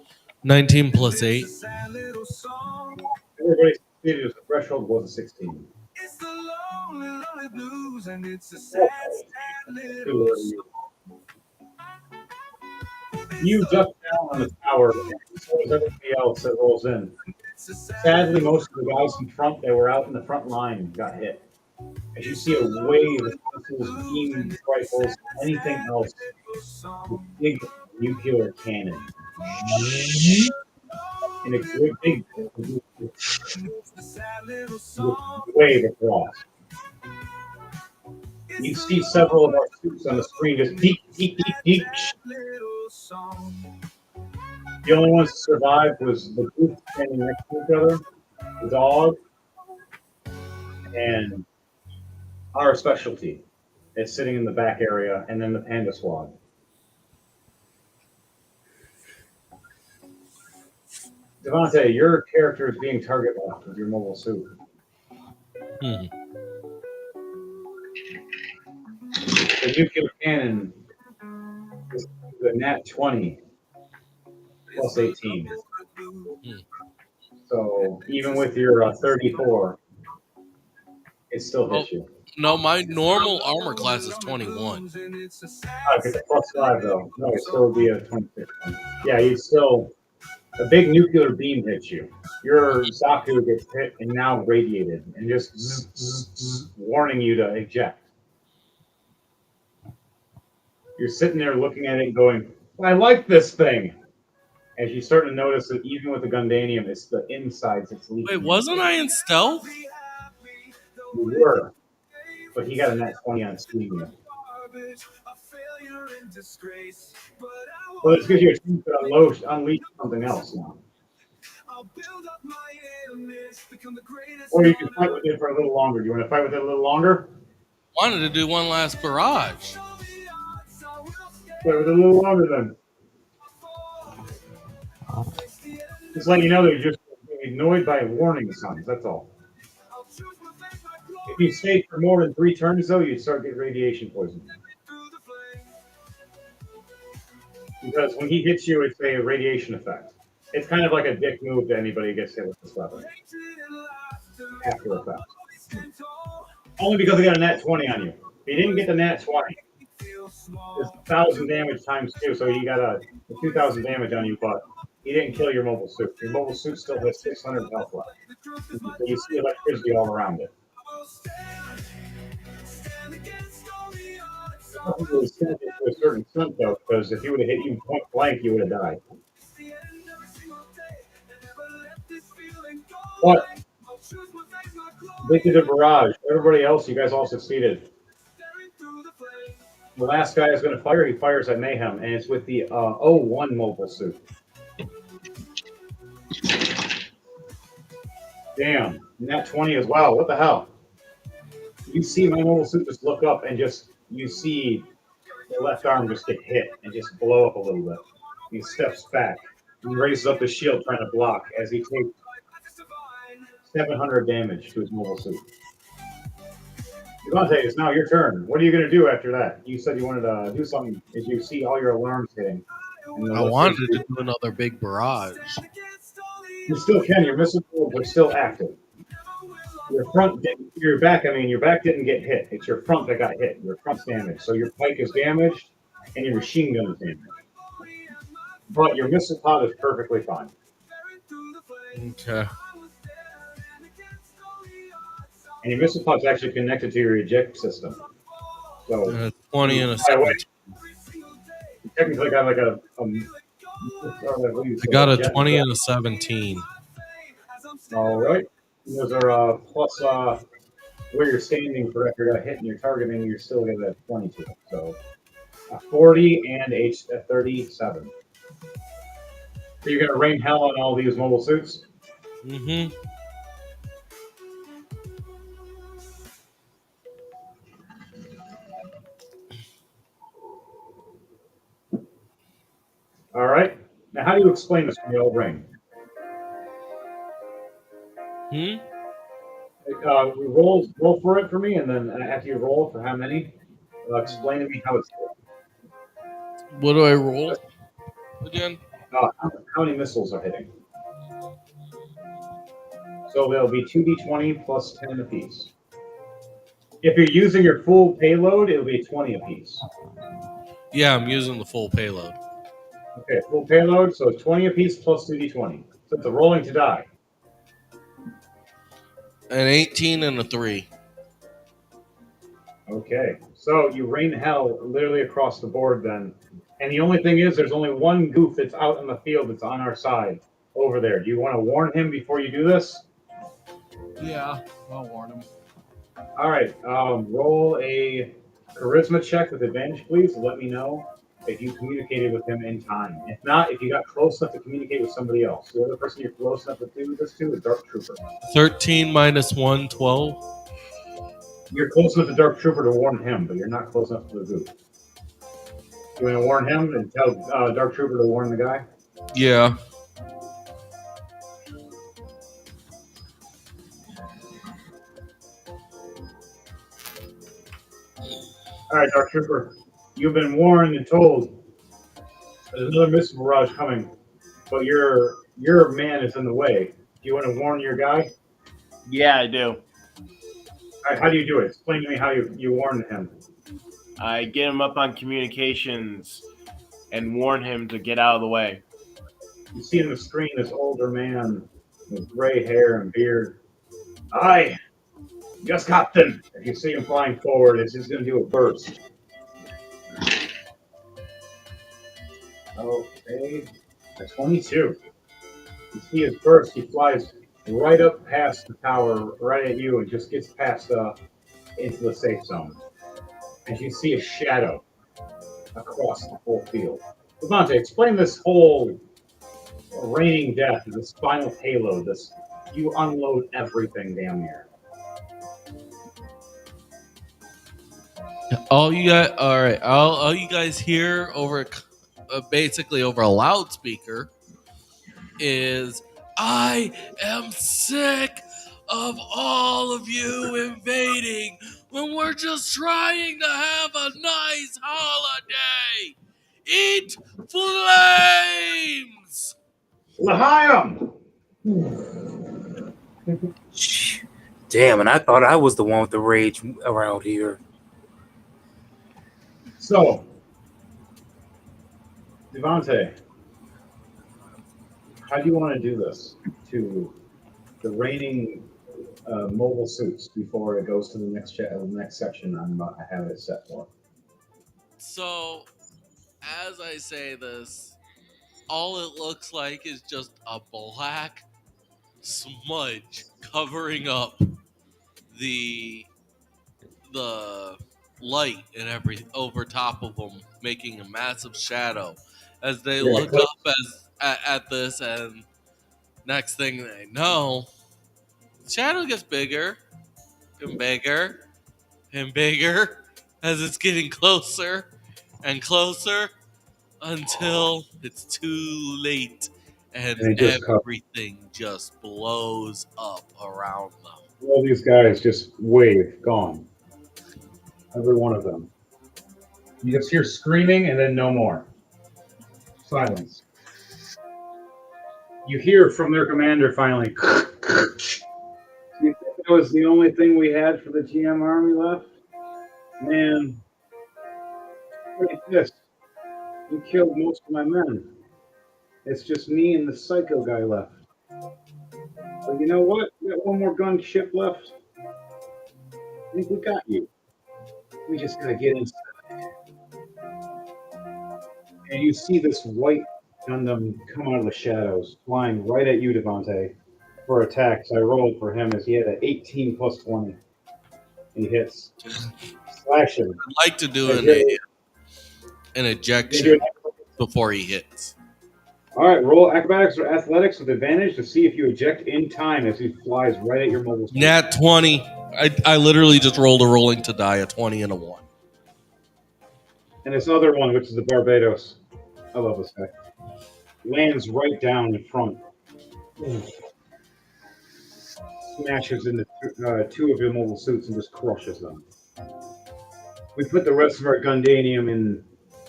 19 plus it's 8. a sad little song. Everybody succeeded as the threshold was a 16. It's the lonely, lonely blues, and it's a sad, Okay. sad See little where song. you duck down on the tower, and so does everybody else that rolls in. It's a sad Sadly, little most of the guys in front that were out in the front line got hit. As you see a wave of missiles, beam rifles, anything else with song. big nuclear cannon. And a great big It's a sad little song. wave across. You see several of our suits on the screen just peek, peek, peek, peek. Little song. The only ones to survive was the group standing next to each other, the dog, and our specialty. It's sitting in the back area, and then the panda squad. Devontae, your character is being target locked with your mobile suit. Hmm. The nuclear cannon is the nat 20 plus 18. So even with your 34, it still hits you. No, my normal armor class is 21. It's a sad, Because it's plus 5, though. No, it still would be a 26. Yeah, you still. A big nuclear beam hits you. Your Zaku gets hit and now radiated and just warning you to eject. You're sitting there looking at it and going, I like this thing. As you start to notice that even with the Gundanium, it's the insides it's leaking. Wait, wasn't I in stealth? You were, but he got a nat 20 on Steam. Well, this gives you a chance to unleash something else now. Or you can fight with it for a little longer. Do you want to fight with it a little longer? Wanted to do one last barrage. Fight with it a little longer then. Just letting you know that you're just being annoyed by warning signs, that's all. If you stay for more than 3 turns, though, you'd start getting radiation poisoning. Because when he hits you, it's a radiation effect. It's kind of like a dick move to anybody who gets hit with this weapon. After effect. Only because he got a nat 20 on you. If he didn't get the nat 20, it's 1,000 damage times 2, so he got a 2,000 damage on you, but he didn't kill your mobile suit. Your mobile suit still has 600 health left. So you see electricity all around it. Nothing really sent it to a certain extent, though, because if he would have hit you point blank, you would have died. But they did a barrage. Everybody else, you guys all succeeded. The last guy is going to fire. He fires at Mayhem, and it's with the 01 mobile suit. Damn, nat 20 as well. What the hell? You see my mobile suit just look up and just, you see the left arm just get hit and just blow up a little bit. He steps back and raises up the shield trying to block as he takes 700 damage to his mobile suit. Devontae, it's now your turn. What are you going to do after that? You said you wanted to do something as you see all your alarms hitting. I wanted to do another big barrage. You still can. Your missile fields are still active. Your back didn't get hit. It's your front that got hit. Your front's damaged. So your pike is damaged and your machine gun is damaged. But your missile pod is perfectly fine. Okay. And your missile pod's actually connected to your eject system. So 20 and a by the way, 17. you technically got like I got a 20 and a 17. All right. Those are plus where you're standing for if you're hitting your targeting, you're still going to have 22. So 40 and H 37. So you're going to rain hell on all these mobile suits. Mm-hmm. All right. Now, how do you explain this from the old ring? Roll for it for me, and then after you roll for how many, explain to me how it's. What do I roll again? How many missiles are hitting? So there'll be 2d20 plus 10 apiece. If you're using your full payload, it'll be 20 apiece. Yeah, I'm using the full payload. Okay, full payload, so 20 apiece plus 2d20. So it's a rolling to die. An 18 and a 3. Okay, so you rain hell literally across the board then. And the only thing is, there's only one goof that's out in the field that's on our side over there. Do you want to warn him before you do this? Yeah, I'll warn him. All right, roll a charisma check with advantage, please. Let me know if you communicated with him in time. If not, if you got close enough to communicate with somebody else. The other person you're close enough to do this to is Dark Trooper. 13 minus 1, 12. You're close enough to Dark Trooper to warn him, but you're not close enough to the goof. You want to warn him and tell Dark Trooper to warn the guy? Yeah. All right, Dark Trooper, you've been warned and told there's another missile barrage coming, but your man is in the way. Do you want to warn your guy? Yeah, I do. All right, how do you do it? Explain to me how you warn him. I get him up on communications and warn him to get out of the way. You see on the screen this older man with gray hair and beard. Aye, yes, Captain. If you see him flying forward, it's just going to do a burst. Okay, a 22. You see his burst, he flies right up past the tower, right at you, and just gets past into the safe zone. And you see a shadow across the whole field. Devontae, explain this whole raining death, this final payload, this you unload everything damn near. All you guys, all right. All you guys hear over, basically over a loudspeaker, is I am sick of all of you invading when we're just trying to have a nice holiday. Eat flames. L'chaim! Damn, and I thought I was the one with the rage around here. So, Devontae, how do you want to do this to the reigning mobile suits before it goes to the next section I have it set for? So, as I say this, all it looks like is just a black smudge covering up the light and every over top of them, making a massive shadow as they Yeah, look up at this, and next thing they know, the shadow gets bigger and bigger and bigger as it's getting closer and closer until it's too late and And it just everything just blows up around them. all these guys just wave, gone. Every one of them. You just hear screaming and then no more. Silence. You hear from their commander finally. You think that was the only thing we had for the GM army left? Man, look at this. You killed most of my men. It's just me and the psycho guy left. But you know what? We got one more gunship left. I think we got you. We just gotta get inside. And you see this white Gundam come out of the shadows, flying right at you, Devontae, for attacks. I rolled for him as he had an 18 plus 20. He hits. Slash him. I'd like to do As you're- an you ejection do an- before he hits. All right, roll acrobatics or athletics with advantage to see if you eject in time as he flies right at your mobile suit. Nat 20. I literally just rolled a rolling to die, a 20 and a 1. And this other one, which is the Barbados, I love this guy, lands right down in front. Smashes into two of your mobile suits and just crushes them. We put the rest of our Gundanium in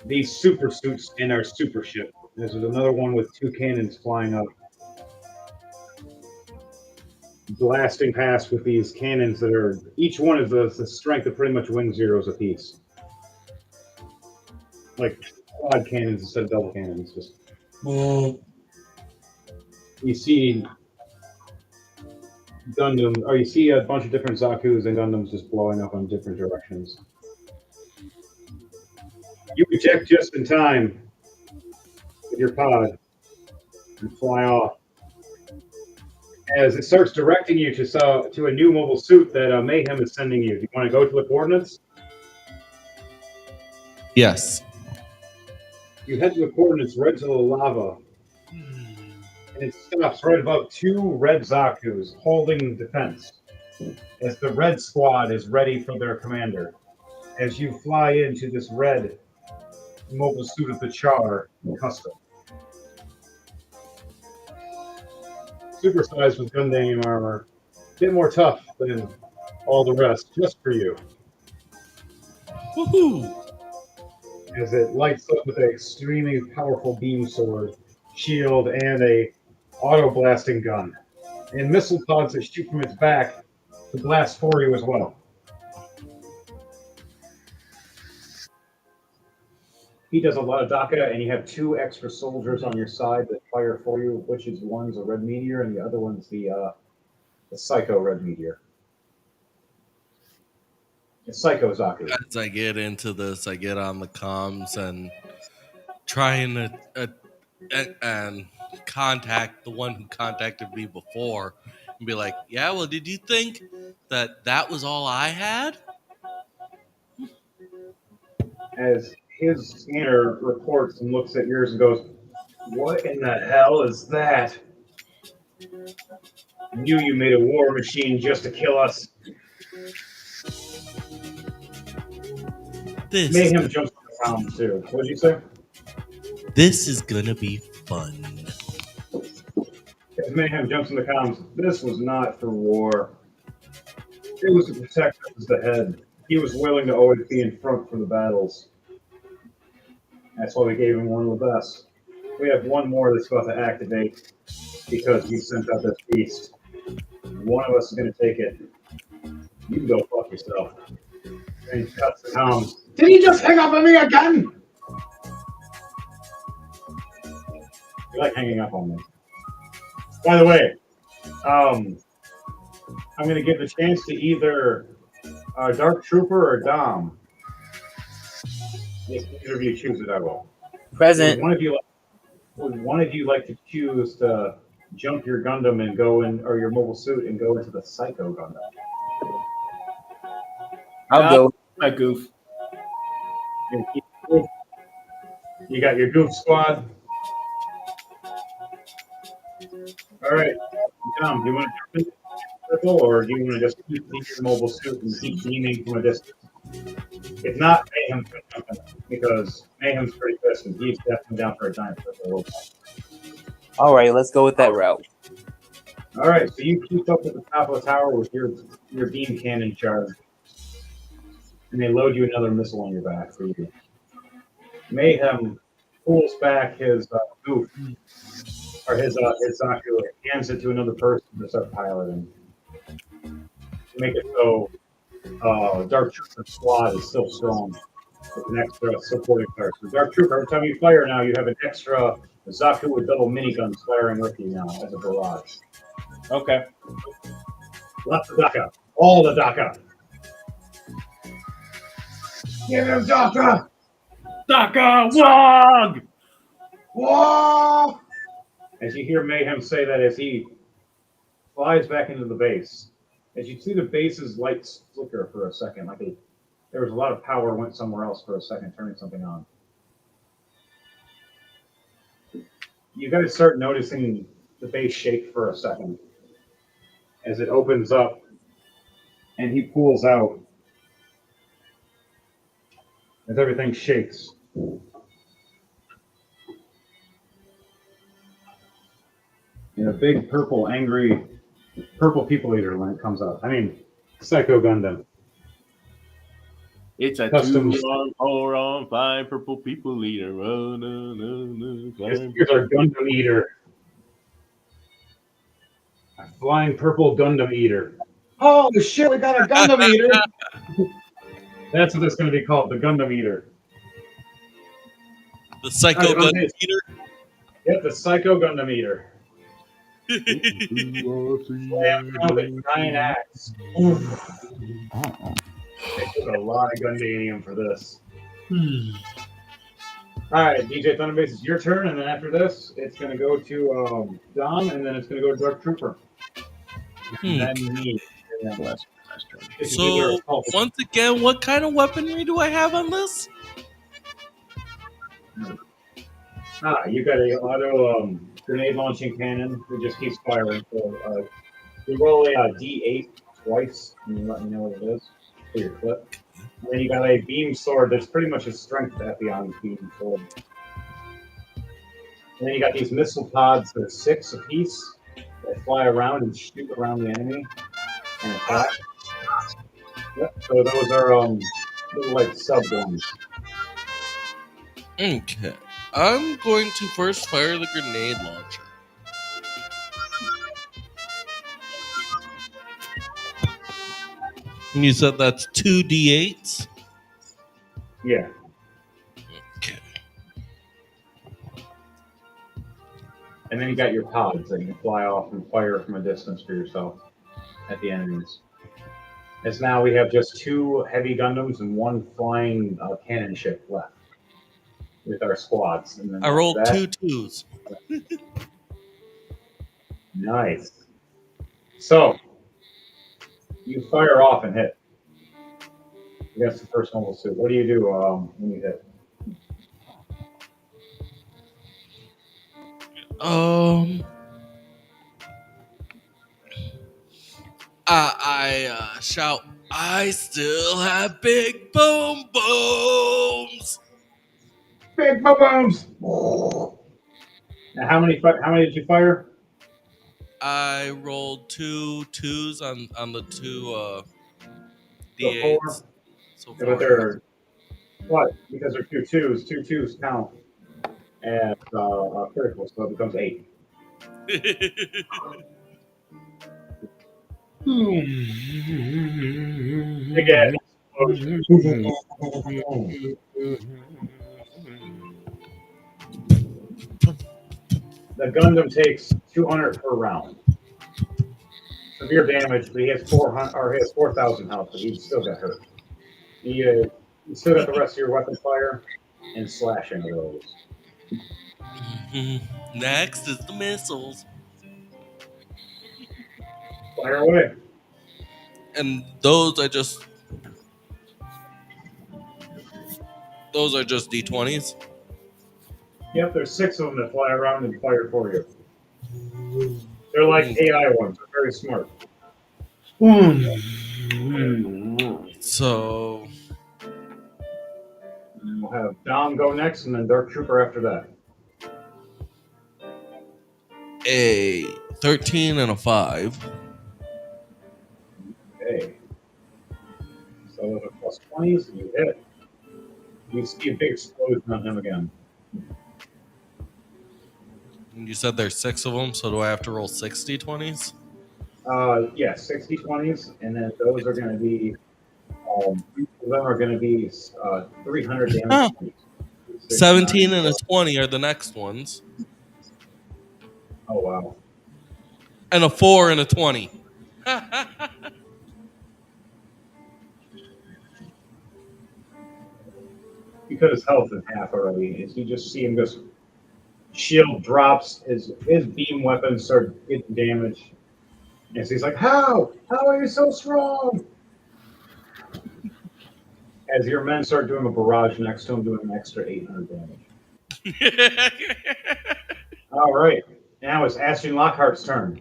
these super suits in our super ship. This is another one with two cannons flying up, blasting past with these cannons that are, each one is the strength of pretty much wing zeros apiece. Like quad cannons instead of double cannons. Just you see Gundam, or you see a bunch of different Zaku's and Gundams just blowing up in different directions. You eject just in time with your pod and fly off. As it starts directing you to a new mobile suit that Mayhem is sending you. Do you want to go to the coordinates? Yes. You head to the coordinates right to the lava. And it stops right above two red Zaku's holding defense. As the red squad is ready for their commander. As you fly into this red mobile suit of the Char custom. Supersized with Gundam armor. A bit more tough than all the rest, just for you. Woohoo! As it lights up with an extremely powerful beam sword, shield, and a auto-blasting gun. And missile pods that shoot from its back to blast for you as well. He does a lot of Daka, and you have two extra soldiers on your side that fire for you, which is one's a red meteor, and the other one's the Psycho red meteor. It's Psycho Zaku. As I get into this, I get on the comms and trying to and contact the one who contacted me before and be like, yeah, well, did you think that was all I had? As his scanner reports and looks at yours and goes, "What in the hell is that? I knew you made a war machine just to kill us." Mayhem jumps on the ground too. What did you say? This is gonna be fun. As Mayhem jumps in the comms, this was not for war. It was to protect us as the head. He was willing to always be in front for the battles. That's why we gave him one of the best. We have one more that's about to activate because we sent out this beast. One of us is going to take it. You can go fuck yourself. And he cuts the comms. Did he just hang up on me again? You like hanging up on me. By the way, I'm going to give the chance to either Dark Trooper or Dom. If either of you choose it, I will. Present. Would one of you like to choose to jump your Gundam and go in, or your mobile suit and go into the Psycho Gundam? I'll go. My goof. You got your goof squad. All right, Dom, do you want to jump in the circle, or do you want to just keep your mobile suit and keep beaming from a distance? If not, Mayhem's going to jump in because Mayhem's pretty pissed and he's definitely down for a giant circle. All right, let's go with that route. All right, so you keep up at the top of the tower with your beam cannon charge, and they load you another missile on your back for you. Mayhem pulls back his goof, or his Zaku, and hands it to another person to start piloting. Make it so Dark Trooper squad is still strong with an extra supporting part. So Dark Trooper, every time you fire now, you have an extra Zaku with double miniguns firing with you now as a barrage. Okay. Lots of Daka. All the Daka. Give him Daka! Daka Wog! Whoa! As you hear Mayhem say that as he flies back into the base, as you see the base's lights flicker for a second, there was a lot of power went somewhere else for a second, turning something on. You guys start noticing the base shake for a second as it opens up and he pulls out as everything shakes. And a big purple, angry, purple people eater when it comes out. I mean, Psycho Gundam. It's a Custom. 2-on, 4-on, flying purple people eater. Oh, no, no, no. Here's our Gundam eater. A flying purple Gundam eater. Holy shit, we got a Gundam eater! That's what it's going to be called, the Gundam eater. The Psycho Alright, Gun okay. Eater. Yep, the Psycho Gundam eater. Slam down with a giant axe. It took a lot of Gundanium for this. Alright, DJ Thunderbase, it's your turn, and then after this, it's going to go to Dom, and then it's going to go to Dark Trooper. And then me. And then last turn. So, once again, what kind of weaponry do I have on this? You got a auto grenade launching cannon that just keeps firing. So you roll a D8 twice, and you let me know what it is for your clip. And then you got a beam sword that's pretty much a strength Epion beam sword. And then you got these missile pods that are 6 apiece that fly around and shoot around the enemy and attack. Yep. So those are little like sub ones. Okay. I'm going to first fire the grenade launcher. And you said that's 2 D8s? Yeah. Okay. And then you got your pods that you can fly off and fire from a distance for yourself at the enemies. As now we have just 2 heavy Gundams and 1 flying cannon ship left with our squads. And then I rolled that, 2 twos. Nice. So you fire off and hit against the first mobile suit. What do you do when you hit? I shout, I still have big boom booms. Big booms. Now, how many did you fire? I rolled 2 twos on the 2 So D8s. 4. So Yeah, 4. but they're what? Because they're 2 twos. 2 twos count as critical, so it becomes 8. Again. The Gundam takes 200 per round. Severe damage, but he has 4,000 health, but he still got hurt. You still got the rest of your weapon fire and slashing rolls. Next is the missiles. Fire away. And those are just D20s. Yep, there's 6 of them that fly around and fire for you. They're like AI ones. They're very smart. So And we'll have Dom go next, and then Dark Trooper after that. a 13 and a 5. Okay. So those are plus 20s, and you hit. You see a big explosion on him again. And you said there's 6 of them, so do I have to roll 60 20s? Yeah, 60 20s, and then those are going to be, each of them are going to be 300 damage. 17 and a 20 are the next ones. Oh, wow. And a 4 and a 20. cut his health in half already. As you just see him just shield drops, his beam weapons start getting damaged. And so he's like, How? How are you so strong? As your men start doing a barrage next to him, doing an extra 800 damage. All right. Now it's Ashton Lockhart's turn.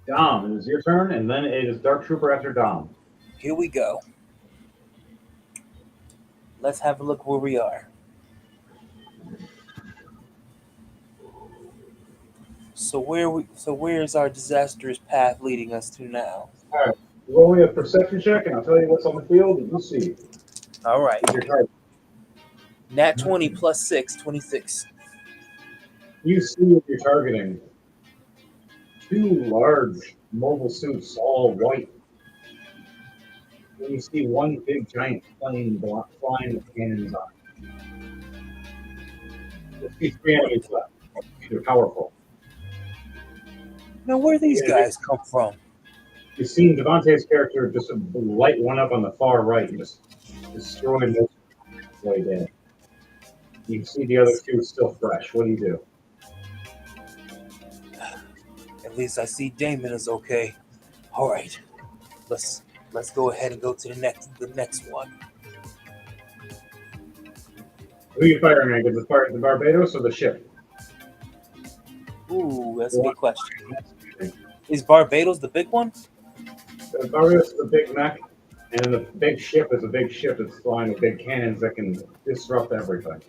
Dom, it is your turn, and then it is Dark Trooper after Dom. Here we go. Let's have a look where we are. So where's our disastrous path leading us to now? All right. Roll me a perception check, and I'll tell you what's on the field, and you see. All right. Your target. Nat 20 plus 6, 26. You see what you're targeting. Two large mobile suits, all white. And you see one big giant plane flying with cannons on it. You see three enemies left. They're powerful. Now, where these Yeah, guys come from? You've seen Devontae's character just light one up on the far right and just destroy most of the way down. You see the other two still fresh. What do you do? At least I see Damon is okay. All right, let's go ahead and go to the next one. Who are you firing at? The Barbados or the ship? Ooh, that's a good question. Is Barbados the big one? The Barbados is the big mech, and then the big ship is a big ship that's flying with big cannons that can disrupt everything.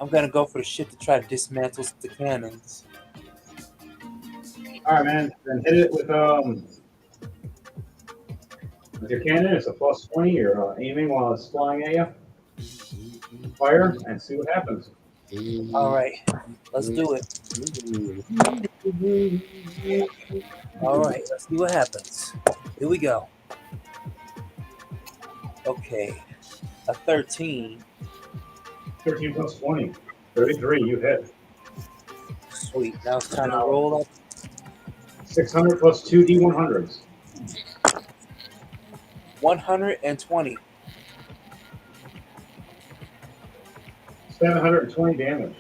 I'm gonna go for the ship to try to dismantle the cannons. All right, man. Then hit it with your cannon. It's a plus 20. You're aiming while it's flying at you. Fire and see what happens. All right, let's do it. All right, let's see what happens. Here we go. Okay, a 13. 13 plus 20. 33. You hit. Sweet. Now it's time to roll up. 600 plus 2 D100s. 120. 720 damage.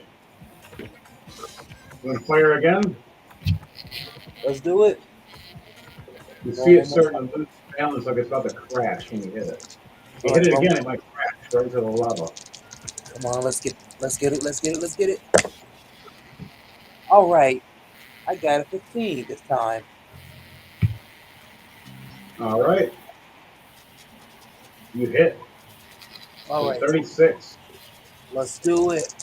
You want to fire again? Let's do it. You see it starting to lose balance like it's about to crash when you hit it. You hit it again, it might crash right into the lava. Come on, let's get it. All right, I got a 15 this time. All right. You hit. All right, 36. let's do it.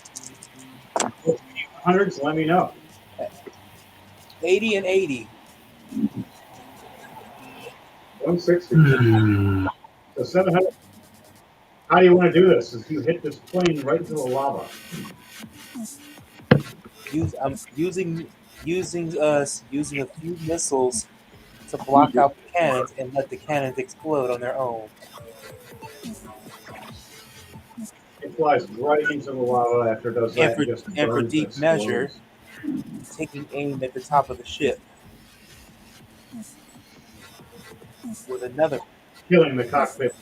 Hundreds, let me know. 80 and 80. 160. So 700. How do you want to do this? Is you hit this plane right into the lava. I'm using a few missiles to block out the cannons and let the cannons explode on their own. It flies right into the lava after it does that. And for deep measure, taking aim at the top of the ship with another. Killing the cockpit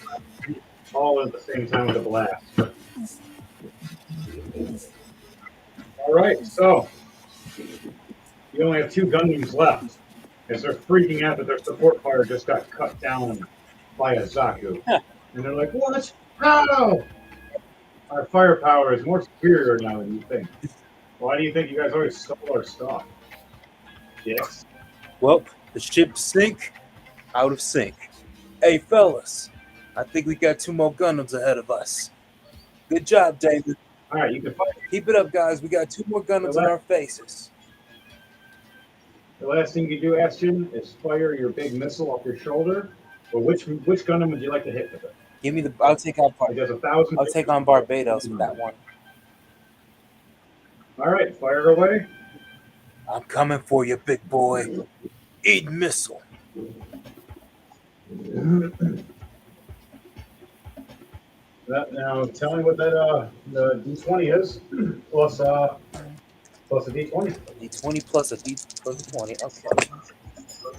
all at the same time with a blast. All right, so you only have 2 Gundams left as they're freaking out that their support fire just got cut down by a Zaku. And they're like, what? How? Our firepower is more superior now than you think. Why do you think you guys always stole our stuff? Yes. Well, the ship sink, out of sync. Hey, fellas, I think we got 2 more Gundams ahead of us. Good job, David. All right, you can fire. Keep it up, guys. We got 2 more Gundams in our faces. The last thing you do, Ashton, is fire your big missile off your shoulder. But which Gundam would you like to hit with it? Give me the. I'll take on. It does 1,000. I'll take on Barbados with that one. All right, fire away. I'm coming for you, big boy. Eat missile. Now, tell me what that the D20 is plus a D20. D20 plus a D20. Okay.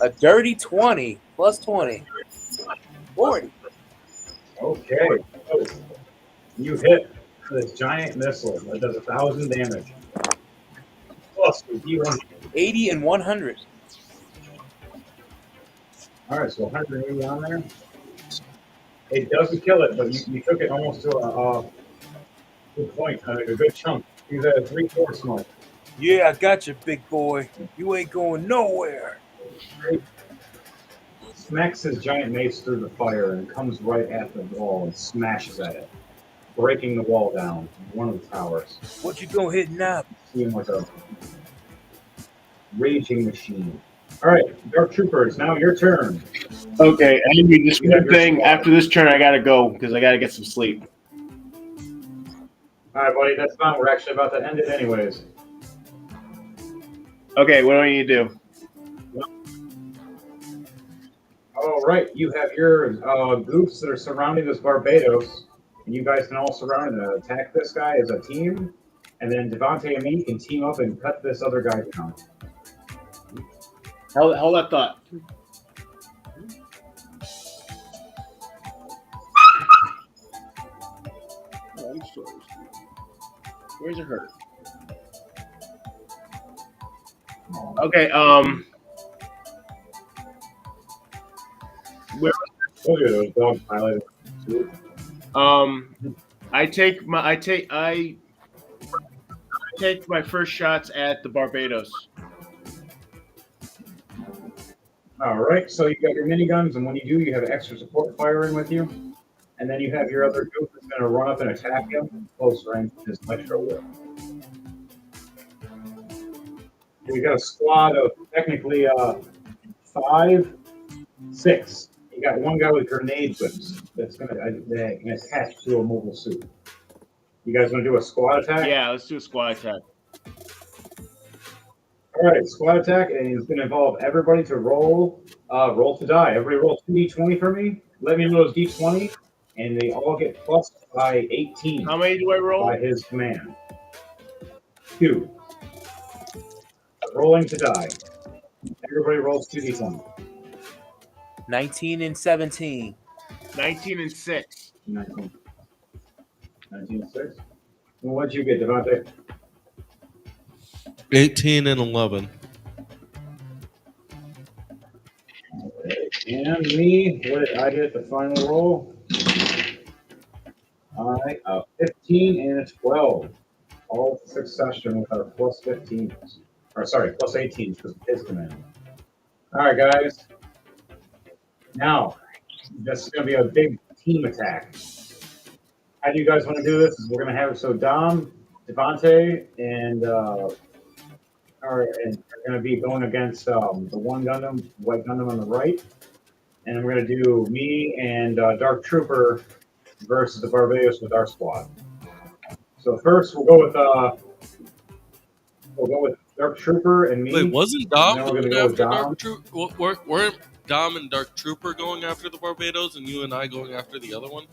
A dirty 20 plus 20. 40. Okay. So you hit this giant missile that does 1,000 damage. Plus the D1. 80 and 100. All right, so 180 on there. It doesn't kill it, but you took it almost to a good point, a good chunk. He's at a 3/4 mark. Yeah, I got you, big boy. You ain't going nowhere. Smacks his giant mace through the fire and comes right at the wall and smashes at it, breaking the wall down, one of the towers. What you gonna hit now? See him like a raging machine. All right, Dark Trooper, it's now your turn. Okay, and you just one thing. After this turn, I gotta go because I gotta get some sleep. All right, buddy, that's fine. We're actually about to end it anyways. Okay, what do I need to do? All right, you have your goofs that are surrounding this Barbados, and you guys can all surround and attack this guy as a team. And then Devontae and me can team up and cut this other guy down. Hold that thought. Oh, I'm sorry. Where's it hurt? Okay, where, Oh, yeah, those dogs highlighted. I take my first shots at the Barbados. All right, so you got your miniguns, and when you do, you have extra support firing with you. And then you have your other goof that's going to run up and attack him close range with his electro whip. We got a squad of technically 5, 6. You got one guy with grenade whips that's going to attach to a mobile suit. You guys want to do a squad attack? Yeah, let's do a squad attack. All right, squad attack, and it's going to involve everybody to roll to die. Everybody roll 2d20 for me. Let me know those d20, and they all get plus by 18. How many do I roll? By his command. 2. Rolling to die. Everybody rolls 2d20. 19 and 17. 19 and 6. 19. 19 and 6. Well, what'd you get, Devontae? 18 and 11. And me, what did I get the final roll? I 15 and a 12. All succession with our plus 15s. Or sorry, plus 18s because of his command. All right, guys. Now, this is going to be a big team attack. How do you guys want to do this? We're going to have so Dom, Devontae, and are going to be going against the one Gundam, white Gundam on the right, and we're going to do me and Dark Trooper versus the Barbados with our squad. So first, we'll go with Dark Trooper and me. Wait, wasn't Dom and then we're going gonna go after with Dark Trooper? Weren't Dom and Dark Trooper going after the Barbados, and you and I going after the other one?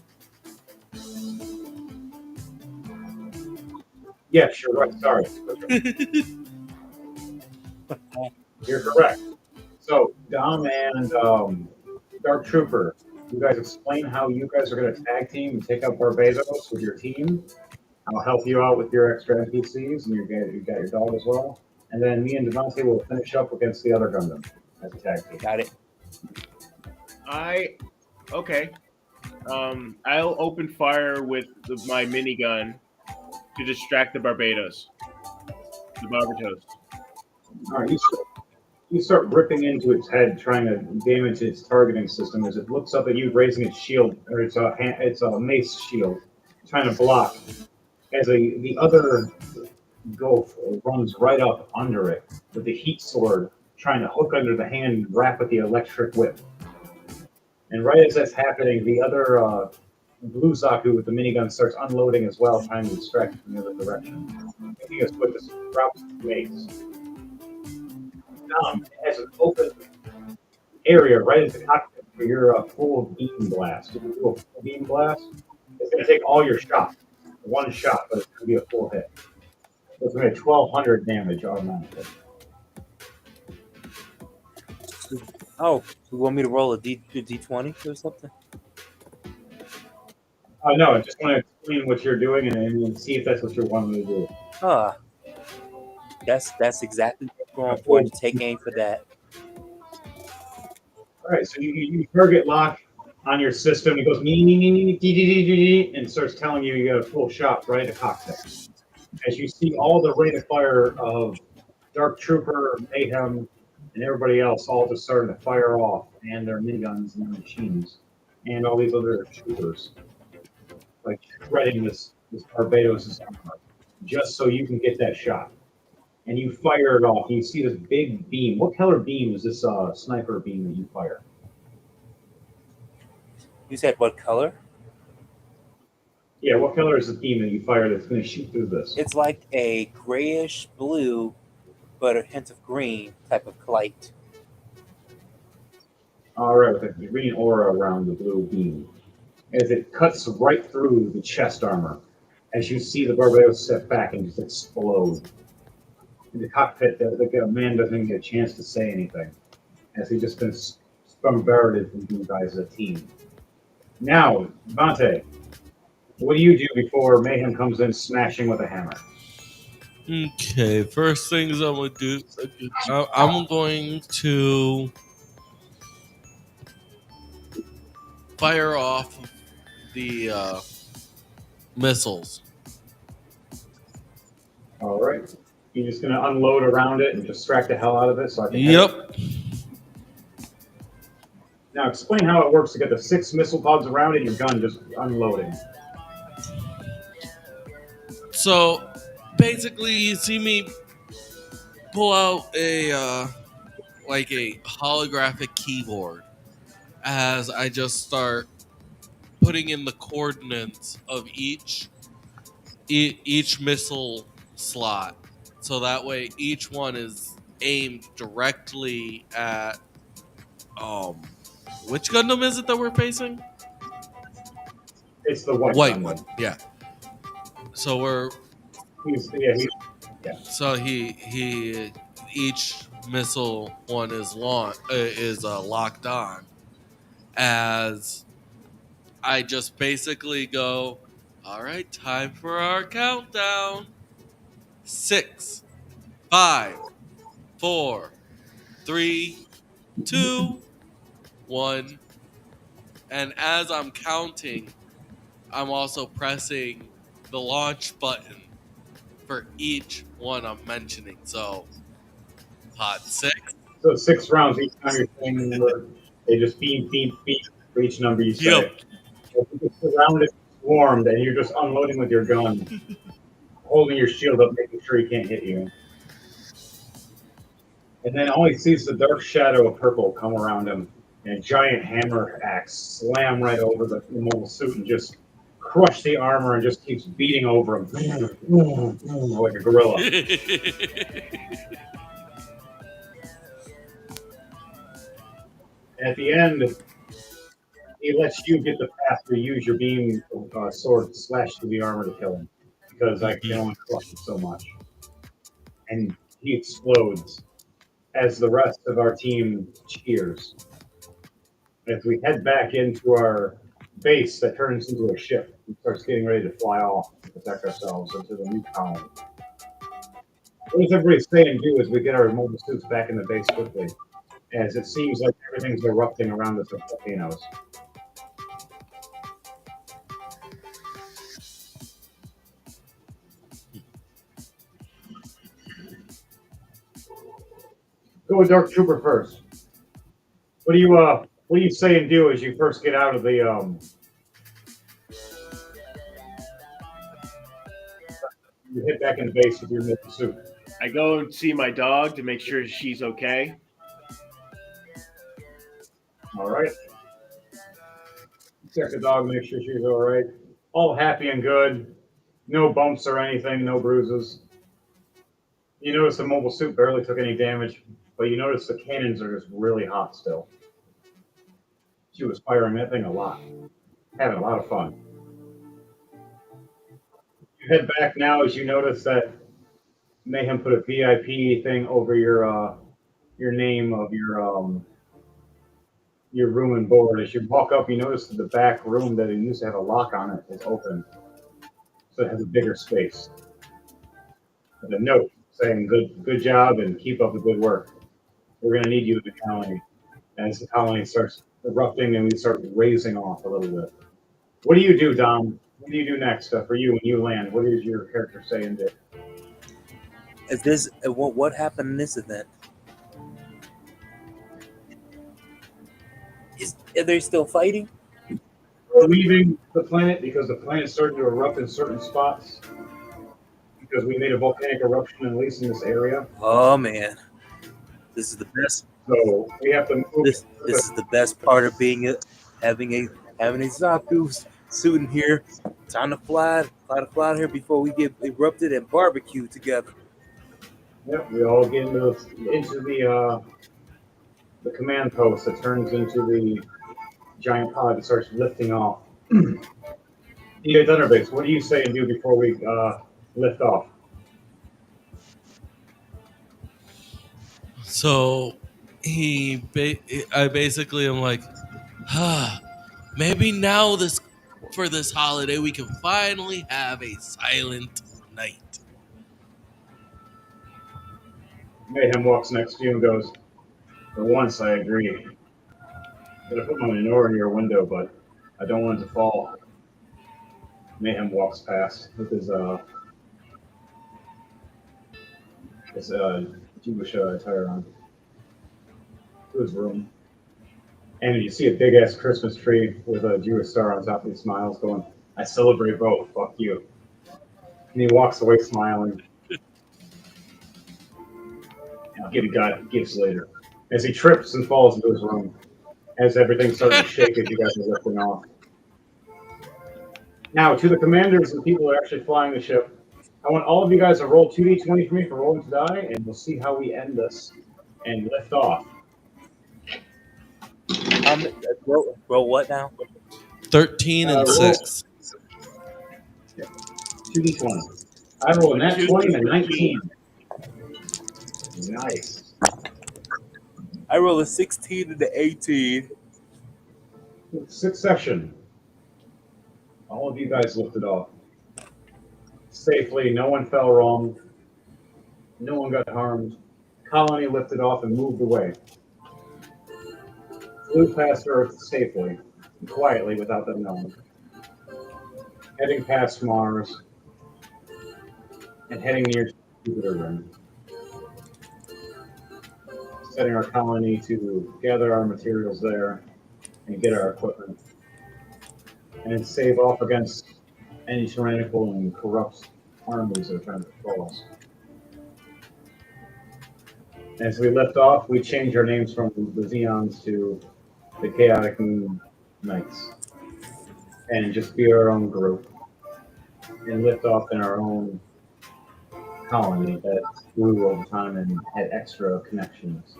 Yes, you're right. Sorry. You're correct. So Dom and Dark Trooper, you guys explain how you guys are going to tag team and take out Barbados with your team. I'll help you out with your extra NPCs, and you got your dog as well. And then me and Devontae will finish up against the other Gundam as a tag team. Got it. Okay. I'll open fire with my minigun to distract the Barbados. The Barbados. All right, you start ripping into its head, trying to damage its targeting system as it looks up at you, raising its shield, or its a mace shield, trying to block. As the other Gulf runs right up under it with the heat sword, trying to hook under the hand and wrap with the electric whip. And right as that's happening, the other Blue Zaku with the minigun starts unloading as well, trying to distract from the other direction. He has put this drops the mace. Has an open area right at the cockpit for your full beam blast. If you do a full beam blast, it's going to take all your shots. One shot, but it's going to be a full hit. So it's going to be 1,200 damage automatically. Oh, you want me to roll a D20 or something? No, I just want to explain what you're doing and see if that's what you're wanting to do. Ah, that's exactly what I'm going for. I Cool. need to take aim for that. All right, so you target lock on your system. It goes me me me me dee, dee, dee, dee, dee, and starts telling you you got a full shot right at the cockpit. As you see all the rate of fire of Dark Trooper, Mayhem, and everybody else all just starting to fire off, and their miniguns and their machines, and all these other troopers, like shredding this Barbados' armor, just so you can get that shot. And you fire it off. And you see this big beam. What color beam is this sniper beam that you fire? You said what color? Yeah, what color is the beam that you fire that's going to shoot through this? It's like a grayish blue, but a hint of green type of light. All right, with a green aura around the blue beam. As it cuts right through the chest armor, as you see the Barbados step back and just explode. In the cockpit, the man doesn't even get a chance to say anything, as he just been bombarded from you guys as a team. Now, Vante, what do you do before Mayhem comes in smashing with a hammer? Okay, first things I'm gonna do. I'm going to fire off the missiles. All right. You're just going to unload around it and distract the hell out of it so I can hit it. Yep. Now, explain how it works to get the 6 missile pods around it and your gun just unloading. So basically, you see me pull out a like a holographic keyboard as I just start putting in the coordinates of each missile slot, so that way each one is aimed directly at which Gundam is it that we're facing? It's the white White gun. one, yeah. So we're Yeah. so he each missile one is locked on, as I just basically go, all right, time for our countdown. 6, 5, 4, 3, 2, 1. And as I'm counting, I'm also pressing the launch button for each one I'm mentioning. So, pod 6. So 6 rounds each time you're saying the word. They just beep, beep, beep for each number you say. Yep. If you get surrounded, swarmed, and you're just unloading with your gun, holding your shield up, making sure he can't hit you. And then all he sees is the dark shadow of purple come around him, and a giant hammer axe slam right over the mobile suit and just crush the armor and just keeps beating over him like a gorilla. At the end, he lets you get the path to use your beam sword to slash through the armor to kill him, because I can only crush him so much. And he explodes as the rest of our team cheers. As we head back into our base that turns into a ship and starts getting ready to fly off to protect ourselves into the new colony. What does everybody say and do as we get our mobile suits back in the base quickly? As it seems like everything's erupting around us like volcanoes. Go with Dark Trooper first. What do you say and do as you first get out of the you hit back in the base with your mobile suit? I go and see my dog to make sure she's okay. All right. Check the dog, make sure she's all right. All happy and good. No bumps or anything, no bruises. You notice the mobile suit barely took any damage, but you notice the cannons are just really hot still. She was firing that thing a lot. Having a lot of fun. You head back now as you notice that Mayhem put a VIP thing over your name of your your room and board. As you walk up, you notice that the back room that it used to have a lock on it is open, so it has a bigger space. With a note saying good job and keep up the good work. We're going to need you in the colony. As the colony starts erupting and we start raising off a little bit. What do you do, Dom? What do you do next for you when you land? What does your character say and do? Is this what happened in this event? Are they still fighting? We're leaving the planet because the planet started to erupt in certain spots because we made a volcanic eruption, at least in this area. Oh man, this is the best. So we have to move. This is the best part of having a Zaku suit in here. Time to fly out here before we get erupted and barbecued together. Yep, we all get into the command post that turns into the giant pod that starts lifting off. DJ Thunderbase, what do you say and do before we lift off? So I basically am like, maybe now for this holiday we can finally have a silent night. Mayhem walks next to you and goes, "For once, I agree. I'm gonna put my menorah in your window, but I don't want it to fall." Mayhem walks past with his Jewish attire on to his room, and you see a big ass Christmas tree with a Jewish star on top. He smiles, going, "I celebrate both. Fuck you." And he walks away smiling. I'll give you guys gifts later. As he trips and falls into his room, as everything starts to shake as you guys are lifting off. Now, to the commanders and people who are actually flying the ship, I want all of you guys to roll 2d20 for me for rolling to die, and we'll see how we end this and lift off. Roll what now? 13 and 6. 2d20. I rolled a nat 20 and a 19. Nice. I roll a 16 and an 18. Succession. All of you guys lifted off safely. No one fell wrong. No one got harmed. Colony lifted off and moved away. Flew past Earth safely and quietly without them knowing. Heading past Mars and heading near Jupiter rim. Setting our colony to gather our materials there and get our equipment. And then save off against any tyrannical and corrupt armies that are trying to control us. As we lift off, we change our names from the Xeons to the Chaotic Moon Knights. And just be our own group. And lift off in our own colony that grew over time and had extra connections.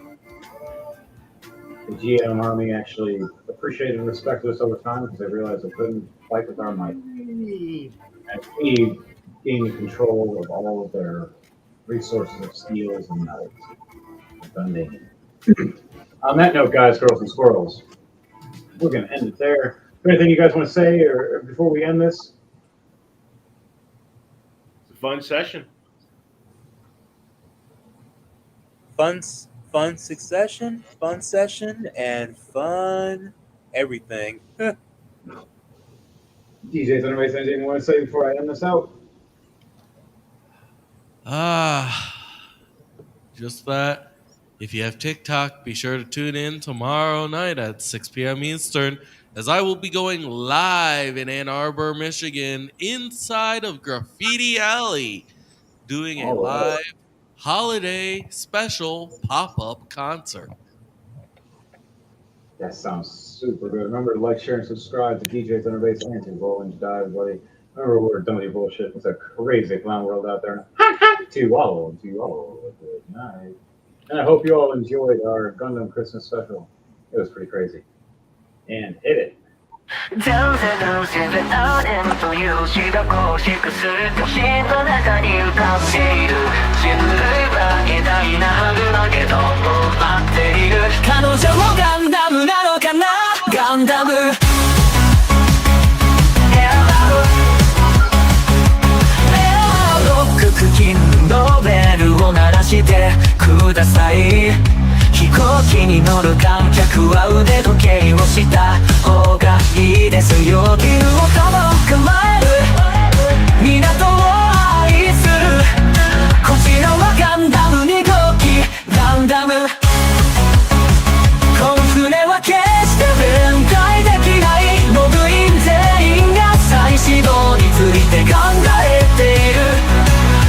The GM army actually appreciated and respected us over time because they realized they couldn't fight with our might. And we gained control of all of their resources of steels and metals. On that note, guys, girls, and squirrels, we're going to end it there. Anything you guys want to say or before we end this? It's a fun session. Fun succession, fun session, and fun everything. DJ, anything you want to say before I end this out? Just that if you have TikTok, be sure to tune in tomorrow night at 6 p.m. Eastern, as I will be going live in Ann Arbor, Michigan, inside of Graffiti Alley, doing a live holiday special pop-up concert. That sounds super good. Remember to like, share, and subscribe to DJ Thunderbase and to Rolling2Die, everybody. Remember, we're done with your bullshit. It's a crazy clown world out there. To all, good night. And I hope you all enjoyed our Gundam Christmas special. It was pretty crazy. And hit it. 全然の自分あれんという詩が構築する都心の中に浮かんでいる人類は偉大なはずだけども待っている彼女もガンダムなのかなガンダムロック茎のベルを鳴らしてください。飛行機に乗る観客は腕時計をした方がいいですよ。ビルを構える港を愛するこちらはガンダム2号機ガンダム。この船は決して弁解できない。乗部員全員が再始動について考えている。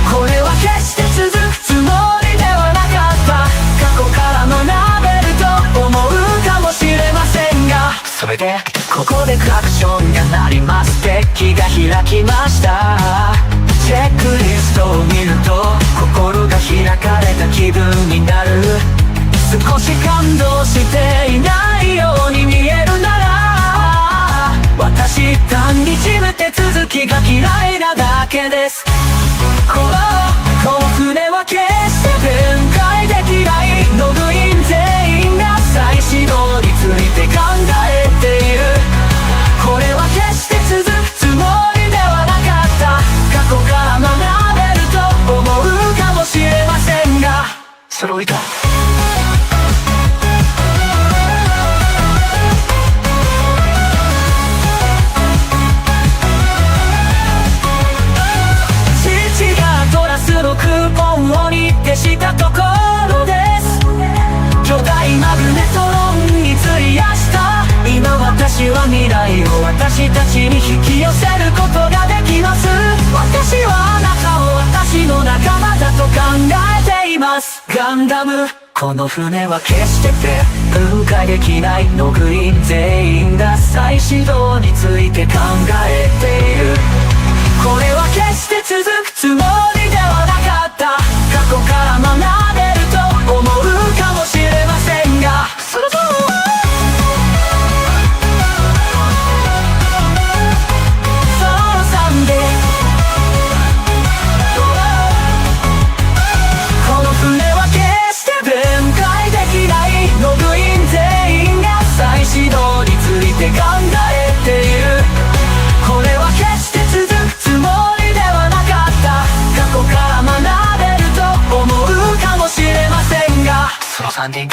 これは決して続くつもりではなかった。過去から学べると思うかもしれませんが、それでここでクラクションが鳴ります。デッキが開きました。チェックリストを見ると心が開かれた気分になる。少し感動していないように見えるなら、私単にじめて続きが嫌いなだけです。この船は決して弁解できない。乗部員全員が再始動について考えている。これは決して続くつもりではなかった。過去から学べると思うかもしれませんが、それを言ったクーポンを日程したところです。巨大マグネトロンに費やした今私は未来を私たちに引き寄せることができます。私はあなたを私の仲間だと考えています。ガンダムこの船は決して分解できない。乗部員全員が再始動について考えている。これは決して続くつもりではなかった。過去から学べると思うかもしれませんが、そろそろサンデーこの船は決して弁解できない。乗部員全員が再始動について考えている。これは決して続くつもりではなかった。過去から学べると思うかもしれませんが、その3人